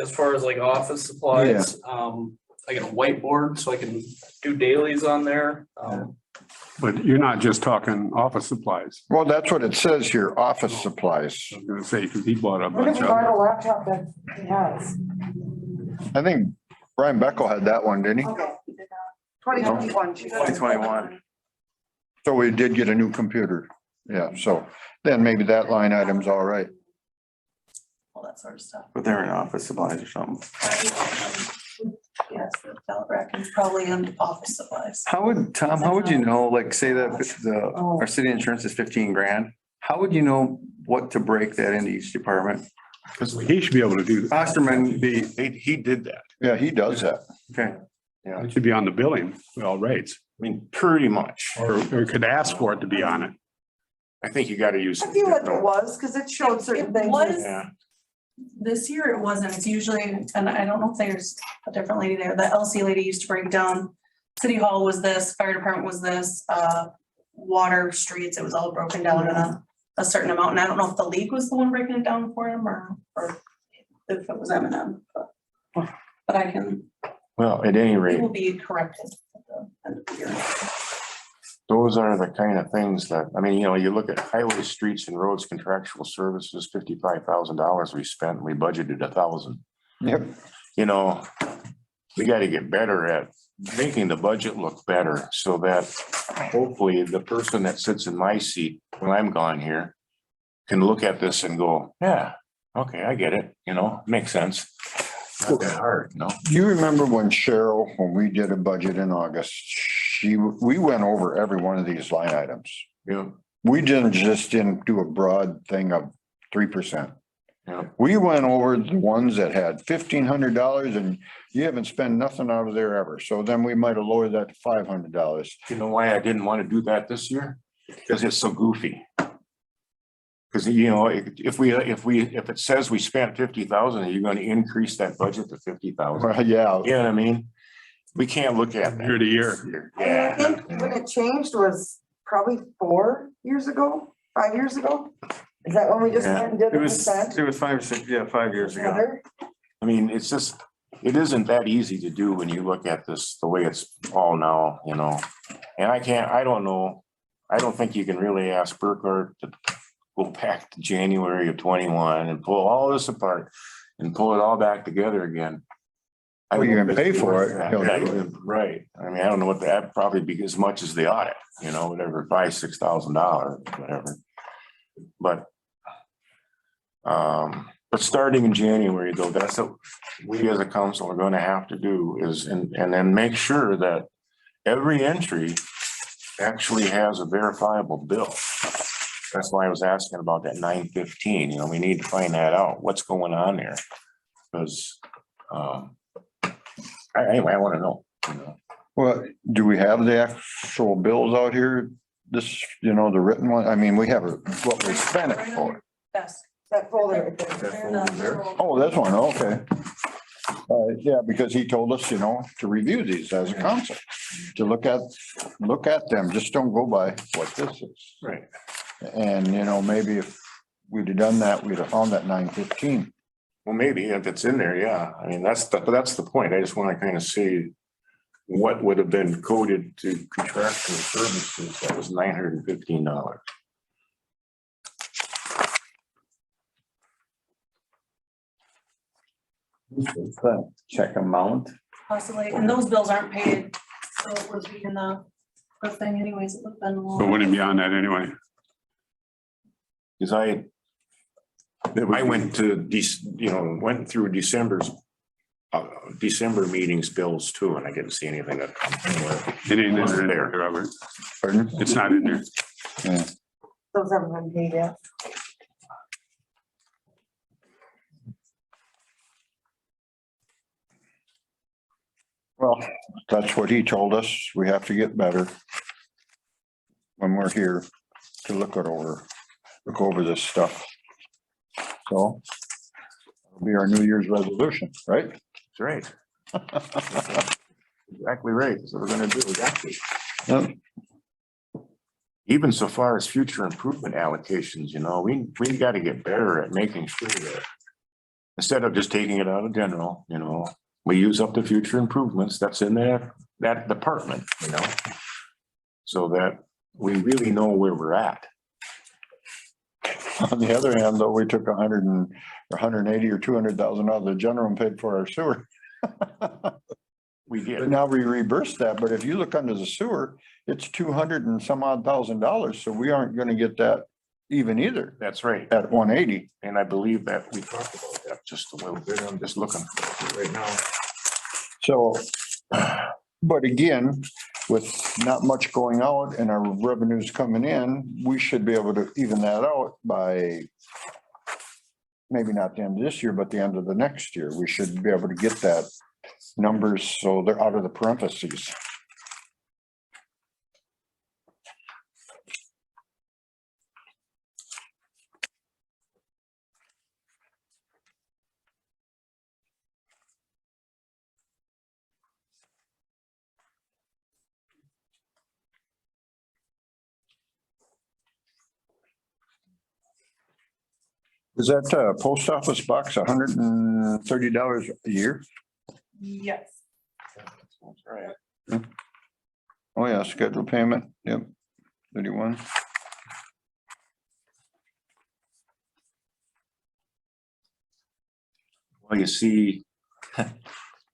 as far as like office supplies, I got a whiteboard so I can do dailies on there. But you're not just talking office supplies. Well, that's what it says here, office supplies. I was gonna say, because he bought a What if bunch you of. buy a laptop that he has? I think Brian Beckel had that one, didn't he? Okay. 2021. 2021. So we did get a new computer. Yeah, so then maybe that line item's all right. All that sort of stuff. But they're in office supplies or something. Yes, the ballot rack is probably in office supplies. How would, Tom, how would you know, like, say that our city insurance is 15 grand? How would you know what to break that into each department? Because He should be able to do, Osterman, he did that. Yeah, he does that. okay, it should be on the billing, all rates, I mean, pretty much. or could ask for it to be on it. I think you gotta use. I feel like it was, because it showed certain It things. was, Yeah. this year it wasn't, it's usually, and I don't know if there's a different lady there, the LC lady used to break down. City Hall was this, fire department was this, water, streets, it was all broken down in a certain amount, and I don't know if the league was the one breaking it down for him or if it was M&M, but I can, Well, at any it rate, will be corrected at the end of the year. those are the kind of things that, you look at highway, streets and roads contractual services, $55,000 we spent, we budgeted 1,000. Yep. We gotta get better at making the budget look better so that hopefully the person that sits in my seat when I'm gone here can look at this and go, yeah, okay, I get it, makes sense. Not that hard, Do you remember when Cheryl, when we did a budget in August, we went over every one of these line items. Yeah, We didn't do a broad thing of 3%. yeah. We went over the ones that had $1,500 and you haven't spent nothing out of there ever. So then we might have lowered that to $500. You know why I didn't want to do that this year? Because it's so goofy. Because, if it says we spent 50,000, you're going to increase that budget to 50,000. Well, yeah, You know what I mean? We can't look at that. Year to year. And I think when it changed was probably 5 years ago. Is that when we just Yeah. went and did the it was percent? 5 or 6, 5 years ago. Together? I mean, it isn't that easy to do when you look at this, the way it's all now, And I don't know, I don't think you can really ask Burkhardt to go back to January of 21 and pull all this apart and pull it all back together again. I Well, you're don't gonna think pay for it. Yeah, He'll do it. right. I mean, I don't know what that probably be as much as the audit, whatever, $5,000-6,000, whatever. But starting in January though, that's what we as a council are gonna have to do is, and then make sure that every entry actually has a verifiable bill. That's why I was asking about that 915, we need to find that out, what's going on there. Because, anyway, I wanna know, Well, do we have the actual bills out here? This, the written one? I mean, we have what we spent it for. Yes. That folder right there. That folder there? Oh, this one, okay. Yeah, because he told us, to review these as a council, to look at them, just don't go by what this is. Right. And, maybe if we'd have done that, we'd have found that 915. Well, maybe if it's in there, yeah. I mean, that's the point. I just want to kind of see what would have been coded to contractual services. That was $915. Check amount. Possibly, and those bills aren't paid, so it would be in the thing anyways, it would have been. a But little- wouldn't be on that anyway. Because I went to went through December meetings bills too, and I didn't see anything that. It ain't in there, Robert. Pardon? It's not in there. Yeah. Those haven't been paid yet. Well, that's what he told us. We have to get better when we're here to look over this stuff. So it'll be our New Year's resolution, right? That's right. Exactly right. So we're gonna do exactly. Yep. Even so far as future improvement allocations, we got to get better at making sure that instead of just taking it out of general, we use up the future improvements that's in that department, so that we really know where we're at. On the other hand, though, we took 180 or 200,000 out of the general and paid for our sewer. We But did. now we reversed that, but if you look under the sewer, it's 200 and some odd $1,000, so we aren't gonna get that even either That's right. at 180. And I believe that we talked about that just a little bit. I'm just looking for it right now. So, but again, with not much going out and our revenues coming in, we should be able to even that out by maybe not the end of this year, but the end of the next year. We should be able to get that numbers so they're out of the parentheses. Is that post office box $130 a year? Yes. That's right. Oh, yeah, scheduled payment, yep, 31. Well, you see,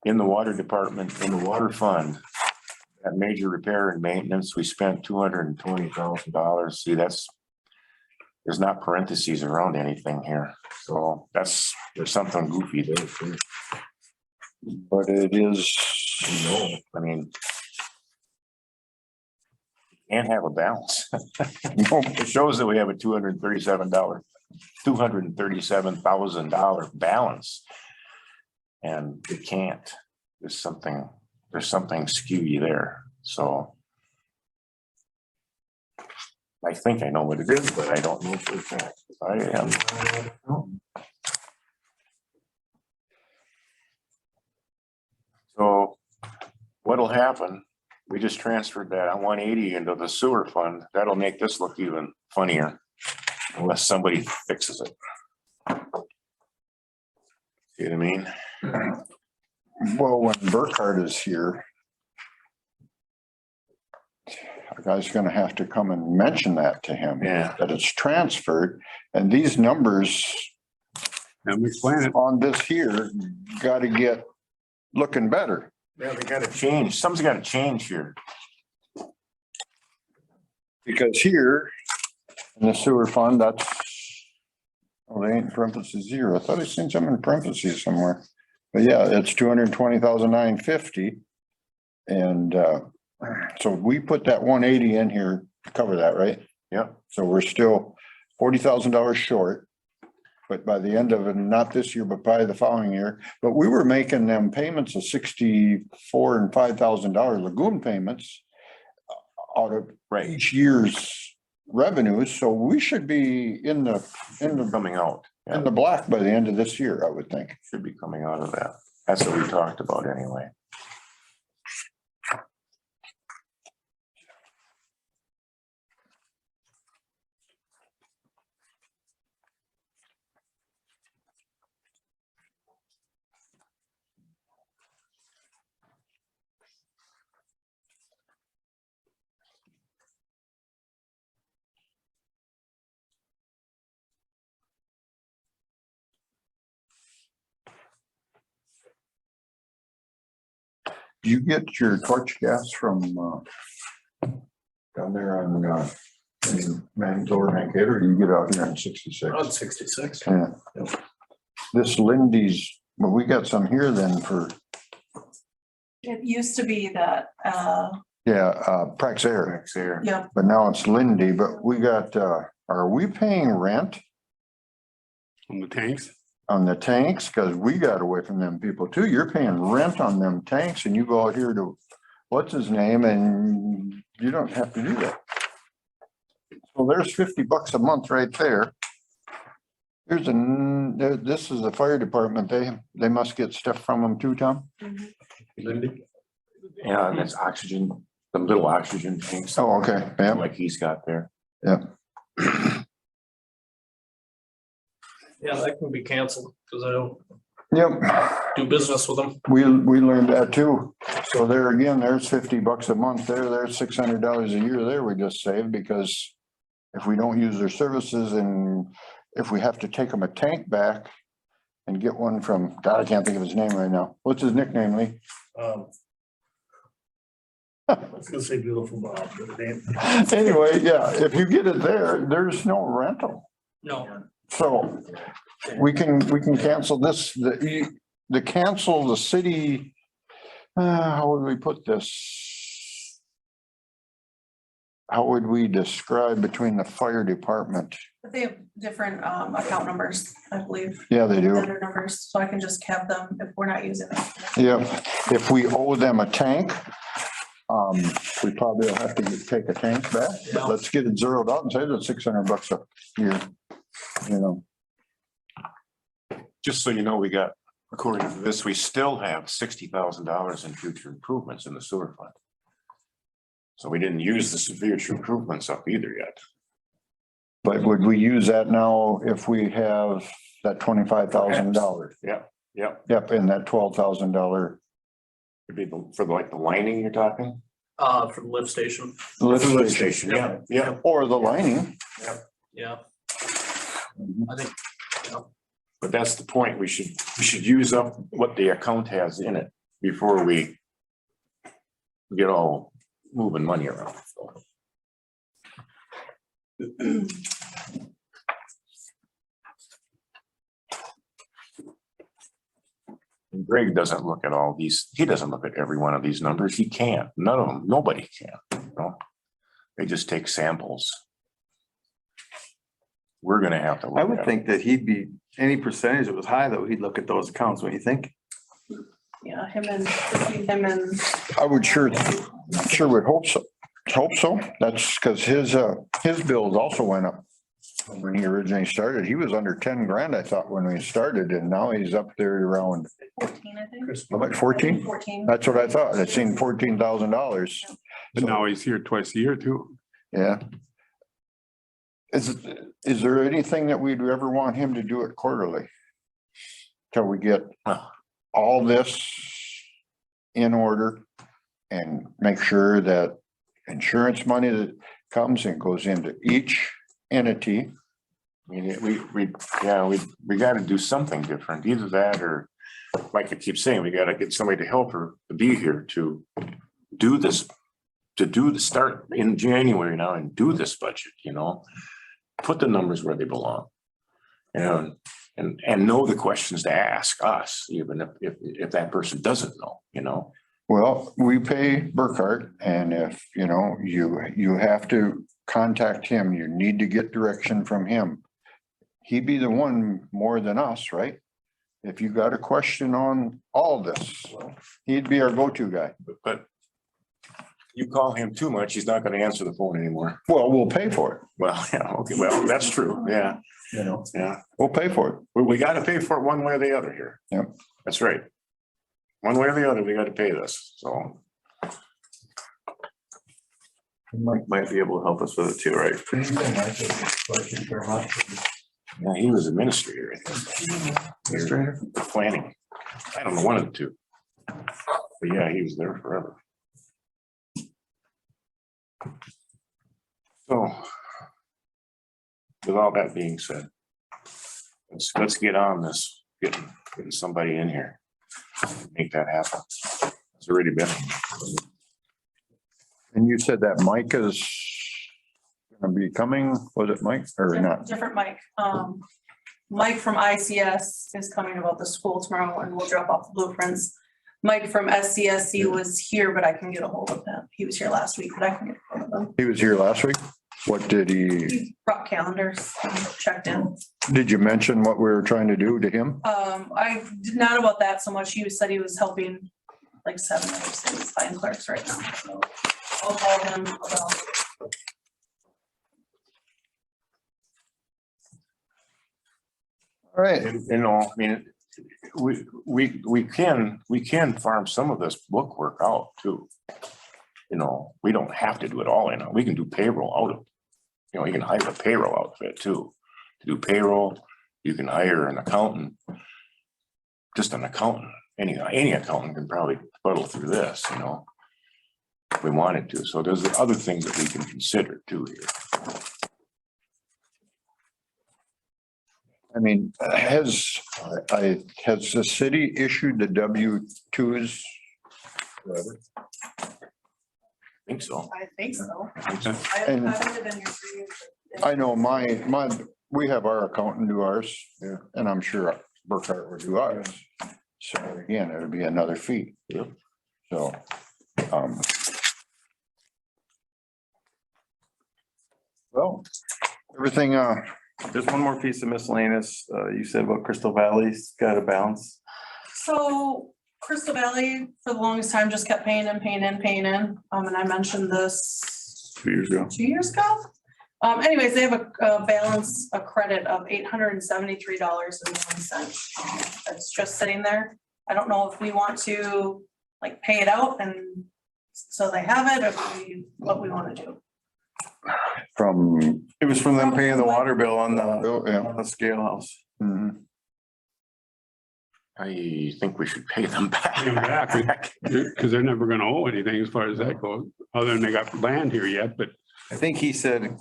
in the water department, in the water fund, that major repair and maintenance, we spent $220,000. See, there's not parentheses around anything here. So there's something goofy there too. But it is, I mean, can't have a balance. It shows that we have a $237,000 balance. And it can't. There's something skewy there, so. I think I know what it is, but I don't know for a fact. I am. So what'll happen? We just transferred that 180 into the sewer fund. That'll make this look even funnier unless somebody fixes it. See what I mean? well, when Burkhardt is here, a guy's gonna have to come and mention that to him. Yeah. That it's transferred, and these numbers And we explain it. on this here gotta get looking better. Yeah, they gotta change. Something's gotta change here. Because here, in the sewer fund, that's, oh, they ain't in parentheses zero. I thought I seen some in parentheses somewhere. But yeah, it's 220,950. And so we put that 180 in here to cover that, right? Yep. So we're still $40,000 short. but by the end of it, not this year, but probably the following year. But we were making them payments of $64,000 and $5,000 lagoon payments out of each year's revenues, so we should be in the Coming out, in the black by the end of this year, I would think. should be coming out of that. That's what we talked about anyway. Do you get your torch gas from down there on in Manitowoc, Mankato, or do you get out here on 66? 66. Yeah. This Lindy's, well, we got some here then for, It used to be that, Praxair, Next year. yeah, but now it's Lindy, but we got, are we paying rent On the tanks? on the tanks? Cause we got away from them people too. You're paying rent on them tanks and you go out here to, what's his name, and you don't have to do that. So there's $50 a month right there. Here's this is the fire department. They must get stuff from them too, Tom? Yeah, and that's oxygen, the little oxygen tanks. Oh, okay, yeah, Like he's got there. yeah. Yeah, that can be canceled because I don't Yep, do business with them. we learned that too. So there again, there's $50 a month there, there's $600 a year there we just saved, because if we don't use their services and if we have to take them a tank back and get one from, God, I can't think of his name right now. What's his nickname, Lee? I was gonna say beautiful Bob, but it ain't. Anyway, yeah, if you get it there, there's no rental. No, So we can cancel this, the cancel the city, how would we put this? How would we describe between the fire department? but they have different account numbers, I believe, Yeah, they do. vendor numbers, so I can just cap them if we're not using them. Yeah, if we owe them a tank, we probably will have to take a tank back, but let's get it zeroed out and say that's $600 a year, you know. Just so you know, we got, according to this, we still have $60,000 in future improvements in the sewer fund. So we didn't use the future improvements up either yet. But would we use that now if we have that $25,000? Yeah, yeah. Yep, and that $12,000 It'd be for like the lining you're talking? for the lift station. lift station, Yeah, yeah. or the lining. Yeah, I think, But that's the point. We should use up what the account has in it before we get all moving money around. And Greg doesn't look at all these, he doesn't look at every one of these numbers. He can't. None of them, nobody can, you know? They just take samples. We're gonna have to. I look would at think that he'd be, any percentage that was high, though, he'd look at those accounts, what you think? Yeah, between him and, I would sure would hope so. Hope so. That's because his bills also went up. When he originally started, he was under 10 grand, I thought, when we started, and now he's up there around, 14, I think. about 14? 14. That's what I thought. I'd seen $14,000. But now he's here twice a year too. Yeah. Is there anything that we'd ever want him to do it quarterly? Till we get all this in order and make sure that insurance money that comes and goes into each entity. I mean, we gotta do something different, either that or, like I keep saying, we gotta get somebody to help her to be here to do this. Start in January now and do this budget, you know, put the numbers where they belong. And know the questions to ask us, even if that person doesn't know, you know. Well, we pay Burkhart, and if, you know, you have to contact him, you need to get direction from him. he'd be the one more than us, right? If you got a question on all this, he'd be our go-to guy. But you call him too much, he's not gonna answer the phone anymore. Well, we'll pay for it, Well, yeah, okay, well, that's true, yeah, you know, yeah. we'll pay for it. We gotta pay for it one way or the other here. Yep. That's right. One way or the other, we gotta pay this, so. Mike might be able to help us with it too, right? Yeah, he was administrator, I think. Administrator? Planning. I don't know, one of the two. But yeah, he was there forever. So. With all that being said. Let's get on this, getting somebody in here. Make that happen. It's already been. And you said that Mike is gonna be coming, was it Mike or not? Different Mike. Mike from ICS is coming about the school tomorrow and we'll drop off the blueprints. Mike from SCSC was here, but I can get a hold of him. He was here last week, but I can get a hold of him. He was here last week. What did he, He brought calendars, checked in. did you mention what we were trying to do to him? I did not about that so much. He said he was helping like 7 other cities find clerks right now. So I'll call him about. All right, You know, I mean, we can farm some of this book work out too. You know, we don't have to do it all in, we can do payroll out of, you know, you can hire a payroll outfit too. To do payroll, you can hire an accountant. Just an accountant, any accountant can probably fuddle through this, you know. If we wanted to, so there's other things that we can consider too here. I mean, has the city issued the W-2s? I think so. I think so. And- I would have been here for years. I know we have our accountant do ours, yeah, and I'm sure Burkhart would do ours. So again, it would be another fee. Yep. So, well, everything, There's one more piece of miscellaneous. You said about Crystal Valley's got a balance. So Crystal Valley, for the longest time, just kept paying in. And I mentioned this 2 years ago. 2 years ago. Anyways, they have a balance, a credit of $873.01. That's just sitting there. I don't know if we want to like pay it out and so they have it, or what we want to do. from, It was from them paying the water bill on oh, yeah. the scale house. Mhm. I think we should pay them Pay 'em back. back. Because they're never gonna owe anything as far as that goes, other than they got land here yet, but I think he said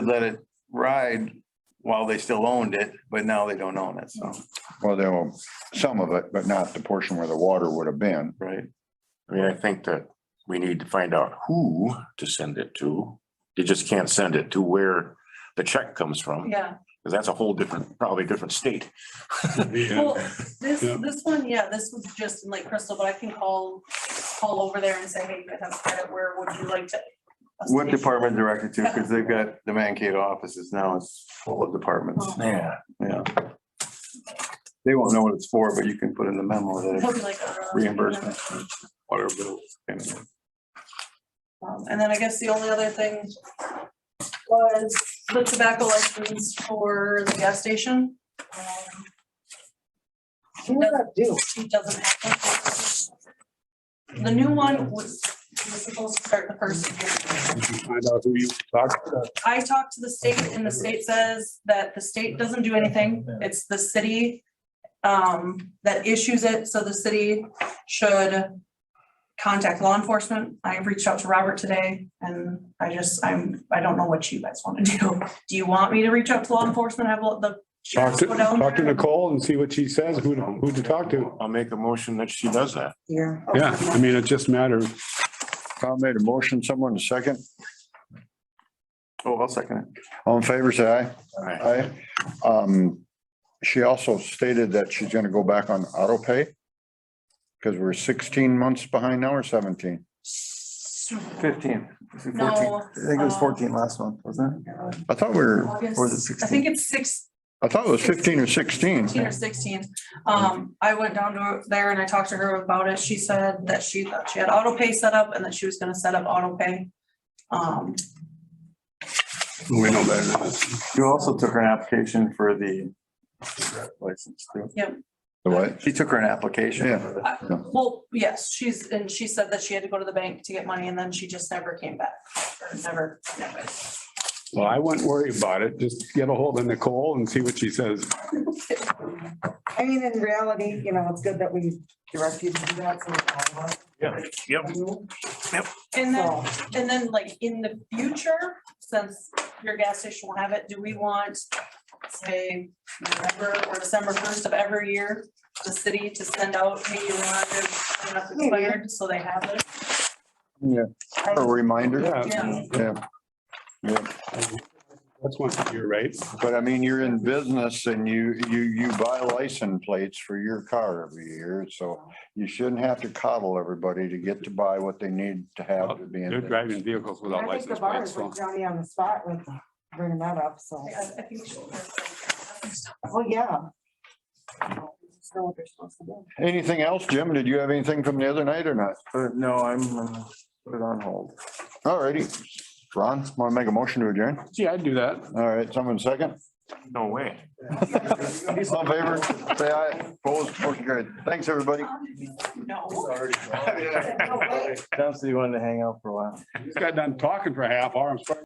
let it ride while they still owned it, but now they don't own it, so, Well, they'll, some of it, but not the portion where the water would have been. right. I mean, I think that we need to find out who to send it to. You just can't send it to where the check comes from, Yeah, because that's a whole different, probably different state. well, this Yeah. one, this was just in Lake Crystal, but I can call over there and say, hey, you guys have credit, where would you like to? What department directed to, because they've got the Mankato offices now, it's full of departments, Yeah. yeah. They won't know what it's for, but you can put in the memo that He'll it's be like, reimbursement, water bill. payment. And then I guess the only other thing was the tobacco license for the gas station. She doesn't have one. The new one was supposed to start the first of June. did you find out who you talked to? I talked to the state and the state says that the state doesn't do anything. It's the city that issues it. So the city should contact law enforcement. I reached out to Robert today and I don't know what you guys want to do. Do you want me to reach out to law enforcement? Have the Talk sheriff to, go down talk to there? Nicole and see what she says, who to talk to. I'll make a motion that she does that. Yeah. Yeah, I mean, it just matters. Tom made a motion, someone a second. Oh, I'll second it. All in favor, say aye. All right. Aye. She also stated that she's gonna go back on auto pay. Because we're 16 months behind now or 17? 15. Was it 14? No, I think it was 14 last month, wasn't it? I thought we were, August. Or was it I 16? think it's I thought it was 15 or 16. 15 or 16. I went down to there and I talked to her about it. She said that she thought she had auto pay set up and that she was gonna set up auto pay. We know better than this. You also took her an application for the license too. The what? She took her an application. Yeah. for the- Well, yes, she said that she had to go to the bank to get money and then she just never came back. Or never. Well, I wouldn't worry about it. Just get a hold of Nicole and see what she says. I mean, in reality, you know, it's good that we direct you to do that. So all of us Yep. do. And then, So, and then like in the future, since your gas station will have it, do we want, say, November or December 1st of every year, the city to send out, hey, you want to, it's expired, so they have it? A reminder. Yeah. Yeah. Yeah. That's one thing, you're right. But I mean, you're in business and you buy license plates for your car every year, so you shouldn't have to coddle everybody to get to buy what they need to have to be in. They're business. driving vehicles without I think the license bar plates, is so. like Johnny on the spot with bringing that up, so, I think she'll- oh, yeah. Just know what they're supposed to do. Anything else, Jim? Did you have anything from the other night or not? No, I'm gonna put it on hold. All righty. Ron, want to make a motion to adjourn? Yeah, I'd do that. All right, someone second? No way. All in favor, say aye. Opposed, motion carried. Thanks, everybody. No. Chauncey wanted to hang out for a while. Just got done talking for a half hour. I'm sorry.